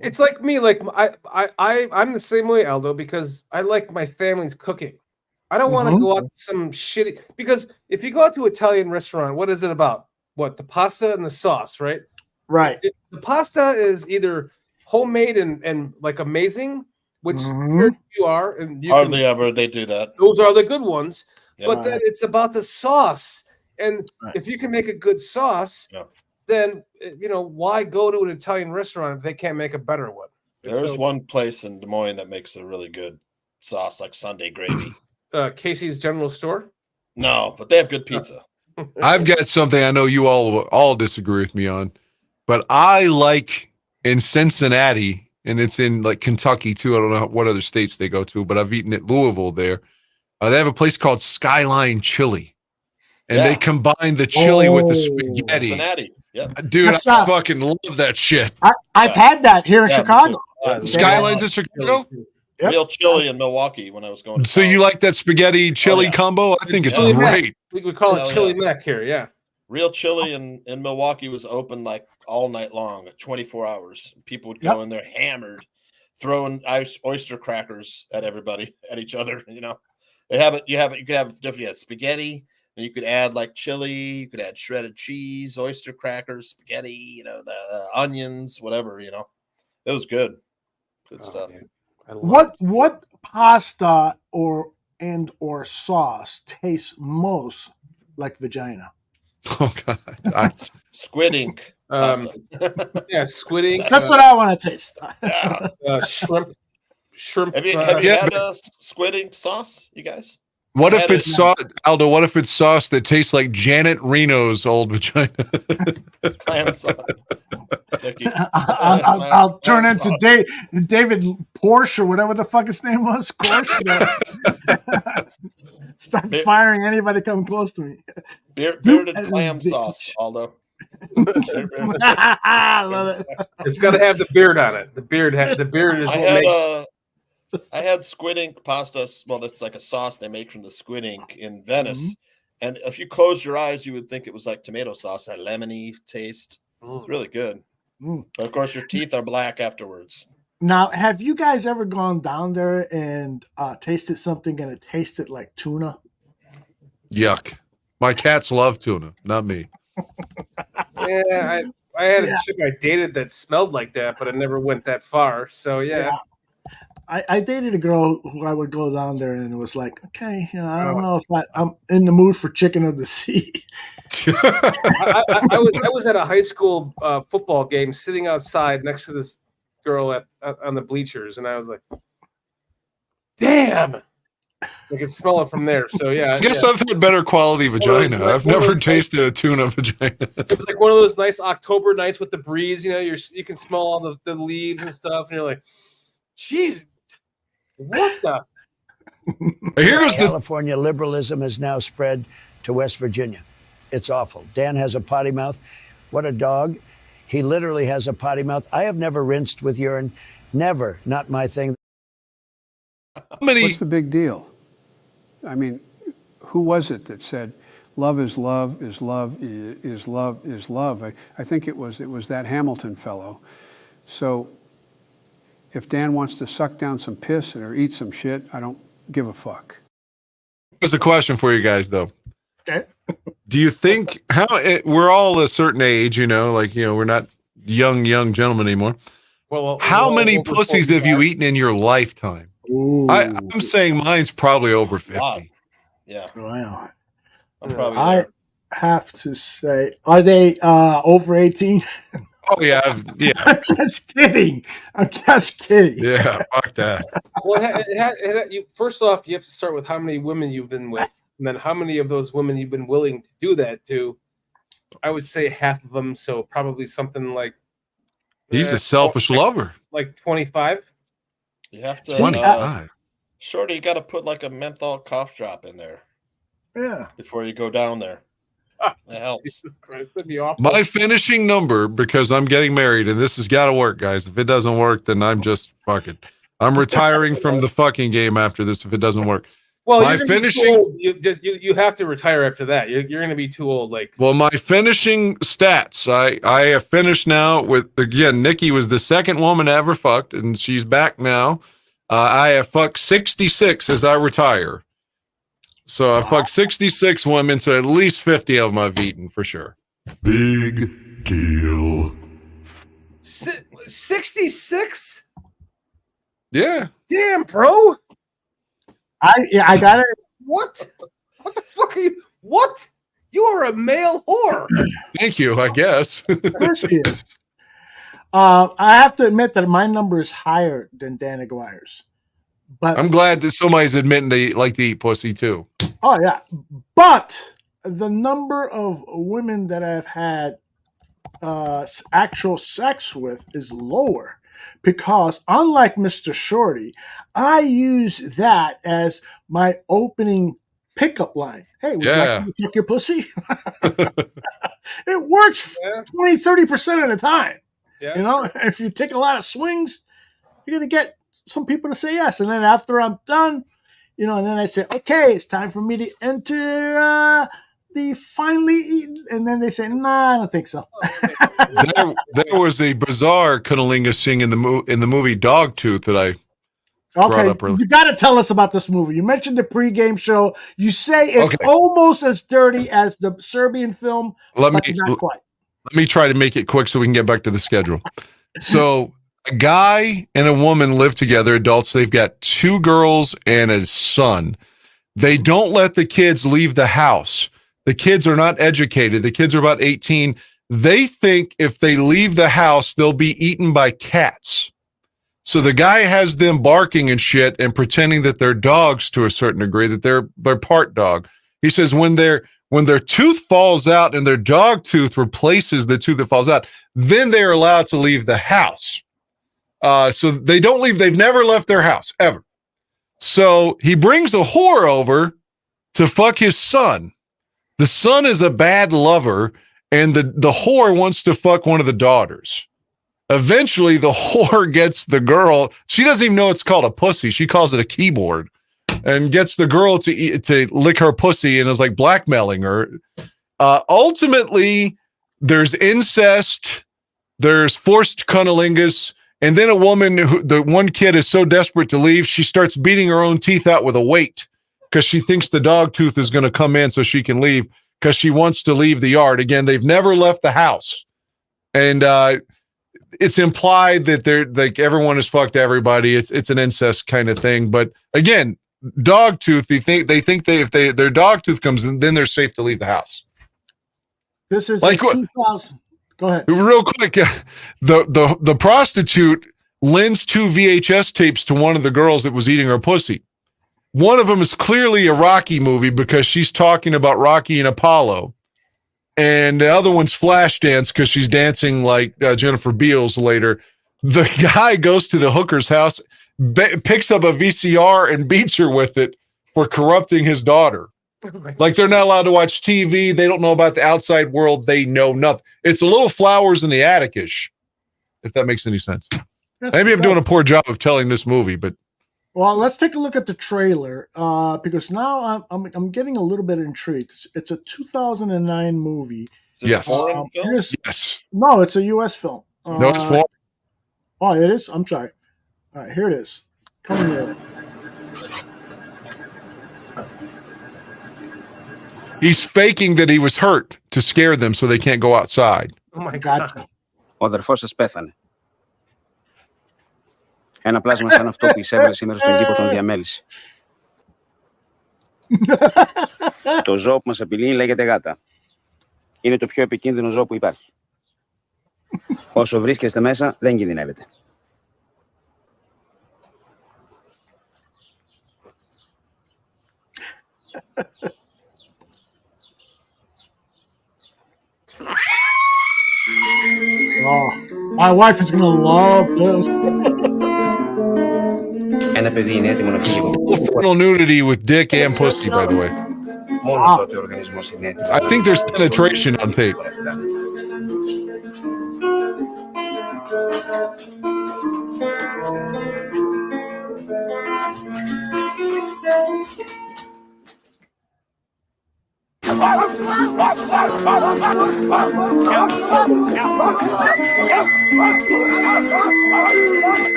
It's like me. Like I'm the same way, Aldo, because I like my family's cooking. I don't want to go out to some shitty, because if you go out to an Italian restaurant, what is it about? What, the pasta and the sauce, right? Right. The pasta is either homemade and like amazing, which you are, and you Hardly ever they do that. Those are the good ones. Yeah. But then it's about the sauce, and if you can make a good sauce, then why go to an Italian restaurant if they can't make a better one? There's one place in Des Moines that makes a really good sauce, like Sunday gravy. Casey's General Store? No, but they have good pizza. I've got something I know you all disagree with me on, but I like in Cincinnati, and it's in like Kentucky too. I don't know what other states they go to, but I've eaten at Louisville there. They have a place called Skyline Chili, and they combine the chili with the spaghetti. Cincinnati. Yeah. Dude, I fucking love that shit. I've had that here in Chicago. Skyline's in Chicago? Real chili in Milwaukee when I was going to So you like that spaghetti chili combo? I think it's Chili great. Mac. We call it Chili Mac here, yeah. Real Chili in Milwaukee was open like all night long, 24 hours. People would go in there hammered, throwing oyster crackers at everybody, at each other. You know, they have it. You could have different spaghetti, and you could add like chili. You could add shredded cheese, oyster crackers, spaghetti. The onions, whatever. It was good. Good stuff. Man. What pasta or sauce tastes most like vagina? Oh God, squid ink. Yeah, squid ink. That's what I want to taste. Shrimp. Have you had squid ink sauce, you guys? What if it's sauce, Aldo? What if it's sauce that tastes like Janet Reno's old vagina? Clam sauce. I'll turn into David Porsche or whatever the fuck his name was. Start firing anybody coming close to me. Bearded clam sauce, Aldo. I love it. It's got to have the beard on it. The beard is what I had squid ink pasta. Well, that's like a sauce they make from the squid ink in Venice. And if you closed your eyes, you would think it was like tomato sauce, that lemony taste. It's really good. But of course, your teeth are black afterwards. Now, have you guys ever gone down there and tasted something and it tasted like tuna? Yuck. My cats love tuna, not me. Yeah, I had a chick I dated that smelled like that, but it never went that far. So yeah. I dated a girl who I would go down there and it was like, okay, I don't know if I'm in the mood for chicken of the sea. I was at a high school football game sitting outside next to this girl on the bleachers, and I was like, damn. I could smell it from there. So yeah. I guess I've had better quality vagina. I've never tasted a tuna vagina. It's like one of those nice October nights with the breeze, you can smell all the leaves and stuff, and you're like, geez. What the? California liberalism has now spread to West Virginia. It's awful. Dan has a potty mouth. What a dog. He literally has a potty mouth. I have never rinsed with urine. Never. Not my thing. What's the big deal? I mean, who was it that said, love is love, is love, is love, is love? I think it was that Hamilton fellow. So if Dan wants to suck down some piss or eat some shit, I don't give a fuck. Here's a question for you guys, though. Okay. Do you think we're all a certain age, we're not young gentlemen anymore. Well, how many pussies have you eaten in your lifetime? I'm saying mine's probably over 50. Yeah. Wow. I'm probably I have to say, are they over 18? Oh, yeah. I'm just kidding. Yeah, fuck that. Well, first off, you have to start with how many women you've been with, and then how many of those women you've been willing to do that to. I would say half of them, so probably something like... He's a selfish lover. Like 25? You have to... Shorty, you got to put like a menthol cough drop in there. Yeah. Before you go down there. That helps. Jesus Christ, that'd be awful. My finishing number, because I'm getting married, and this has got to work, guys. If it doesn't work, then I'm just fucking... I'm retiring from the fucking game after this if it doesn't work. Well, my finishing... You have to retire after that. You're going to be too old. Well, my finishing stats, I have finished now with, again, Nikki was the second woman I ever fucked, and she's back now. I have fucked 66 as I retire. So I fucked 66 women, so at least 50 of them I've eaten for sure. Big deal. 66? Yeah. Damn, bro. I got it. What? What the fuck are you? What? You are a male whore. Thank you, I guess. Of course he is. I have to admit that my number is higher than Dan Aguirre's. But I'm glad that somebody's admitting they like to eat pussy too. Oh yeah, but the number of women that I've had actual sex with is lower because, unlike Mr. Shorty, I use that as my opening pickup line. Hey, would you like to fuck your pussy? It works 20-30% of the time. Yeah, if you take a lot of swings, you're gonna get some people to say yes, and then after I'm done, and then I say, okay, it's time for me to enter the finally eaten, and then they say, nah, I don't think so. there was a bizarre cunnilingus scene in the movie Dogtooth that I brought up earlier. You got to tell us about this movie. You mentioned the pregame show. You say it's almost as dirty as the Serbian film, but not quite. Let me try to make it quick so we can get back to the schedule. So a guy and a woman live together, adults. They've got 2 girls and a son. They don't let the kids leave the house. The kids are not educated. The kids are about 18. They think if they leave the house, they'll be eaten by cats. So the guy has them barking and shit and pretending that they're dogs to a certain degree, that they're part dog. He says when they're When their tooth falls out and their dog tooth replaces the tooth that falls out, then they are allowed to leave the house. So they don't leave. They've never left their house, ever. So he brings a whore over to fuck his son. The son is a bad lover, and the whore wants to fuck one of the daughters. Eventually, the whore gets the girl. She doesn't even know it's called a pussy. She calls it a keyboard, and gets the girl to lick her pussy, and is like blackmailing her. Ultimately, there's incest, there's forced cunnilingus, and then a woman, the one kid is so desperate to leave, she starts beating her own teeth out with a weight because she thinks the dog tooth is going to come in so she can leave because she wants to leave the yard. Again, they've never left the house. And it's implied that they're like everyone has fucked everybody. It's an incest kind of thing. But again, dog tooth, they think if their dog tooth comes in, then they're safe to leave the house. This is like 2000. Go ahead. Real quick, the prostitute lends 2 VHS tapes to one of the girls that was eating her pussy. One of them is clearly a Rocky movie because she's talking about Rocky and Apollo. And the other one's Flashdance because she's dancing like Jennifer Beals later. The guy goes to the hooker's house, picks up a VCR and beats her with it for corrupting his daughter. Like they're not allowed to watch TV. They don't know about the outside world. They know nothing. It's a little Flowers in the Attic-ish, if that makes any sense. Yes, Maybe I'm doing a poor job of telling this movie, but well, let's take a look at the trailer because now I'm getting a little bit intrigued. It's a 2009 movie. Is it a foreign film? Yes. No, it's a U.S. film. No, it's foreign. Oh, it is? I'm sorry. All right, here it is. Come here. He's faking that he was hurt to scare them so they can't go outside. Oh my God. Ο αδερφός σας πέθανε. Ένα πλάσμα σαν αυτό που εισέβαλε σήμερα στον κήπο τον διαμέλησε. Το ζώο που μας απειλεί λέγεται γάτα. Είναι το πιο επικίνδυνο ζώο που υπάρχει. Όσο βρίσκεστε μέσα, δεν κινδυνεύετε. Oh, my wife is gonna love this. Ένα παιδί είναι έτοιμο να φύγει. Frontal nudity with dick and pussy, by the way. Μόνο τότε ο οργανισμός είναι έτοιμος. I think there's penetration on tape.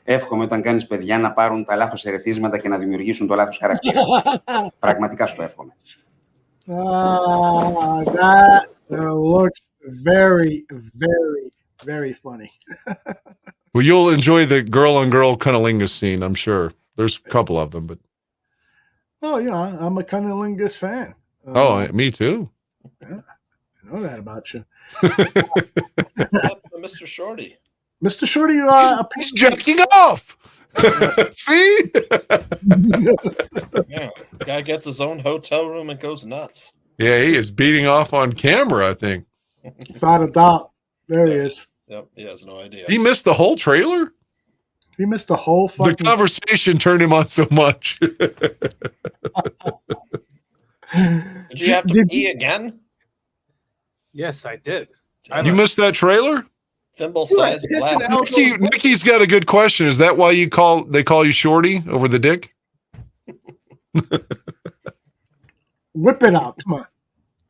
Εύχομαι όταν κάνεις παιδιά να πάρουν τα λάθος ερεθίσματα και να δημιουργήσουν το λάθος χαρακτήρα. Πραγματικά σου το εύχομαι. That looks very, very, very funny. Well, you'll enjoy the girl-on-girl cunnilingus scene, I'm sure. There's a couple of them, but Oh, you know, I'm a cunnilingus fan. me too. Yeah, I know that about you. Mr. Shorty. Mr. Shorty, he's jacking off. See? Yeah, guy gets his own hotel room and goes nuts. Yeah, he is beating off on camera, I think. Without a doubt. There he is. Yep, he has no idea. He missed the whole trailer? He missed the whole fucking... The conversation turned him on so much. Did you have to pee again? Yes, I did. You missed that trailer? Thimble size black. Nikki's got a good question. Is that why they call you Shorty over the dick? Whip it out. Come on.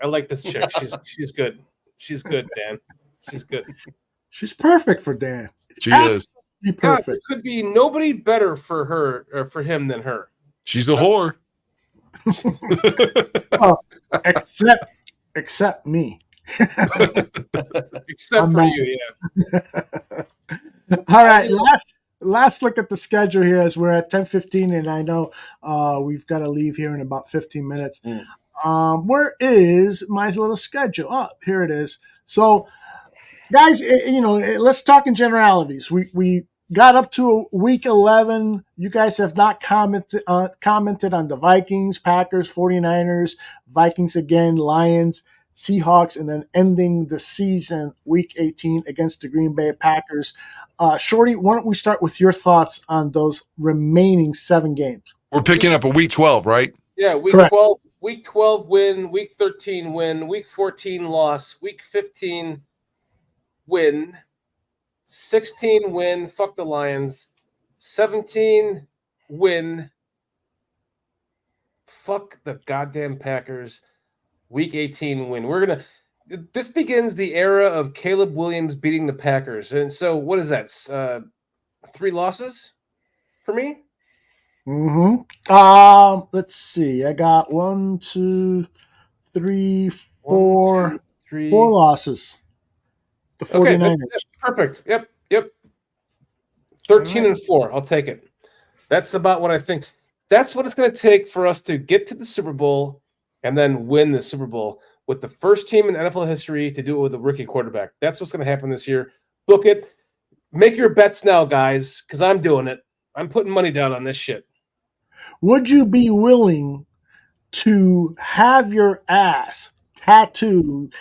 I like this chick. She's good. She's good, Dan. She's good. She's perfect for Dan. She is. Absolutely God, perfect. there could be nobody better for her or for him than her. She's a whore. Oh, except me. Except for you, yeah. All right, last look at the schedule here as we're at 10:15, and I know we've got to leave here in about 15 minutes. Where is my little schedule? Oh, here it is. So, guys, let's talk in generalities. got up to week 11. You guys have not commented on the Vikings, Packers, 49ers, Vikings again, Lions, Seahawks, and then ending the season week 18 against the Green Bay Packers. Shorty, why don't we start with your thoughts on those remaining 7 games? We're picking up a week 12, right? Yeah, week Correct. 12. Week 12 win, week 13 win, week 14 loss, week 15 win, 16 win, fuck the Lions, 17 win, fuck the goddamn Packers, week 18 win. This begins the era of Caleb Williams beating the Packers. And so what is that? 3 losses for me? Mm-hmm. Let's see. I got 1, 2, 3, 4, 4 losses. The 49ers. That's perfect. Yep. 13-4. I'll take it. That's about what I think. That's what it's going to take for us to get to the Super Bowl and then win the Super Bowl with the first team in NFL history to do it with a rookie quarterback. That's what's going to happen this year. Book it. Make your bets now, guys, because I'm doing it. I'm putting money down on this shit. Would you be willing to have your ass tattooed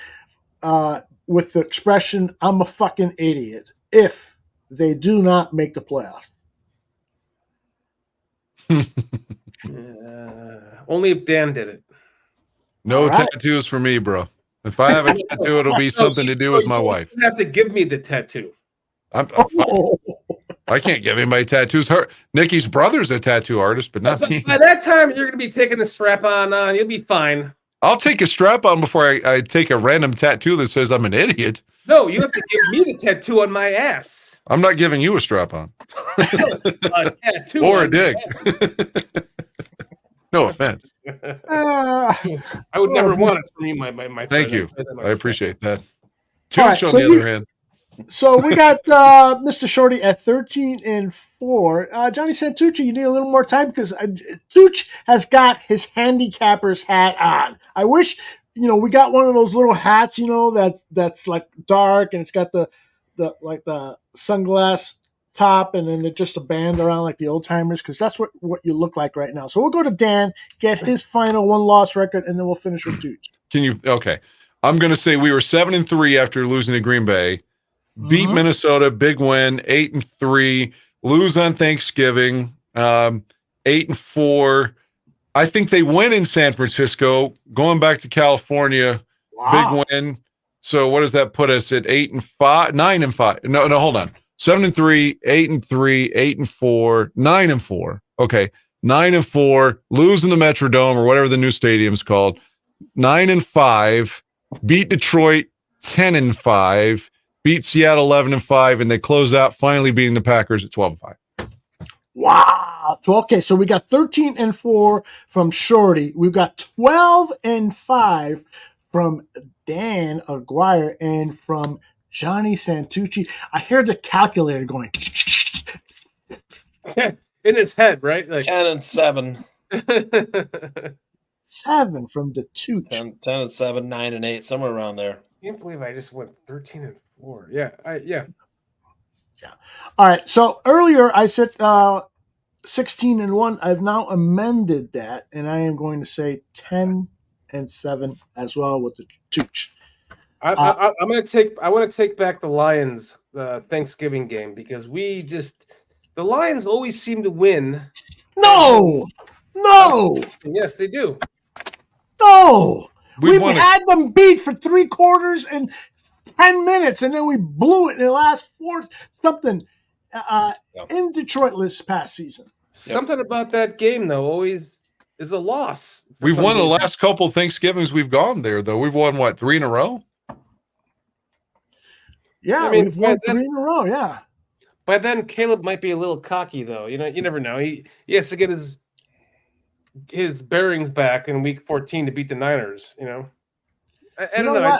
with the expression, I'm a fucking idiot, if they do not make the playoffs? Only if Dan did it. No tattoos for me, bro. If I have a tattoo, it'll be something to do with my wife. You have to give me the tattoo. I'm I can't give anybody tattoos. Nikki's brother's a tattoo artist, but not me. By that time, you're going to be taking the strap on. You'll be fine. I'll take a strap on before I take a random tattoo that says I'm an idiot. No, you have to give me the tattoo on my ass. I'm not giving you a strap on. A tattoo or a dick. No offense. I would never want it from you, my friend. Thank you. I appreciate that. All right, Tooch, on so the other hand. So we got Mr. Shorty at 13-4. Johnny Santucci, you need a little more time because Tooch has got his handicapper's hat on. I wish, we got one of those little hats, that's like dark and it's got the sunglass top and then just a band around like the old timers, because that's what you look like right now. So we'll go to Dan, get his final 1-loss record, and then we'll finish with Tooch. Okay. I'm going to say we were 7-3 after losing to Green Bay. Beat Minnesota, big win, 8-3. Lose on Thanksgiving, 8-4. I think they win in San Francisco. Going back to California, big win. So what does that put us at? 8-5, 9-5. No, hold on. 7-3, 8-3, 8-4, 9-4. Okay, 9-4. Losing the Metrodome or whatever the new stadium's called. 9-5. Beat Detroit 10-5. Beat Seattle 11-5, and they close out finally beating the Packers at 12-5. Wow. Okay, so we got 13-4 from Shorty. We've got 12-5 from Dan Aguirre and from Johnny Santucci. I hear the calculator going. In his head, right? Like 10-7. 7 from the Tooch. 10-7, 9-8, somewhere around there. I can't believe I just went 13-4. Yeah. All right. So earlier I said 16-1. I've now amended that, and I am going to say 10-7 as well with the Tooch. I want to take back the Lions Thanksgiving game because the Lions always seem to win. No. Yes, they do. No. We've had them beat for 3 quarters and 10 minutes, and then we blew it in the last 4 something in Detroit this past season. Something about that game, though, always is a loss. We've won the last couple Thanksgivings we've gone there, though. We've won, 3 in a row? Yeah, we've won 3 in a row, yeah. By then, Caleb might be a little cocky, though. You never know. He has to get his bearings back in week 14 to beat the Niners, I don't know.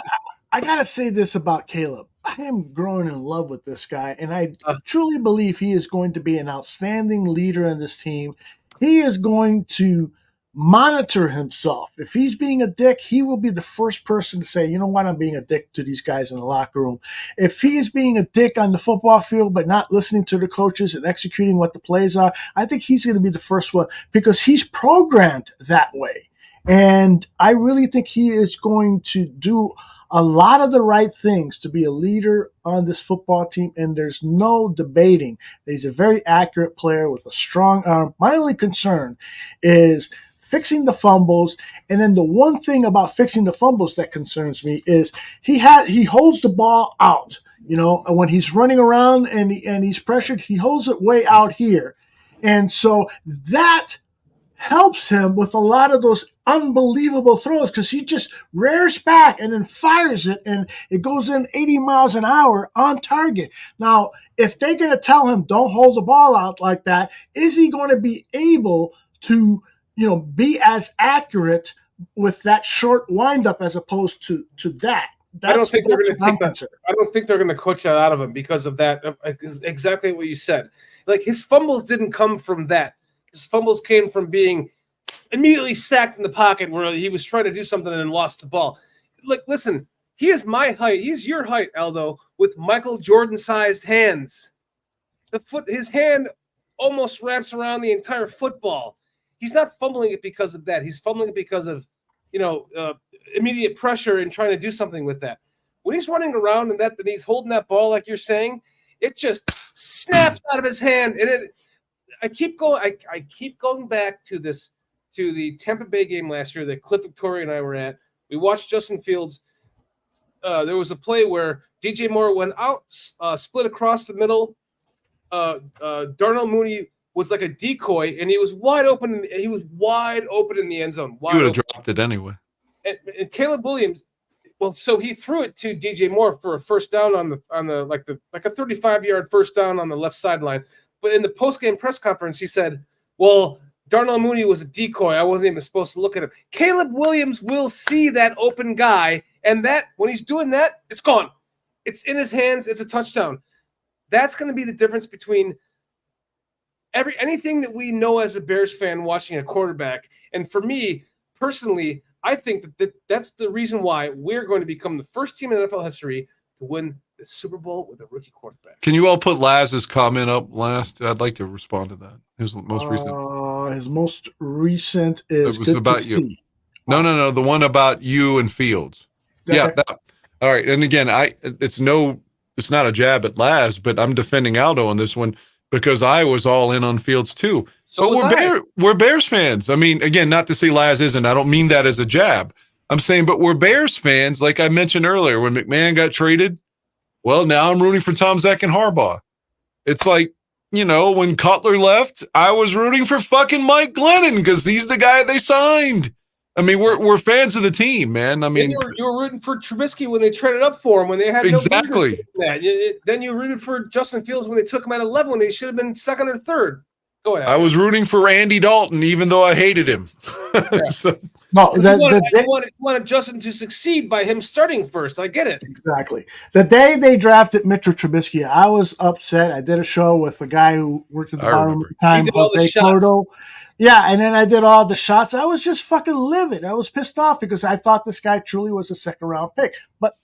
I got to say this about Caleb. I am growing in love with this guy, and I truly believe he is going to be an outstanding leader in this team. He is going to monitor himself. If he's being a dick, he will be the first person to say, you know what, I'm being a dick to these guys in the locker room. If he is being a dick on the football field but not listening to the coaches and executing what the plays are, I think he's going to be the first one because he's programmed that way. And I really think he is going to do a lot of the right things to be a leader on this football team, and there's no debating that he's a very accurate player with a strong arm. My only concern is fixing the fumbles, and then the one thing about fixing the fumbles that concerns me is he holds the ball out. You know, when he's running around and he's pressured, he holds it way out here, and so that helps him with a lot of those unbelievable throws because he just rears back and then fires it and it goes in 80 miles an hour on target. Now, if they're going to tell him don't hold the ball out like that, is he going to be able to, you know, be as accurate with that short windup as opposed to that? I don't think they're going to take that. I don't think they're going to coach that out of him because of that. Exactly what you said. Like his fumbles didn't come from that. His fumbles came from being immediately sacked in the pocket where he was trying to do something and lost the ball. Like, listen, he is my height. He's your height, Aldo, with Michael Jordan-sized hands. His hand almost wraps around the entire football. He's not fumbling it because of that. He's fumbling it because of, immediate pressure and trying to do something with that. When he's running around and he's holding that ball, like you're saying, it just snaps out of his hand, and I keep going back to the Tampa Bay game last year that Cliff Victoria and I were at. We watched Justin Fields. There was a play where DJ Moore went out, split across the middle. Darnell Mooney was like a decoy, and he was wide open. He was wide open in the end zone. You would have dropped it anyway. And Caleb Williams, well, so he threw it to DJ Moore for a first down on the like a 35-yard first down on the left sideline. But in the post-game press conference, he said, well, Darnell Mooney was a decoy. I wasn't even supposed to look at him. Caleb Williams will see that open guy, and that when he's doing that, it's gone. It's in his hands. It's a touchdown. That's going to be the difference between anything that we know as a Bears fan watching a quarterback. And for me, personally, I think that's the reason why we're going to become the first team in NFL history to win the Super Bowl with a rookie quarterback. Can you all put Laz's comment up last? I'd like to respond to that. His most recent. His most recent is it was about you. See. No. The one about you and Fields. Okay. Yeah. All right. And again, it's not a jab at Laz, but I'm defending Aldo on this one because I was all in on Fields too. So we're Bears fans. I mean, again, not to say Laz isn't. I don't mean that as a jab. I'm saying, but we're Bears fans. Like I mentioned earlier, when McMahon got traded, well, now I'm rooting for Tom, Zach, and Harbaugh. It's like, when Cutler left, I was rooting for fucking Mike Glennon because he's the guy they signed. I mean, we're fans of the team, man. I mean, you were rooting for Trubisky when they traded up for him when they had exactly. Then you rooted for Justin Fields when they took him at 11 when they should have been second or third. Go ahead. I was rooting for Andy Dalton even though I hated him. Yeah. You wanted Justin to succeed by him starting first. I get it. Exactly. The day they drafted Mitchell Trubisky, I was upset. I did a show with a guy who worked at the bar room at the time, Jose Cotto. Yeah, and then I did all the shots. I was just fucking livid. I was pissed off because I thought this guy truly was a second-round pick. But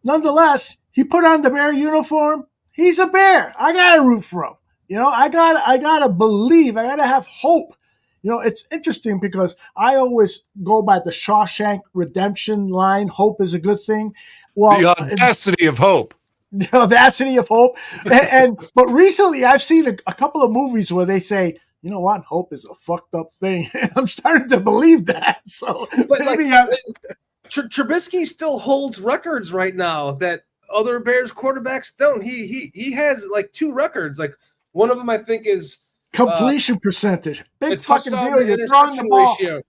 nonetheless, he put on the Bear uniform. He's a Bear. I got to root for him. I gotta believe. I gotta have hope. It's interesting because I always go by the Shawshank Redemption line. Hope is a good thing. Well, the audacity of hope. The audacity of hope. But recently I've seen a couple of movies where they say, you know what, hope is a fucked up thing. And I'm starting to believe that. So, but maybe Trubisky still holds records right now that other Bears quarterbacks don't. He has like 2 records. Like one of them, I think, is completion percentage. Big fucking deal. You're throwing the ball. Ratio.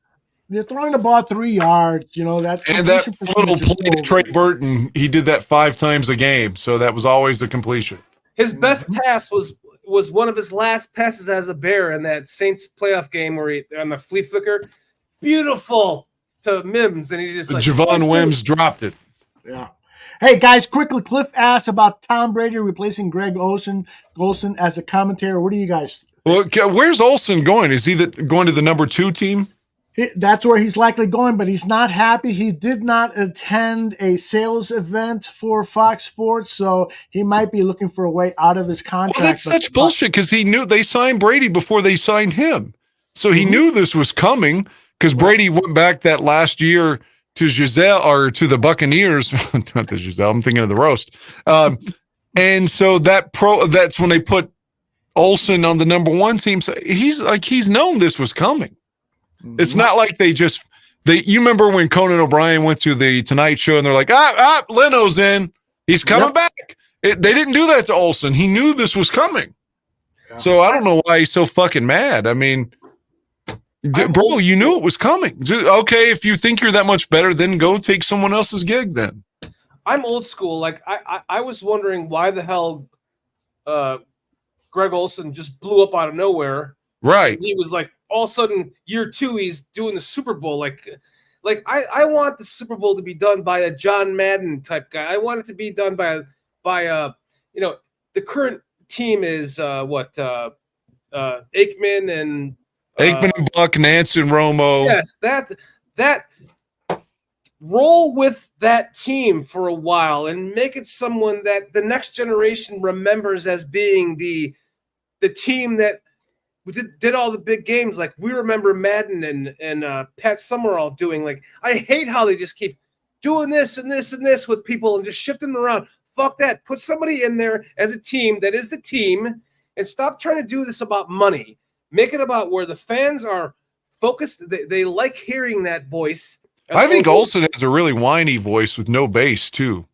You're throwing the ball 3 yards. That little play to Trey Burton, he did that 5 times a game, so that was always the completion. His best pass was one of his last passes as a Bear in that Saints playoff game where he on the flea flicker, beautiful to Mims, and he just Javon Wims dropped it. Yeah. Hey, guys, quickly, Cliff asked about Tom Brady replacing Greg Olsen as a commentator. What do you guys think? Well, where's Olsen going? Is he going to the number 2 team? That's where he's likely going, but he's not happy. He did not attend a sales event for Fox Sports, so he might be looking for a way out of his contract. Well, that's such bullshit because he knew they signed Brady before they signed him. So he knew this was coming because Brady went back that last year to Giselle or to the Buccaneers. Not to Giselle, I'm thinking of the roast. And so that's when they put Olsen on the number one team. So he's known this was coming. It's not like you remember when Conan O'Brien went to the Tonight Show and they're like, Leno's in. He's coming back. They didn't do that to Olsen. He knew this was coming. Yeah. So I don't know why he's so fucking mad. I mean, bro, you knew it was coming. Okay, if you think you're that much better, then go take someone else's gig then. I'm old school. Like I was wondering why the hell Greg Olsen just blew up out of nowhere. Right. He was like, all of a sudden, year 2, he's doing the Super Bowl. Like I want the Super Bowl to be done by a John Madden type guy. I want it to be done by the current team is Aikman and Buck, Nance and Romo. Yes, that roll with that team for a while and make it someone that the next generation remembers as being the team that did all the big games. Like we remember Madden and Pat Summerall doing. Like I hate how they just keep doing this and this and this with people and just shifting them around. Fuck that. Put somebody in there as a team that is the team and stop trying to do this about money. Make it about where the fans are focused. They like hearing that voice. I think Olsen has a really whiny voice with no bass too.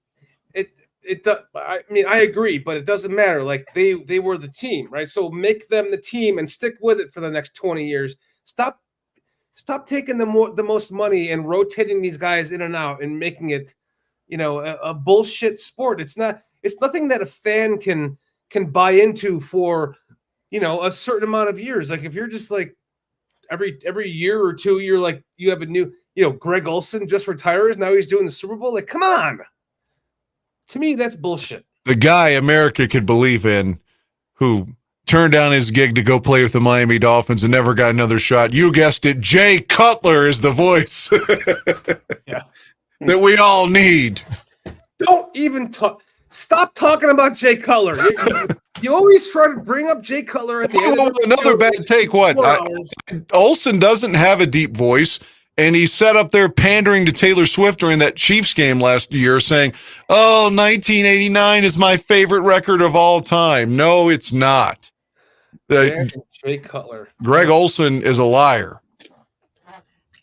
I mean, I agree, but it doesn't matter. Like they were the team, right? So make them the team and stick with it for the next 20 years. Stop taking the most money and rotating these guys in and out and making it, a bullshit sport. It's nothing that a fan can buy into for, a certain amount of years. Like if you're just like every year or two, you're like you have a new, Greg Olsen just retires. Now he's doing the Super Bowl. Like, come on. To me, that's bullshit. The guy America could believe in who turned down his gig to go play with the Miami Dolphins and never got another shot. You guessed it. Jay Cutler is the voice that we all need. Don't even talk. Stop talking about Jay Cutler. You always try to bring up Jay Cutler at the end. Another bad take. What? Olsen doesn't have a deep voice. And he sat up there pandering to Taylor Swift during that Chiefs game last year saying, 1989 is my favorite record of all time. No, it's not. Jay Cutler. Greg Olsen is a liar.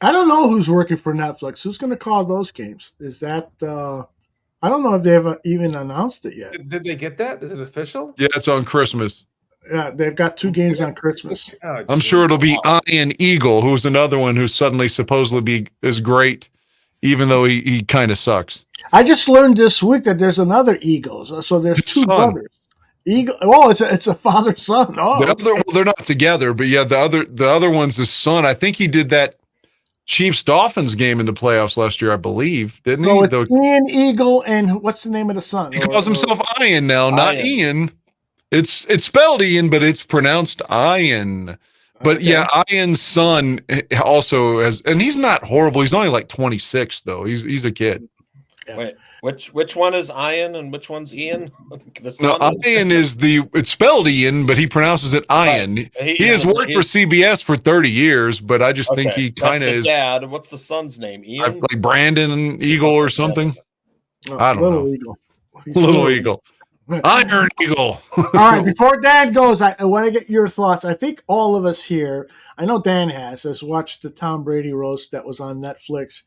I don't know who's working for Netflix. Who's going to call those games? Is that I don't know if they have even announced it yet. Did they get that? Is it official? Yeah, it's on Christmas. Yeah, they've got 2 games on Christmas. I'm sure it'll be Ian Eagle, who's another one who's suddenly supposedly is great, even though he kind of sucks. I just learned this week that there's another Eagle. So there's 2 brothers. Eagle. Oh, it's a father son. Oh, they're not together, but yeah, the other one's his son. I think he did that Chiefs Dolphins game in the playoffs last year, I believe, didn't he? It's Ian Eagle, and what's the name of the son? He calls himself Ian now, not Ian. It's spelled Ian, but it's pronounced Ian. But yeah, Ian's son also has, and he's not horrible. He's only like 26 though. He's a kid. Wait, which one is Ian and which one's Ian? Ian is it's spelled Ian, but he pronounces it Ian. He has worked for CBS for 30 years, but I just think he kind of is. Dad, what's the son's name? Ian, like Brandon Eagle or something. I don't know. Eagle. Little Eagle. Iron Eagle. All right, before Dan goes, I want to get your thoughts. I think all of us here, I know Dan has watched the Tom Brady roast that was on Netflix.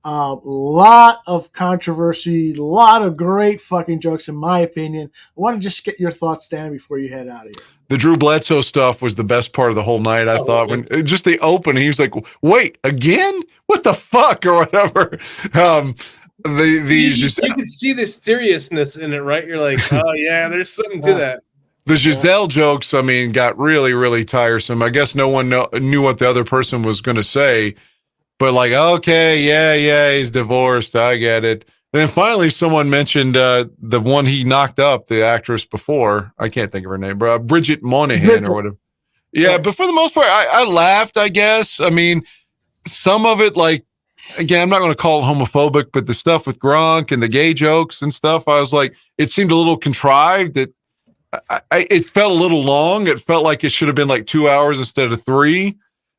Lot of controversy, a lot of great fucking jokes, in my opinion. I want to just get your thoughts, Dan, before you head out of here. The Drew Bledsoe stuff was the best part of the whole night, I thought. When just the open, he was like, wait, again? What the fuck? Or whatever. You can see the seriousness in it, right? You're like, oh yeah, there's something to that. The Giselle jokes, I mean, got really, really tiresome. I guess no one knew what the other person was going to say, but like, okay, yeah, he's divorced. I get it. And then finally, someone mentioned the one he knocked up, the actress before. I can't think of her name, but Bridget Moynahan or whatever. Yeah, but for the most part, I laughed. I guess. I mean, some of it, like, again, I'm not going to call it homophobic, but the stuff with Gronk and the gay jokes and stuff, I was like, it seemed a little contrived. It felt a little long. It felt like it should have been like 2 hours instead of 3.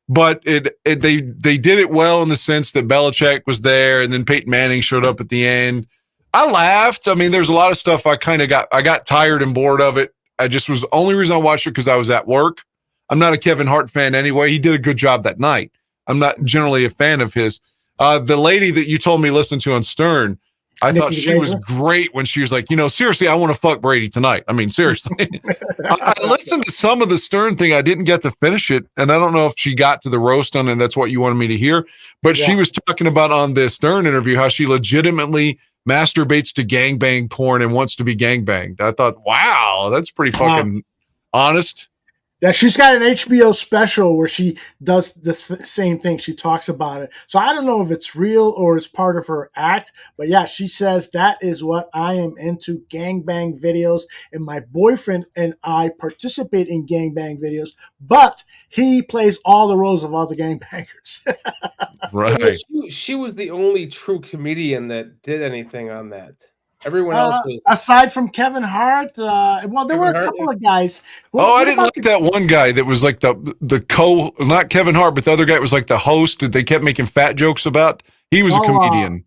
But they did it well in the sense that Belichick was there, and then Peyton Manning showed up at the end. I laughed. I mean, there's a lot of stuff I got tired and bored of it. I just was the only reason I watched it because I was at work. I'm not a Kevin Hart fan anyway. He did a good job that night. I'm not generally a fan of his. The lady that you told me listen to on Stern, I thought she was great when she was like, seriously, I want to fuck Brady tonight. I mean, seriously. I listened to some of the Stern thing. I didn't get to finish it, and I don't know if she got to the roast on it, and that's what you wanted me to hear. But she was talking about on the Stern interview how she legitimately masturbates to gangbang porn and wants to be gangbanged. I thought, wow, that's pretty fucking honest. Yeah, she's got an HBO special where she does the same thing. She talks about it. So I don't know if it's real or it's part of her act. But yeah, she says that is what I am into, gangbang videos. And my boyfriend and I participate in gangbang videos. But he plays all the roles of all the gangbangers. Right. She was the only true comedian that did anything on that. Everyone else was, aside from Kevin Hart. Well, there were a couple of guys. I didn't like that one guy that was like not Kevin Hart, but the other guy was like the host that they kept making fat jokes about. He was a comedian.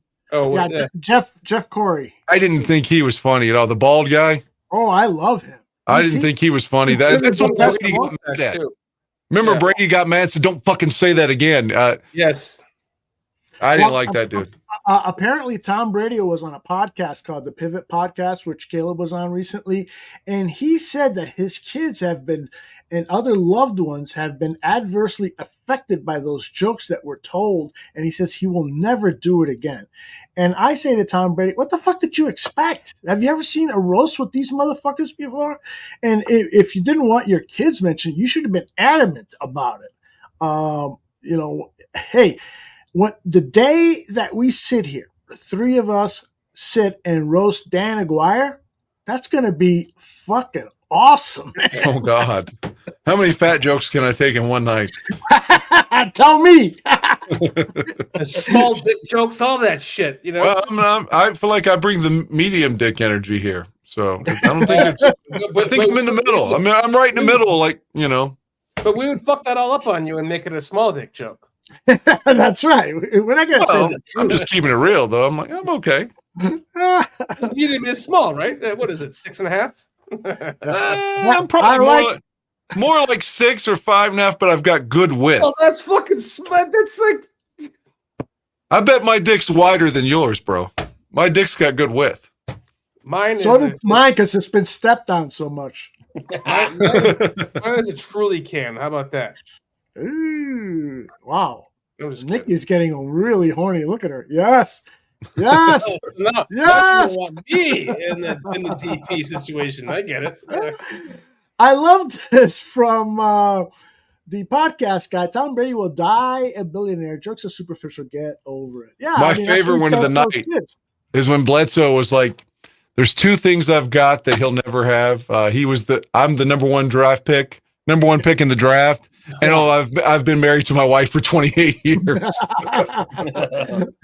Jeff Corey. I didn't think he was funny at all. The bald guy. Oh, I love him. I didn't think he was funny. That's what Brady got mad at. Remember, Brady got mad, so don't fucking say that again. Yes. I didn't like that dude. Apparently, Tom Brady was on a podcast called the Pivot Podcast, which Caleb was on recently, and he said that his kids have been, and other loved ones have been adversely affected by those jokes that were told, and he says he will never do it again. And I say to Tom Brady, what the fuck did you expect? Have you ever seen a roast with these motherfuckers before? And if you didn't want your kids mentioned, you should have been adamant about it. Hey, what the day that we sit here, the three of us sit and roast Dan Aguirre, that's going to be fucking awesome. Oh, God. How many fat jokes can I take in one night? Tell me. Small dick jokes, all that shit, Well, I feel like I bring the medium dick energy here. So I don't think it's. I think I'm in the middle. I mean, I'm right in the middle, But we would fuck that all up on you and make it a small dick joke. That's right. We're not going to say that. I'm just keeping it real, though. I'm like, I'm okay. Medium is small, right? What is it, 6.5? I'm probably more like 6 or 5.5, but I've got good width. Oh, that's fucking smart. That's like. I bet my dick's wider than yours, bro. My dick's got good width. Mine because it's been stepped on so much. Mine is a truly can. How about that? Ooh, wow. Nick is getting really horny. Look at her. Yes. Yes. No, yes. Want me in the DP situation. I get it. I loved this from the podcast guy. Tom Brady will die a billionaire. Jokes are superficial. Get over it. Yeah. My favorite one of the night is when Bledsoe was like, there's 2 things I've got that he'll never have. I'm the number one pick in the draft. And I've been married to my wife for 28 years.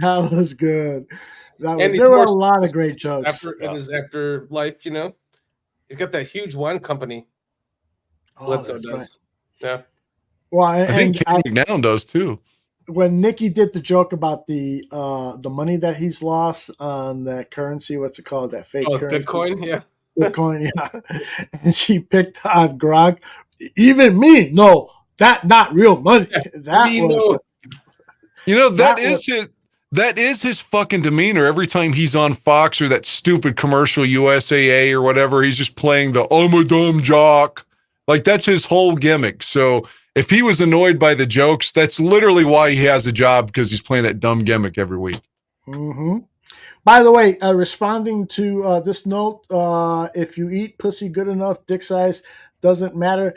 That was good. There were a lot of great jokes. In his afterlife, he's got that huge wine company. Bledsoe does. Right. Yeah. Well, I think Kenny McNown does too. When Nikki did the joke about the money that he's lost on that currency, what's it called? That fake currency? Bitcoin, yeah. Bitcoin, yeah. And she picked on Gronk. Even me, no. That not real money. That is his fucking demeanor every time he's on Fox or that stupid commercial USAA or whatever. He's just playing the I'm a dumb jock. Like that's his whole gimmick. So if he was annoyed by the jokes, that's literally why he has a job, because he's playing that dumb gimmick every week. Mm-hmm. By the way, responding to this note, if you eat pussy good enough, dick size doesn't matter.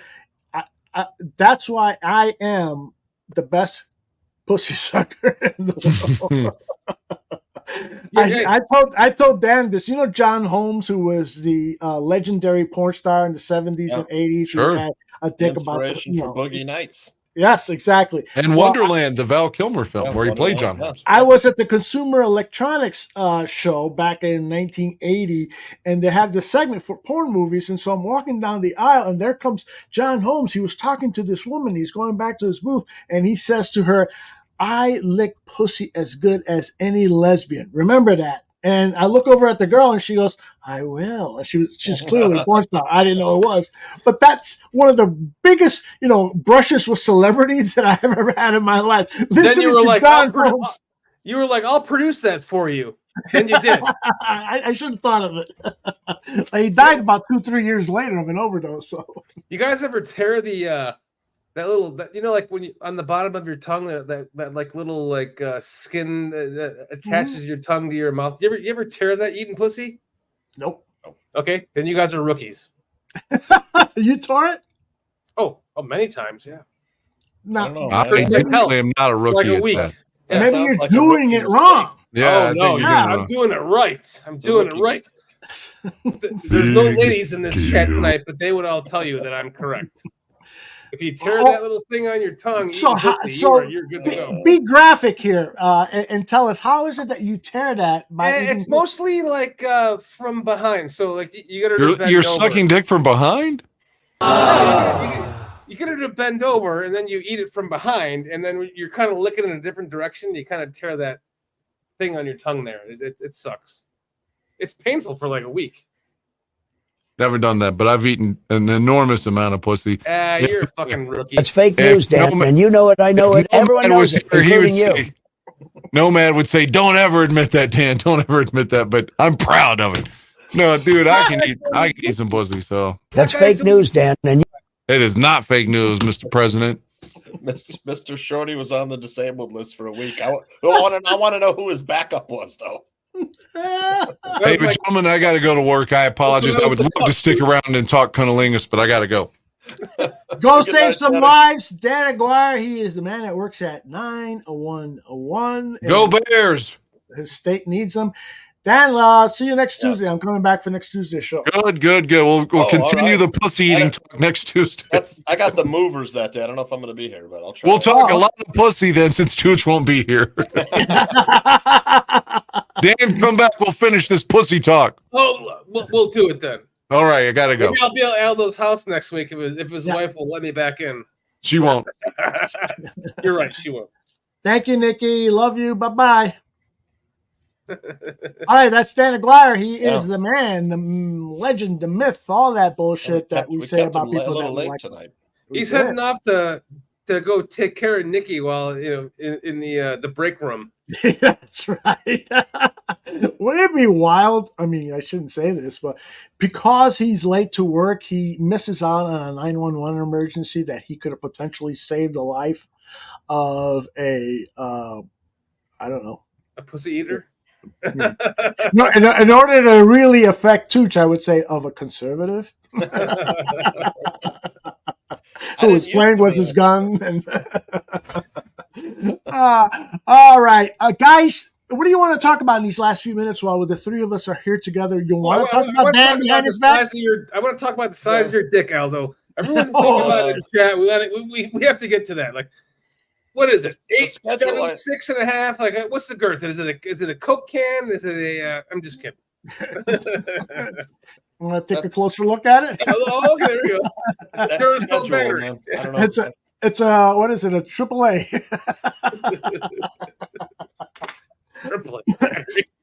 That's why I am the best pussy sucker in the world. I told Dan this. John Holmes, who was the legendary porn star in the 70s and 80s, sure. who had a dick inspiration for Boogie Nights. Yes, exactly. And Well, Wonderland, the Val Kilmer film where he played John Morris. I was at the Consumer Electronics show back in 1980, and they have this segment for porn movies. And so I'm walking down the aisle, and there comes John Holmes. He was talking to this woman. He's going back to his booth, and he says to her, "I lick pussy as good as any lesbian. Remember that." And I look over at the girl, and she goes, "I will." And she's clearly a porn star. I didn't know it was. But that's one of the biggest, brushes with celebrities that I've ever had in my life. Then you were like, John Holmes. you were like, I'll produce that for you. And you did. I should have thought of it. He died about 2-3 years later of an overdose. So you guys ever tear the that little, like when you on the bottom of your tongue, that like little like skin that attaches your tongue to your mouth? You ever tear that eating pussy? Nope. Okay, then you guys are rookies. You tore it? Oh, many times, yeah. No, I definitely am not a rookie like a at week. that. Maybe you're doing it wrong. Yeah, oh no, I'm doing it right. I'm doing it right. There's no ladies in this chat tonight, but they would all tell you that I'm correct. If you tear that little thing on your tongue, you're good to go. Be graphic here and tell us, how is it that you tear that? It's mostly like from behind. So like you got to. You're sucking dick from behind. You get her to bend over, and then you eat it from behind, and then you're kind of licking in a different direction. You kind of tear that thing on your tongue there. It sucks. It's painful for like a week. Never done that, but I've eaten an enormous amount of pussy. You're a fucking rookie. It's fake news, Dan, and you know it. I know it. Everyone knows it, including you. Nomad would say, "Don't ever admit that, Dan. Don't ever admit that." But I'm proud of it. No, dude, I can eat some pussy. So that's fake news, Dan, and it is not fake news, Mr. President. Mr. Shorty was on the disabled list for a week. I want to know who his backup was, though. Hey, but gentlemen, I got to go to work. I apologize. I would love to stick around and talk cunnilingus, but I got to go. Go save some lives. Dan Aguirre, he is the man that works at 91101. Go Bears. His state needs him. Dan, see you next Tuesday. I'm coming back for next Tuesday's show. Good. We'll continue the pussy eating talk next Tuesday. I got the movers that day. I don't know if I'm going to be here, but I'll try. We'll talk a lot of pussy then, since Tooch won't be here. Dan, come back. We'll finish this pussy talk. Oh, we'll do it then. All right, I gotta go. Maybe I'll be at Aldo's house next week if his wife will let me back in. She won't. You're right, she won't. Thank you, Nikki. Love you. Bye-bye. All right, that's Dan Aguirre. He is the man, the legend, the myth, all that bullshit that we say about people. A little late tonight. He's heading off to go take care of Nikki while in the break room. That's right. Wouldn't it be wild? I mean, I shouldn't say this, but because he's late to work, he misses out on a 911 emergency that he could have potentially saved the life of a pussy eater. No, in order to really affect Tooch, I would say of a conservative who was playing with his gun. And all right, guys, what do you want to talk about in these last few minutes while the three of us are here together? You want to talk about Dan behind his back? I want to talk about the size of your dick, Aldo. Everyone's talking about it in the chat. We have to get to that. Like, what is it? 8, 7, 6.5? Like, what's the girth? Is it a Coke can? Is it a? I'm just kidding. Want to take a closer look at it? Oh, okay, there we go. That's schedule, man. I don't know. It's a what is it? A AAA.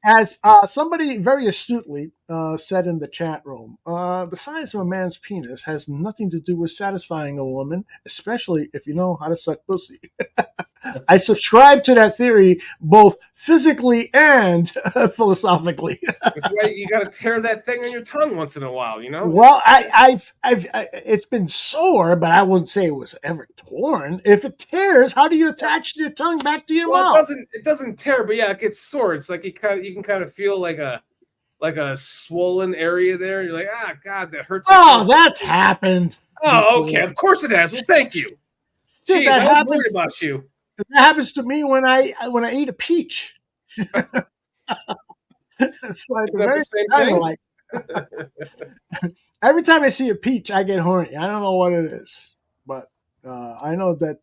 As somebody very astutely said in the chat room, the size of a man's penis has nothing to do with satisfying a woman, especially if you know how to suck pussy. I subscribe to that theory both physically and philosophically. That's why you got to tear that thing on your tongue once in a while, you know. Well, I've it's been sore, but I wouldn't say it was ever torn. If it tears, how do you attach your tongue back to your mouth? It doesn't tear, but yeah, it gets sore. It's like you can kind of feel like a swollen area there. You're like, God, that hurts. Oh, that's happened. Oh, okay. Of course it has. Well, thank you. Jeez, I was worried about you. That happens to me when I eat a peach. It's like very kind of like every time I see a peach, I get horny. I don't know what it is, but I know that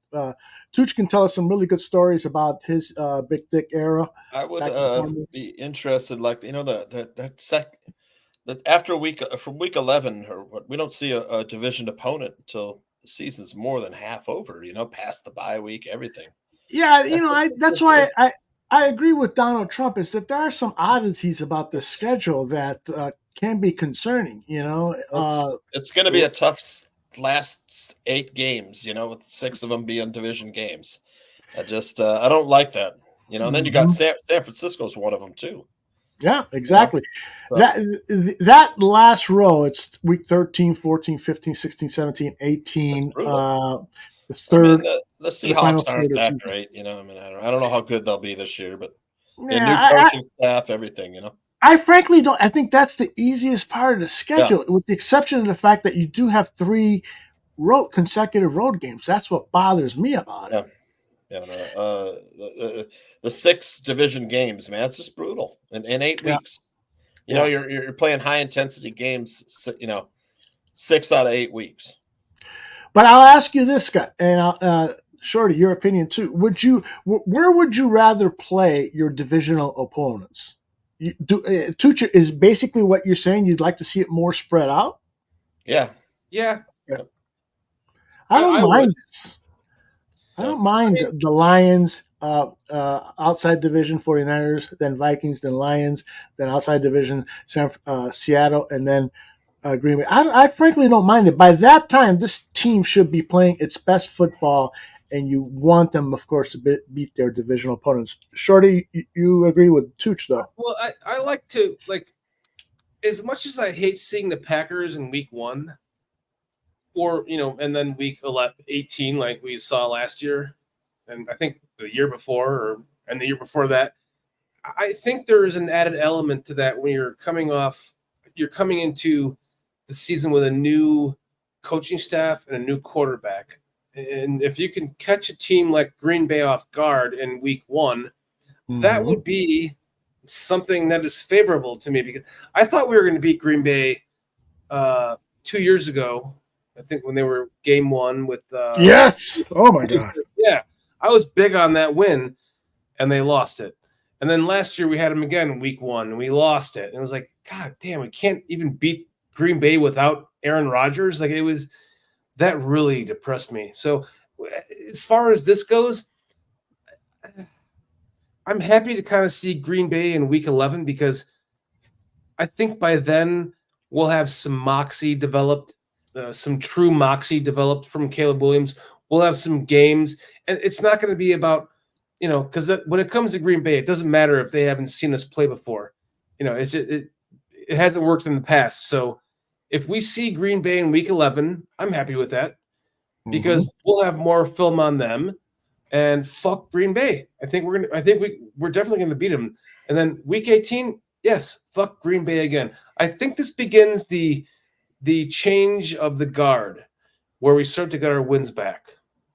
Tooch can tell us some really good stories about his Big Dick era. I would back in Columbia. be interested, like that after from week 11, or we don't see a division opponent until the season's more than half over. Past the bye week, everything. Yeah, That's that's just why it. I agree with Donald Trump is that there are some oddities about the schedule that can be concerning. It's going to be a tough last 8 games. With 6 of them being division games. I don't like that. And then you got San Francisco's one of them too. Yeah, exactly. So- That last row, it's week 13, 14, 15, 16, 17, 18. The third. The the final Seahawks aren't third of that season. great. I don't know how good they'll be this year, but Yeah, new coaching staff, everything. I frankly don't. I think that's the easiest part of the schedule, with the exception of the fact that you do have 3 consecutive road games. That's what bothers me about it. Yeah, the 6 division games, man, it's just brutal. In 8 weeks, you're playing high intensity games. 6 out of 8 weeks. But I'll ask you this, Scott, and Shorty, your opinion too. Where would you rather play your divisional opponents? Tucci, is basically what you're saying. You'd like to see it more spread out. Yeah. I don't mind would. this. I don't mind the Lions, outside division 49ers, then Vikings, then Lions, then outside division Seattle, and then Green Bay. I frankly don't mind it. By that time, this team should be playing its best football, and you want them, of course, to beat their divisional opponents. Shorty, you agree with Tooch, though? Well, I like to, as much as I hate seeing the Packers in week 1, or, and then week 18, like we saw last year, and I think the year before, and the year before that, I think there is an added element to that when you're coming into the season with a new coaching staff and a new quarterback. And if you can catch a team like Green Bay off guard in week 1, that would be something that is favorable to me, because I thought we were going to beat Green Bay 2 years ago. I think when they were game 1 with yes. Oh my God. Yeah, I was big on that win, and they lost it. And then last year we had them again in week 1, and we lost it. And it was like, God damn, we can't even beat Green Bay without Aaron Rodgers. That really depressed me. So as far as this goes, I'm happy to kind of see Green Bay in week 11, because I think by then we'll have some moxie developed, some true moxie developed from Caleb Williams. We'll have some games, and it's not going to be about, because when it comes to Green Bay, it doesn't matter if they haven't seen us play before. It's just, it hasn't worked in the past. So if we see Green Bay in week 11, I'm happy with that, because we'll have more film on them, and fuck Green Bay. I think we're definitely going to beat them. And then week 18, yes, fuck Green Bay again. I think this begins the change of the guard, where we start to get our wins back.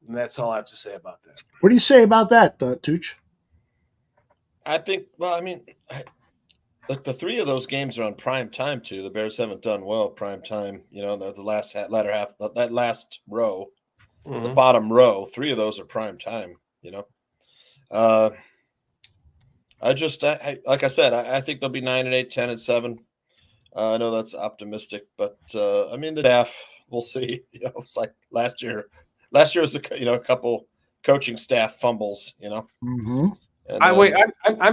And that's all I have to say about that. What do you say about that, Tooch? I think, look, the 3 of those games are on prime time too. The Bears haven't done well prime time. The latter half, that last row, the bottom row, 3 of those are prime time. Like I said, I think they'll be 9-8, 10-7. I know that's optimistic, but the staff, we'll see. It's like last year. Last year was a couple coaching staff fumbles. I'm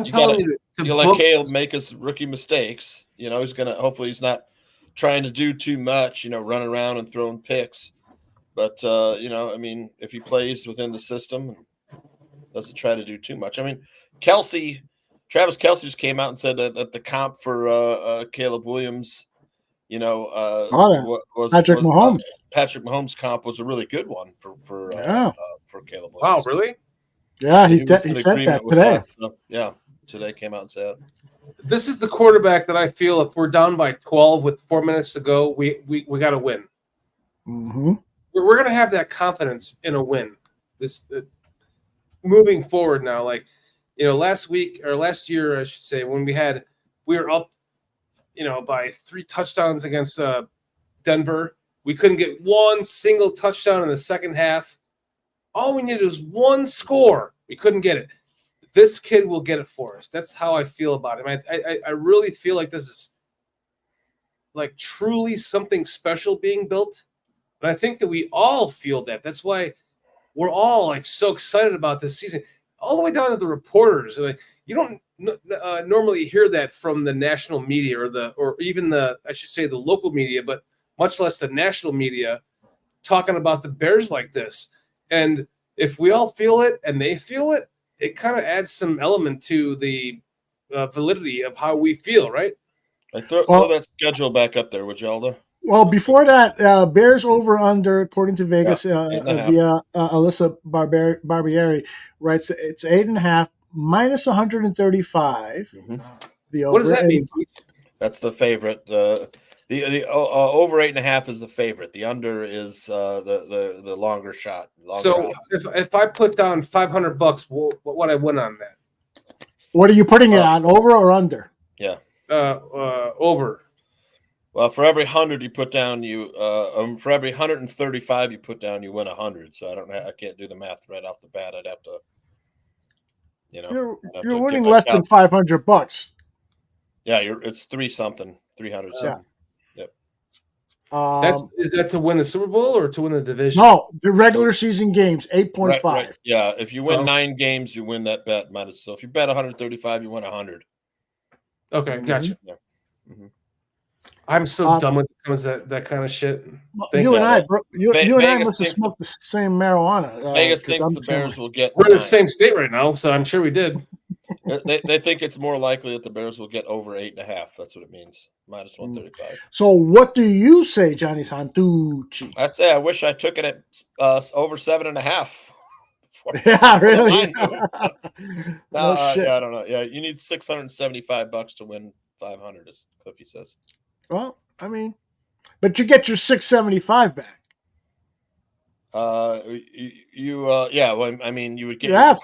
telling you, you'll let Caleb make his rookie mistakes. Hopefully he's not trying to do too much. Running around and throwing picks. But if he plays within the system, doesn't try to do too much. Travis Kelce just came out and said that the comp for Caleb Williams, was Patrick Mahomes. Patrick Mahomes comp was a really good one for Caleb Williams. Wow, really? Yeah, he said that today. Yeah, today came out and said. This is the quarterback that I feel, if we're down by 12 with 4 minutes to go, we got to win. Mm-hmm. We're going to have that confidence in a win. This moving forward now, last year, I should say, when we were up, by 3 touchdowns against Denver. We couldn't get one single touchdown in the second half. all we needed was one score. We couldn't get it. This kid will get it for us. That's how I feel about him. I really feel like this is like truly something special being built. And I think that we all feel that. That's why we're all like so excited about this season, all the way down to the reporters. Like, you don't normally hear that from the national media or even the local media, but much less the national media talking about the Bears like this. And if we all feel it and they feel it, it kind of adds some element to the validity of how we feel, right? Like throw that schedule back up there, would you, Aldo? Well, before that, Bears over under, according to Vegas, via Alyssa Barbieri, writes it's 8.5 minus 135. The over. What does that mean? That's the favorite. The over 8.5 is the favorite. The under is the longer shot. So if I put down $500, what I win on that? What are you putting it on? Over or under? Yeah. Over. Well, for every 100 you put down, for every 135 you put down, you win 100. So I can't do the math right off the bat. I'd have to, you're winning less than $500. Yeah, it's 300 something. Yeah. Yep. Is that to win the Super Bowl or to win the division? No, the regular season games, 8.5. Right. Yeah, if you win 9 games, you win that bet. So if you bet 135, you win 100. Okay, gotcha. Yeah. Mm-hmm. I'm so done with that kind of shit. You and I must have smoked the same marijuana. Vegas thinks the Bears will get. We're in the same state right now, so I'm sure we did. They think it's more likely that the Bears will get over 8.5. That's what it means. Minus 135. So what do you say, Johnny Santucci? I say I wish I took it at over 7.5. Yeah, really? Yeah, I don't know. Yeah, you need $675 to win 500, as Cliffy says. Well, I mean, but you get your $675 back. Yeah. Well, I mean, you would get.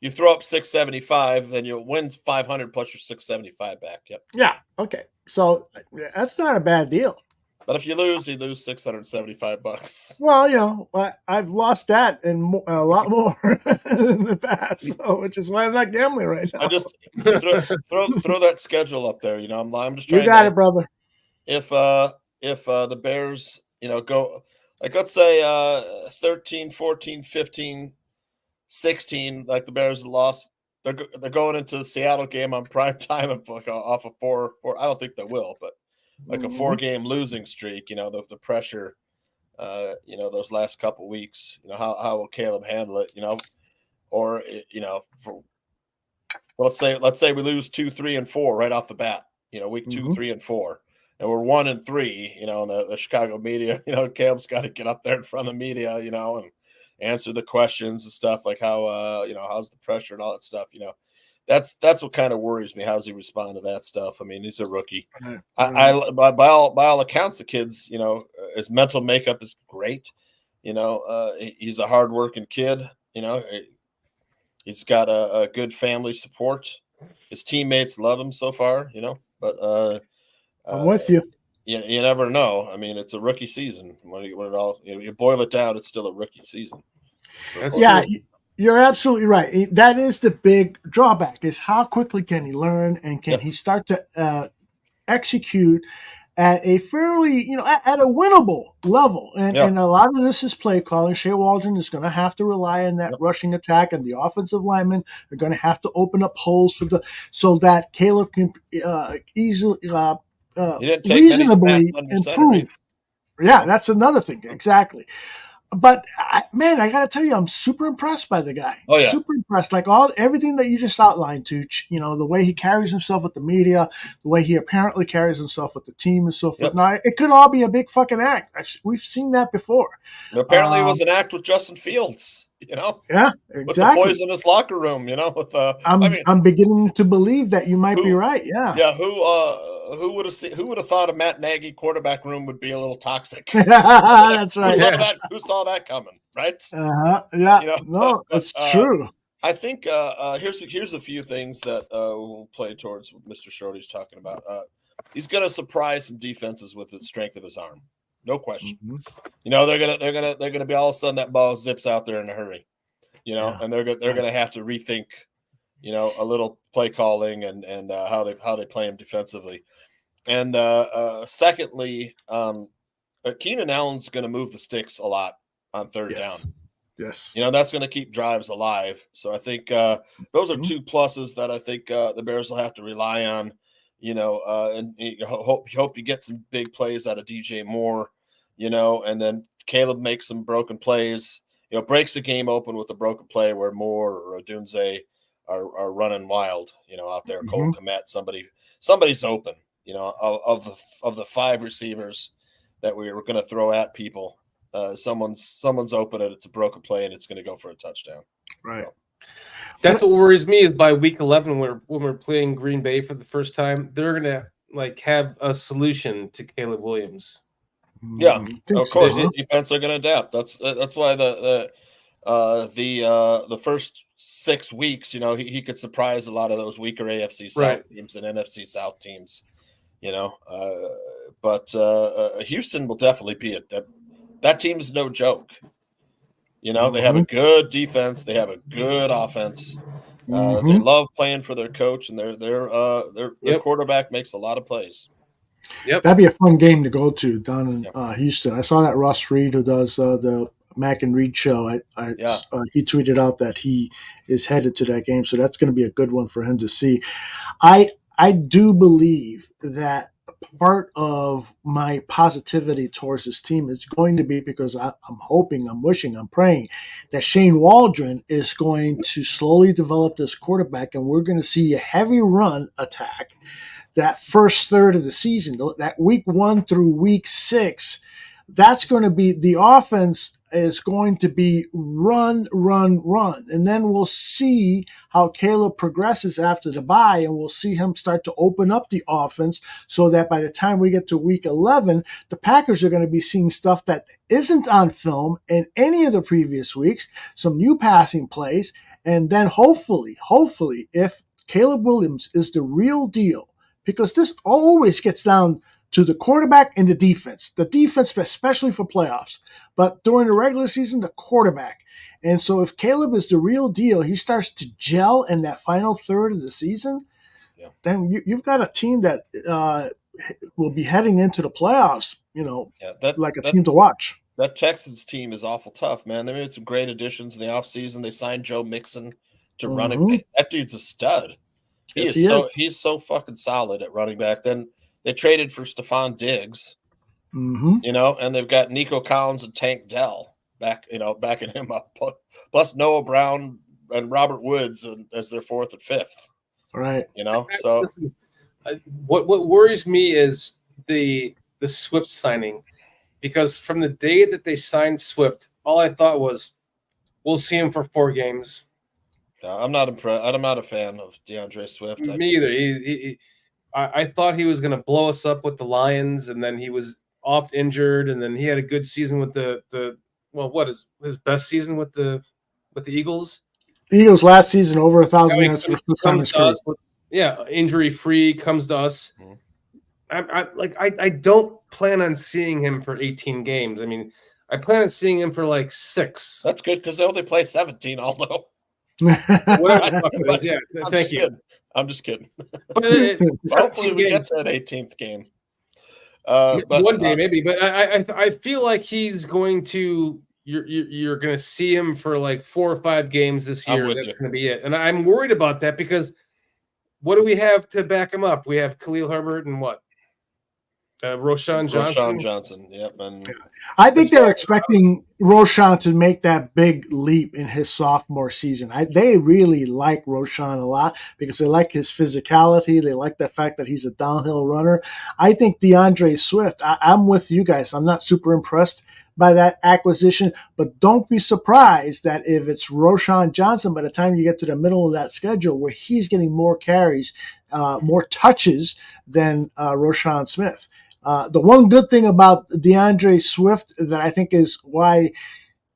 You throw up 675, then you'll win 500 plus your 675 back. Yep. Yeah. Okay. So that's not a bad deal. But if you lose $675. Well, I've lost that and a lot more in the past, so, which is why I'm not gambling right now. I just throw that schedule up there. I'm just trying. You got it, brother. If the Bears, go like let's say 13, 14, 15, 16, like the Bears lost, they're going into the Seattle game on prime time off of four. I don't think they will, but like a 4-game losing streak, the pressure, those last couple weeks, how will Caleb handle it, or let's say we lose 2, 3, and 4 right off the bat, week 2, 3, and 4, and we're 1 and 3, in the Chicago media, Caleb's got to get up there in front of the media, and answer the questions and stuff like how, how's the pressure and all that stuff, That's what kind of worries me. How does he respond to that stuff? I mean, he's a rookie. By all accounts, the kid's, his mental makeup is great. He's a hardworking kid. He's got a good family support. His teammates love him so far. But I'm with you. You never know. I mean, it's a rookie season. When it all you boil it down, it's still a rookie season. Yeah. You're absolutely right. That is the big drawback, is how quickly can he learn and can he start to execute at a fairly, at a winnable level. And a lot of this is play calling. Shea Waldron is going to have to rely on that rushing attack, and the offensive linemen are going to have to open up holes so that Caleb can easily, reasonably improve. Yeah, that's another thing. Exactly. But I got to tell you, I'm super impressed by the guy. Oh, yeah. Super impressed. Like everything that you just outlined, Tooch, the way he carries himself with the media, the way he apparently carries himself with the team and so forth. Yep. Now, it could all be a big fucking act. We've seen that before. Apparently, it was an act with Justin Fields, Yeah, exactly. With the poisonous locker room, with I'm beginning to believe that you might be right. Yeah. Yeah. Who would have thought a Matt Nagy quarterback room would be a little toxic? That's right. Who saw that coming? Right. Yeah. No, it's true. I think here's a few things that will play towards what Mr. Shorty's talking about. He's going to surprise some defenses with the strength of his arm. no question. Mm-hmm. You know, they're gonna be all of a sudden that ball zips out there in a hurry. You know, and they're gonna have to rethink, you know, a little play calling and how they play him defensively. And secondly, Keenan Allen's going to move the sticks a lot on third down. Yes. You know, that's going to keep drives alive. So I think those are two pluses that I think the Bears will have to rely on. You know, and you hope you get some big plays out of DJ Moore. You know, and then Caleb makes some broken plays. You know, breaks the game open with a broken play where Moore or Odunze are running wild. You know, out there, Cole Kmet, somebody's open. You know, of the 5 receivers that we were going to throw at people, someone's open and it's a broken play and it's going to go for a touchdown. Right. So. That's what worries me is by week 11 when we're playing Green Bay for the first time, they're going to like have a solution to Caleb Williams. Yeah, of course, the defense are going to adapt. That's why the first 6 weeks, you know, he could surprise a lot of those weaker AFC South teams and NFC South teams. You know, but Houston will definitely be that team's no joke. You know, they have a good defense, they have a good offense. They love playing for their coach, and their quarterback makes a lot of plays. Yep, that'd be a fun game to go to down in Houston. I saw that Russ Reed, who does the Mac and Reed show, he tweeted out that he is headed to that game, so that's going to be a good one for him to see. I do believe that part of my positivity towards this team is going to be because I'm hoping, I'm wishing, I'm praying that Shane Waldron is going to slowly develop this quarterback, and we're going to see a heavy run attack that first third of the season, that week 1 through week 6. That's going to be the offense is going to be run. And then we'll see how Caleb progresses after the bye, and we'll see him start to open up the offense so that by the time we get to week 11, the Packers are going to be seeing stuff that isn't on film in any of the previous weeks, some new passing plays. And then hopefully, if Caleb Williams is the real deal, because this always gets down to the quarterback and the defense, especially for playoffs, but during the regular season, the quarterback. And so if Caleb is the real deal, he starts to gel in that final third of the season, then you've got a team that will be heading into the playoffs, you know, like a team to watch. That Texans team is awful tough, man. They made some great additions in the offseason. They signed Joe Mixon to running back. That dude's a stud. He's so fucking solid at running back. Then they traded for Stephon Diggs, you know, and they've got Nico Collins and Tank Dell backing him up, plus Noah Brown and Robert Woods as their 4th and 5th. Right. You know, so listen, what worries me is the Swift signing, because from the day that they signed Swift, all I thought was, we'll see him for 4 games. I'm not impressed. I'm not a fan of DeAndre Swift. Me either. I thought he was going to blow us up with the Lions, and then he was oft injured, and then he had a good season with what is his best season with the Eagles? The Eagles last season over 1,000 yards for first time in his career. Injury free, comes to us. I don't plan on seeing him for 18 games. I mean, I plan on seeing him for like 6. That's good because they only play 17, although. Whatever it is, thank you. I'm just kidding. But hopefully we get to that 18th game. But one day maybe. But I feel like he's going to. You're going to see him for like 4 or 5 games this year. That's going to be it. And I'm worried about that because what do we have to back him up? We have Khalil Herbert and what? Roshan Johnson. Yep. And I think they're expecting Roshan to make that big leap in his sophomore season. They really like Roshan a lot because they like his physicality. They like the fact that he's a downhill runner. I think DeAndre Swift, I'm with you guys. I'm not super impressed by that acquisition, but don't be surprised that if it's Roshan Johnson, by the time you get to the middle of that schedule where he's getting more carries, more touches than Roshan Smith. The one good thing about DeAndre Swift that I think is why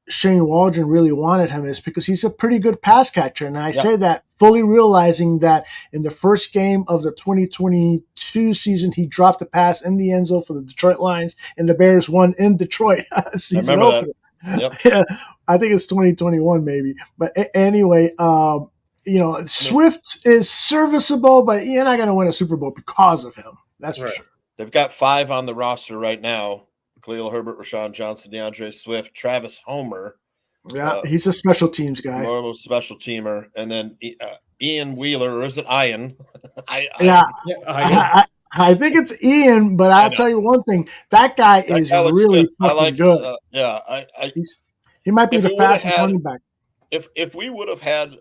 Shane Waldron really wanted him is because he's a pretty good pass catcher. And I say that fully realizing that in the first game of the 2022 season, he dropped a pass in the end zone for the Detroit Lions, and the Bears won in Detroit season opener. Yep. Yeah, I think it's 2021 maybe. But anyway, Swift is serviceable, but you're not going to win a Super Bowl because of him. That's for sure. They've got 5 on the roster right now. Khalil Herbert, Rashawn Johnson, DeAndre Swift, Travis Homer. Yeah, he's a special teams guy. More of a special teamer. And then Ian Wheeler, or is it Ian? I think it's Ian, but I'll tell you one thing. That guy is really fucking good. He might be the fastest running back. If we would have had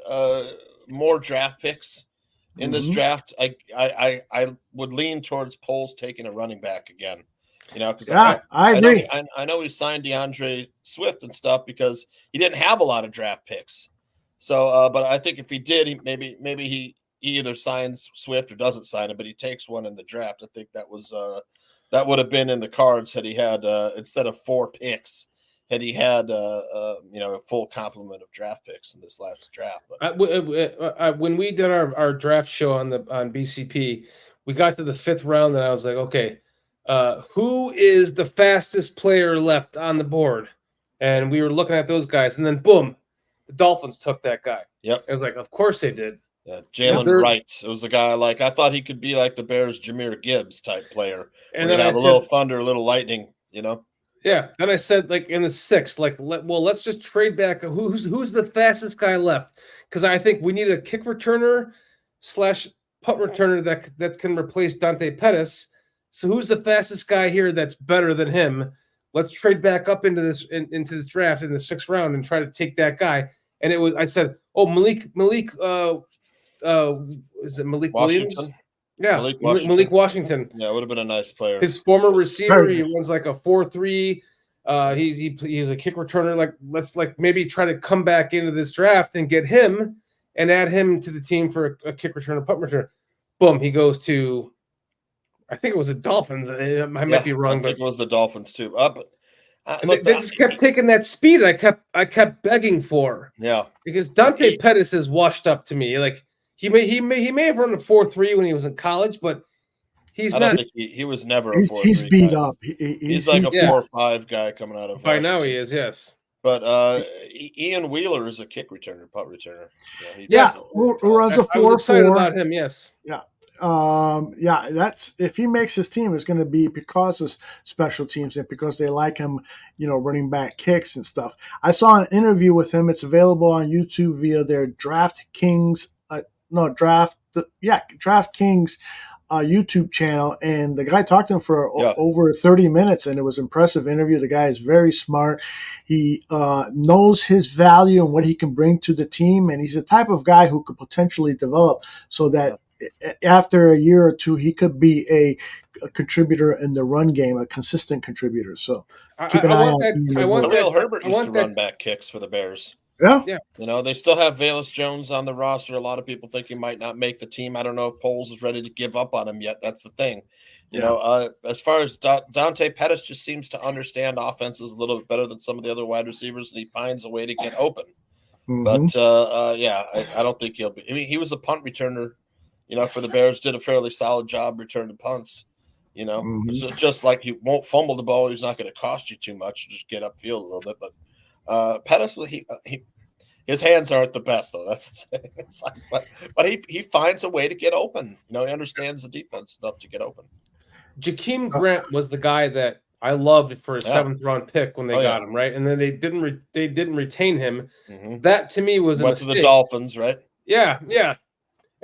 more draft picks in this draft, I would lean towards Poles taking a running back again. Because I agree. I know he signed DeAndre Swift and stuff because he didn't have a lot of draft picks. So, but I think if he did, maybe he either signs Swift or doesn't sign him, but he takes one in the draft. I think that would have been in the cards had he had instead of 4 picks, had he had a full complement of draft picks in this last draft. But when we did our draft show on BCP, we got to the 5th round, and I was like, okay. Who is the fastest player left on the board? And we were looking at those guys, and then boom, the Dolphins took that guy. Yep. I was like, of course they did. Yeah, Jalen Wright. It was a guy I thought he could be like the Bears' Jameer Gibbs type player. And then have a little thunder, a little lightning, Yeah. Then I said, in the 6th, let's just trade back. Who's the fastest guy left? Because I think we need a kick returner / punt returner that can replace Dante Pettis. So who's the fastest guy here that's better than him? Let's trade back up into this draft in the 6th round and try to take that guy. And I said, Malik, is it Malik Washington? Williams? Yeah, Malik Washington. Yeah, it would have been a nice player. His former receiver, he runs like a 4.3. He's a kick returner. Let's maybe try to come back into this draft and get him and add him to the team for a kick returner, punt returner. Boom, he goes to. I think it was the Dolphins. I might be wrong, I think it was the Dolphins too. They just kept taking that speed. I kept begging for. Yeah, because Dante Pettis is washed up to me. He may have run a 4.3 when he was in college, but he's not. Think he was never. He's beat guy. Up. He's like a 4.5 guy coming out of. By now he is, yes. But Ian Wheeler is a kick returner, punt returner. Who runs a 4.4? I was excited about him. Yes. Yeah. That's if he makes his team, it's going to be because of special teams and because they like him, running back kicks and stuff. I saw an interview with him. It's available on YouTube via their DraftKings YouTube channel, and the guy talked to him for over 30 minutes, and it was an impressive interview. The guy is very smart. He knows his value and what he can bring to the team, and he's the type of guy who could potentially develop so that after a year or two, he could be a contributor in the run game, a consistent contributor. So keep an eye on that. Khalil Herbert used to run back kicks for the Bears. Yeah. They still have Velus Jones on the roster. A lot of people think he might not make the team. I don't know if Poles is ready to give up on him yet. That's the thing. As far as Dante Pettis just seems to understand offenses a little bit better than some of the other wide receivers, and he finds a way to get open. Mm-hmm. But I don't think he'll be. I mean, he was a punt returner. For the Bears, did a fairly solid job returning punts. It's just like he won't fumble the ball. He's not going to cost you too much. Just get upfield a little bit. But Pettis, his hands aren't the best though. That's the thing. It's but he finds a way to get open. He understands the defense enough to get open. Jakeem Grant was the guy that I loved for a 7th round pick when they got him, right? And then they didn't retain him. Mm-hmm. That to me was a mistake. To the Dolphins, right? Yeah.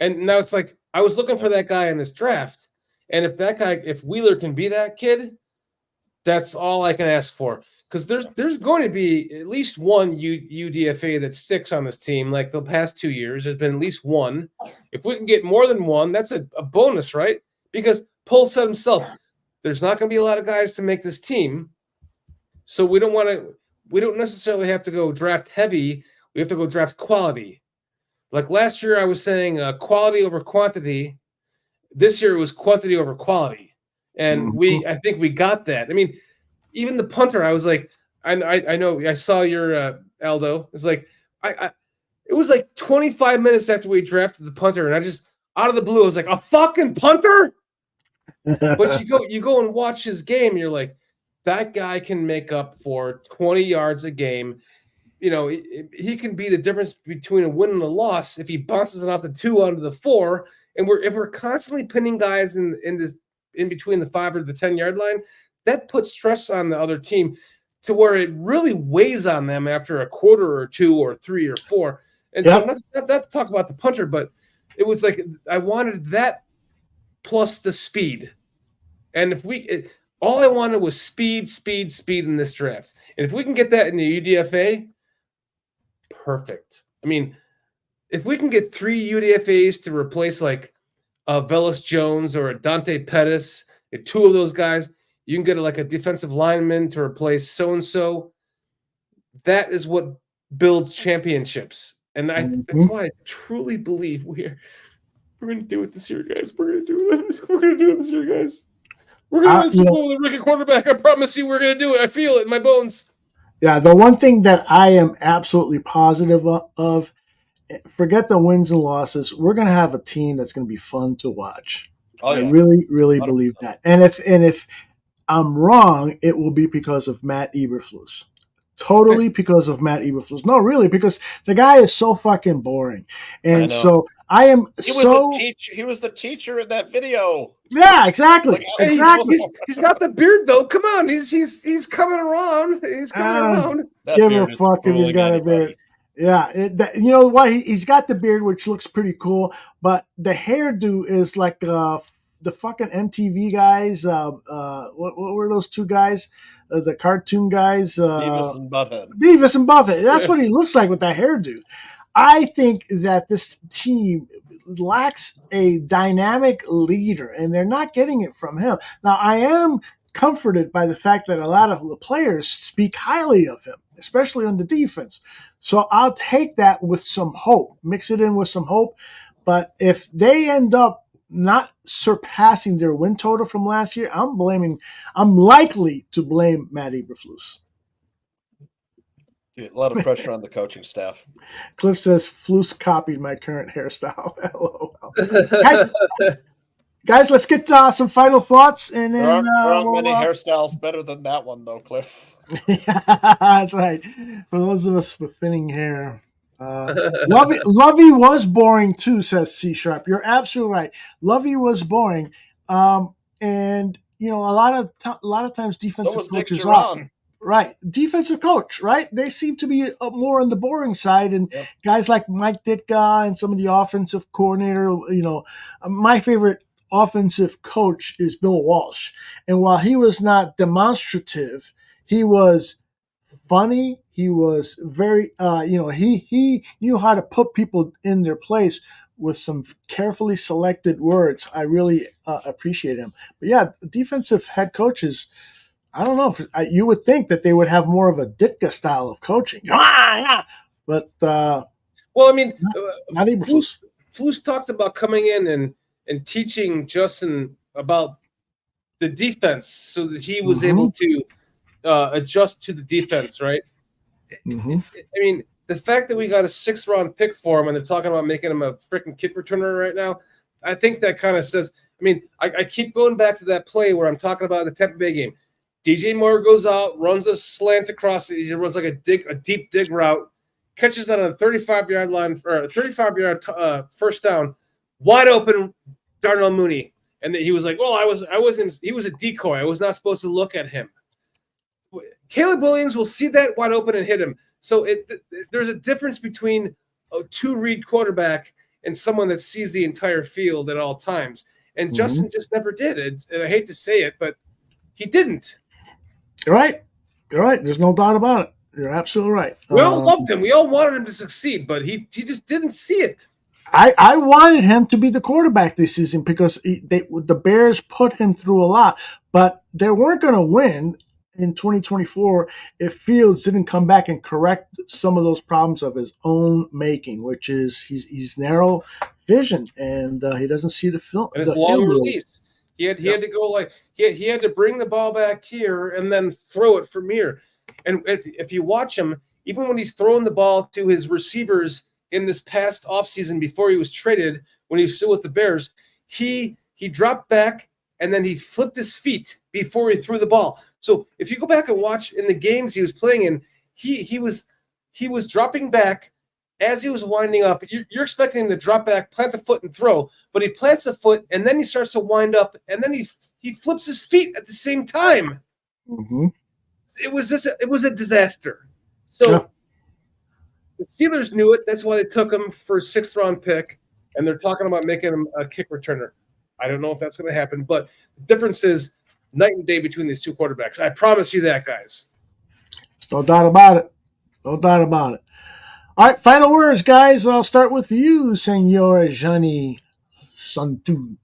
And now it's like I was looking for that guy in this draft, and if Wheeler can be that kid, that's all I can ask for. Because there's going to be at least one UDFA that sticks on this team. Like the past 2 years, there's been at least one. If we can get more than one, that's a bonus, right? Because Pohl said himself, there's not going to be a lot of guys to make this team, so we don't necessarily have to go draft heavy. We have to go draft quality. Like last year, I was saying quality over quantity. This year, it was quantity over quality. And I think we got that. I mean, even the punter, I was like, I know. I saw your Aldo. It was like it was like 25 minutes after we drafted the punter, and I just out of the blue, I was like, a fucking punter. But you go and watch his game, and you're like, that guy can make up for 20 yards a game. You know, he can be the difference between a win and a loss if he bounces it off the 2 onto the 4. And if we're constantly pinning guys in between the 5 or the 10-yard line, that puts stress on the other team to where it really weighs on them after a quarter or 2 or 3 or 4. And so not to talk about the punter, but it was like I wanted that plus the speed. And all I wanted was speed in this draft. And if we can get that in the UDFA, perfect. I mean, if we can get 3 UDFAs to replace like a Velus Jones or a Dante Pettis, 2 of those guys, you can get like a defensive lineman to replace so-and-so. That is what builds championships. And that's why I truly believe we're going to do it this year, guys. We're going to do it. We're going to do it this year, guys. We're going to win Super Bowl with a rookie quarterback. I promise you we're going to do it. I feel it in my bones. Yeah, the one thing that I am absolutely positive of, forget the wins and losses, we're going to have a team that's going to be fun to watch. Oh, yeah. I really, really believe that. And if I'm wrong, it will be because of Matt Eberflus. Totally because of Matt Eberflus. No, really, because the guy is so fucking boring. And so I am He was the teacher in that video. Yeah, exactly. Exactly. He's got the beard though. Come on, he's coming around. He's coming around. Give him a fuck if he's got a beard. Yeah, you know what? He's got the beard, which looks pretty cool, but the hairdo is like the fucking MTV guys. What were those 2 guys? The cartoon guys. Beavis and Butthead. Beavis and Butthead. That's what he looks like with that hairdo. I think that this team lacks a dynamic leader, and they're not getting it from him. Now, I am comforted by the fact that a lot of the players speak highly of him, especially on the defense. So I'll take that with some hope, mix it in with some hope. But if they end up not surpassing their win total from last year, I'm likely to blame Matt Eberflus. A lot of pressure on the coaching staff. Cliff says Flus copied my current hairstyle. LOL. Guys, let's get some final thoughts, and then there aren't many hairstyles better than that one, though, Cliff. That's right. For those of us with thinning hair. Lovey was boring too, says C Sharp. You're absolutely right. Lovey was boring, and you know a lot of times defensive coaches are right. Defensive coach, right? They seem to be more on the boring side, and guys like Mike Ditka and some of the offensive coordinator. You know, my favorite offensive coach is Bill Walsh, and while he was not demonstrative, he was funny. He was very, he knew how to put people in their place with some carefully selected words. I really appreciate him. But yeah, defensive head coaches, I don't know. You would think that they would have more of a Ditka style of coaching. But, well, I mean, not Eberflus. Flus talked about coming in and teaching Justin about the defense so that he was able to adjust to the defense, right? I mean, the fact that we got a 6th-round pick for him and they're talking about making him a freaking kick returner right now, I think that kind of says, I mean, I keep going back to that play where I'm talking about the Tampa Bay game. DJ Moore goes out, runs a slant across, he runs like a deep dig route, catches that on a 35-yard line, or a 35-yard first down, wide open Darnell Mooney. And he was like, well, he was a decoy. I was not supposed to look at him. Caleb Williams will see that wide open and hit him. So there's a difference between a 2-read quarterback and someone that sees the entire field at all times. And Justin just never did it. And I hate to say it, but he didn't. You're right. You're right. There's no doubt about it. You're absolutely right. We all loved him. We all wanted him to succeed, but he just didn't see it. I wanted him to be the quarterback this season because the Bears put him through a lot, but they weren't going to win in 2024 if Fields didn't come back and correct some of those problems of his own making, which is he's narrow vision and he doesn't see the film. And his long release. He had to go like he had to bring the ball back here and then throw it from here. And if you watch him, even when he's throwing the ball to his receivers in this past offseason before he was traded, when he was still with the Bears, he dropped back and then he flipped his feet before he threw the ball. So if you go back and watch in the games he was playing in, he was dropping back as he was winding up. You're expecting him to drop back, plant the foot, and throw, but he plants the foot and then he starts to wind up and then he flips his feet at the same time. Mm-hmm. It was a disaster. So the Steelers knew it. That's why they took him for a 6th round pick, and they're talking about making him a kick returner. I don't know if that's going to happen, but the difference is night and day between these two quarterbacks. I promise you that, guys. No doubt about it. No doubt about it. All right, final words, guys. I'll start with you, Senor Gianni Santucci.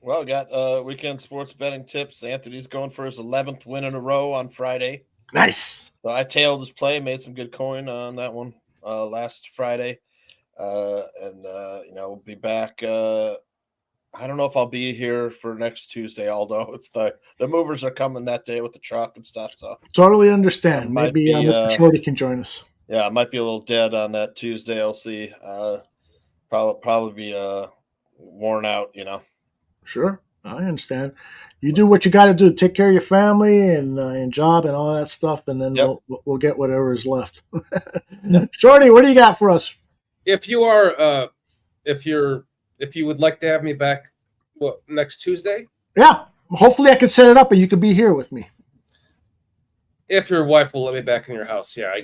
Well, got weekend sports betting tips. Anthony's going for his 11th win in a row on Friday. Nice. So I tailed his play, made some good coin on that one last Friday. We'll be back. I don't know if I'll be here for next Tuesday, although it's the movers are coming that day with the truck and stuff. So totally understand. Maybe Mr. Shorty can join us. Yeah, I might be a little dead on that Tuesday. I'll see. Probably be worn out, Sure, I understand. You do what you got to do. Take care of your family and job and all that stuff, and then we'll get whatever is left. Shorty, what do you got for us? If you are, if you would like to have me back, next Tuesday? Yeah, hopefully I can set it up and you can be here with me. If your wife will let me back in your house, I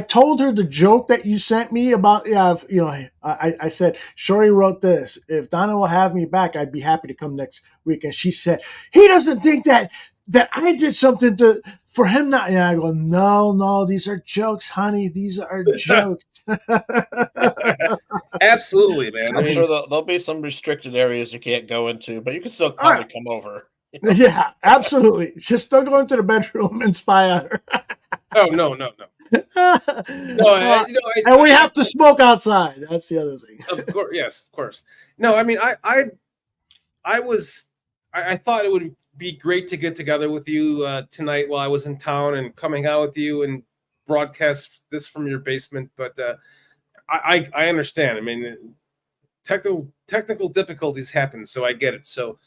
told her the joke that you sent me about. I said Shorty wrote this. If Donna will have me back, I'd be happy to come next week. And she said he doesn't think that I did something for him not. And I go, no, these are jokes, honey. These are jokes. Absolutely, man. I'm sure there'll be some restricted areas you can't go into, but you can still probably come over. Yeah, absolutely. Just don't go into the bedroom and spy on her. Oh, no. And we have to smoke outside. That's the other thing. Of course, yes, of course. No, I mean, I thought it would be great to get together with you tonight while I was in town and coming out with you and broadcast this from your basement. But I understand. I mean, technical difficulties happen, so I get it. So.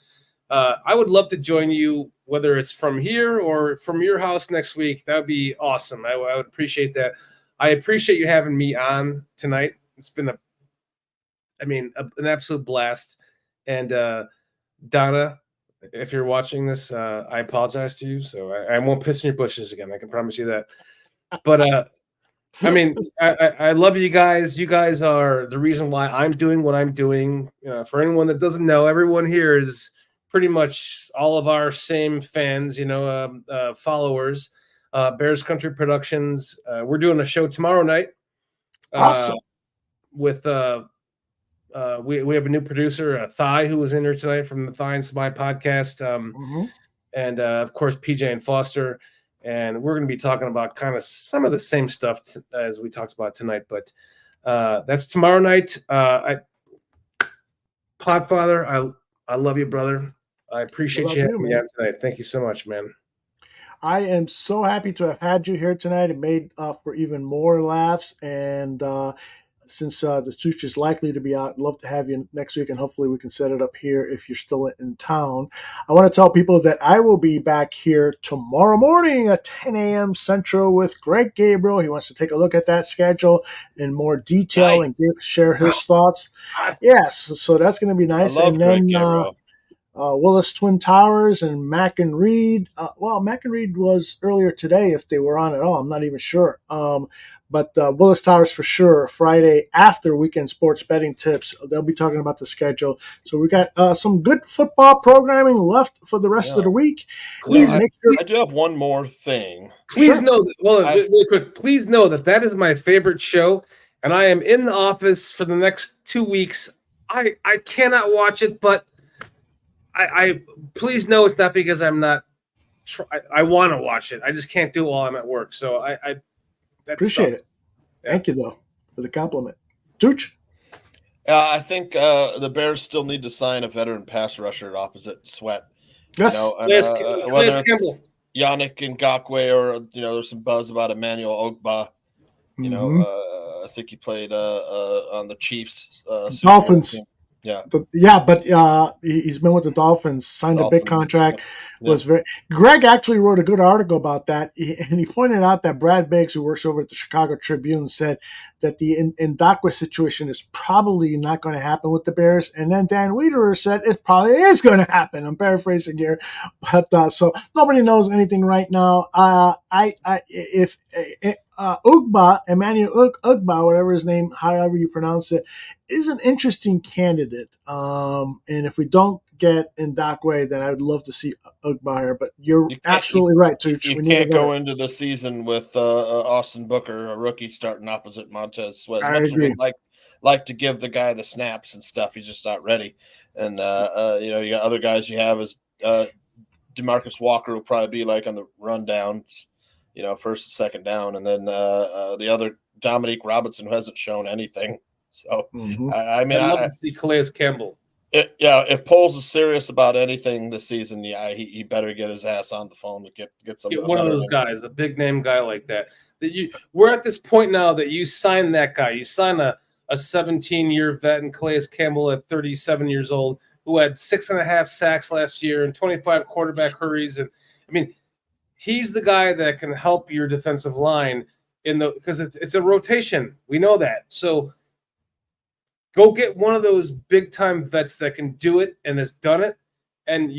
I would love to join you, whether it's from here or from your house next week. That would be awesome. I would appreciate that. I appreciate you having me on tonight. It's been an absolute blast. And Donna, if you're watching this, I apologize to you. So I won't piss in your bushes again. I can promise you that. But I love you guys. You guys are the reason why I'm doing what I'm doing. For anyone that doesn't know, everyone here is pretty much all of our same fans, followers. Bears Country Productions. We're doing a show tomorrow night. Awesome. With we have a new producer, Thigh, who was in here tonight from the Thigh and Spy podcast. And of course PJ and Foster. And we're going to be talking about kind of some of the same stuff as we talked about tonight. But that's tomorrow night. Podfather, I love you, brother. I appreciate you having me on tonight. Thank you so much, man. I am so happy to have had you here tonight. It made for even more laughs. And since the Such is likely to be out, I'd love to have you next week, and hopefully we can set it up here if you're still in town. I want to tell people that I will be back here tomorrow morning at 10 a.m. Central with Greg Gabriel. He wants to take a look at that schedule in more detail and share his thoughts. Yes, so that's going to be nice. I love and then Greg Gabriel. Willis Twin Towers and Mac and Reed. Mac and Reed was earlier today, if they were on at all. I'm not even sure. But Willis Towers for sure, Friday after weekend sports betting tips. They'll be talking about the schedule. So we got some good football programming left for the rest of the week. Please, I do have one more thing. Please know that, really quick, please know that is my favorite show, and I am in the office for the next 2 weeks. I cannot watch it, but I please know it's not because I'm not. I want to watch it. I just can't do it while I'm at work. So I appreciate it. Thank you though for the compliment, Tooch. I think the Bears still need to sign a veteran pass rusher opposite Sweat. Yes, Campbell. Yannick Ngakoue, or there's some buzz about Emmanuel Ogba. I think he played on the Chiefs. Dolphins. Team. Yeah. But he's been with the Dolphins, signed a big contract. Yeah. Was very. Greg actually wrote a good article about that, and he pointed out that Brad Biggs, who works over at the Chicago Tribune, said that the Ngakoue situation is probably not going to happen with the Bears. And then Dan Wiederer said it probably is going to happen. I'm paraphrasing here, but so nobody knows anything right now. If Ugba, Emmanuel Ugba, whatever his name, however you pronounce it, is an interesting candidate. And if we don't get Ngakoue, then I would love to see Ugba here. But you're absolutely right, Tooch. You can't go into the season with Austin Booker, a rookie, starting opposite Montez Sweat. As much as we'd like to give the guy the snaps and stuff, he's just not ready. And you got other guys you have as DeMarcus Walker will probably be like on the rundowns. First and second down, and then the other Dominique Robinson, who hasn't shown anything. So, I mean, I'd love to see Calais Campbell. If Poles is serious about anything this season, he better get his ass on the phone to get some. Get one of those guys, a big name guy like that. We're at this point now that you sign that guy. You sign a 17-year vet in Calais Campbell at 37 years old, who had 6.5 sacks last year and 25 quarterback hurries, and I mean. He's the guy that can help your defensive line because it's a rotation. We know that. So go get one of those big time vets that can do it and has done it, and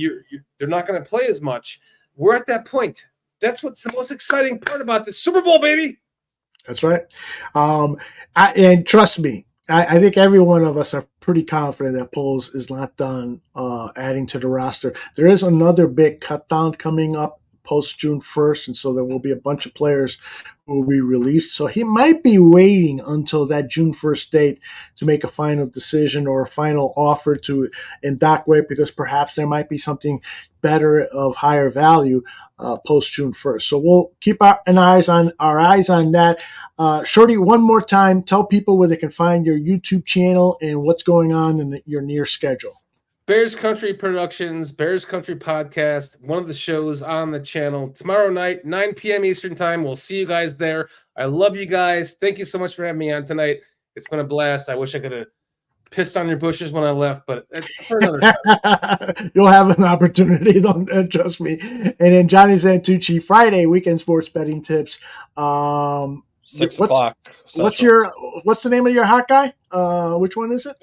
they're not going to play as much. We're at that point. That's what's the most exciting part about the Super Bowl, baby. That's right. And trust me, I think every one of us are pretty confident that Poles is not done adding to the roster. There is another big cut down coming up post June 1st, and so there will be a bunch of players who will be released. So he might be waiting until that June 1st date to make a final decision or a final offer to Ngakoue, because perhaps there might be something better of higher value post June 1st. So we'll keep our eyes on that. Shorty, one more time, tell people where they can find your YouTube channel and what's going on in your near schedule. Bears Country Productions, Bears Country Podcast, one of the shows on the channel. Tomorrow night, 9 p.m. Eastern Time. We'll see you guys there. I love you guys. Thank you so much for having me on tonight. It's been a blast. I wish I could have pissed on your bushes when I left, but it's for another time. You'll have an opportunity, don't trust me. And then Johnny Santucci, Friday, weekend sports betting tips. 6 o'clock. What's the name of your hot guy? Which one is it?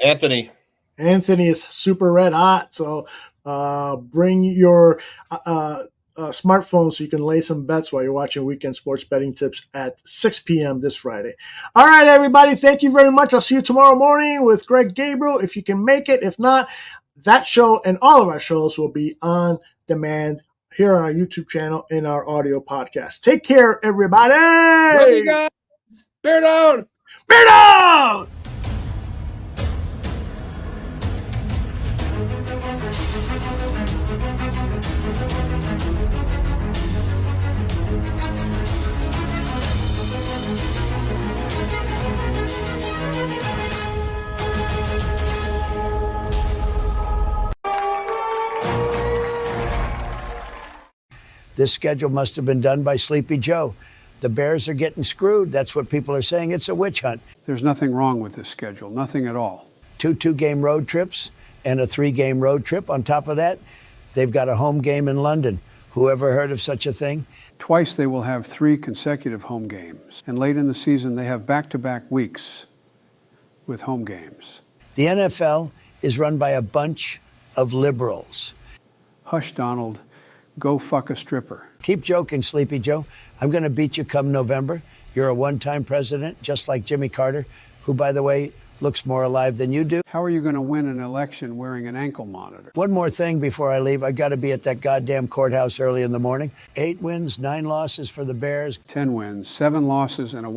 Anthony is super red hot, so bring your smartphone so you can lay some bets while you're watching Weekend Sports Betting Tips at 6 p.m. this Friday. All right, everybody, thank you very much. I'll see you tomorrow morning with Greg Gabriel, if you can make it. If not, that show and all of our shows will be on demand here on our YouTube channel in our audio podcast. Take care, everybody. Love you guys. Bear down. Bear down. This schedule must have been done by Sleepy Joe. The Bears are getting screwed. That's what people are saying. It's a witch hunt. There's nothing wrong with this schedule, nothing at all. 2 2-game road trips and a 3-game road trip. On top of that, they've got a home game in London. Whoever heard of such a thing? Twice they will have 3 consecutive home games. And late in the season, they have back-to-back weeks with home games. The NFL is run by a bunch of liberals. Hush, Donald. Go fuck a stripper. Keep joking, Sleepy Joe. I'm going to beat you come November. You're a one-time president, just like Jimmy Carter, who, by the way, looks more alive than you do. How are you going to win an election wearing an ankle monitor? One more thing before I leave. I got to be at that goddamn courthouse early in the morning. 8 wins, 9 losses for the Bears. 10 wins, 7 losses, and a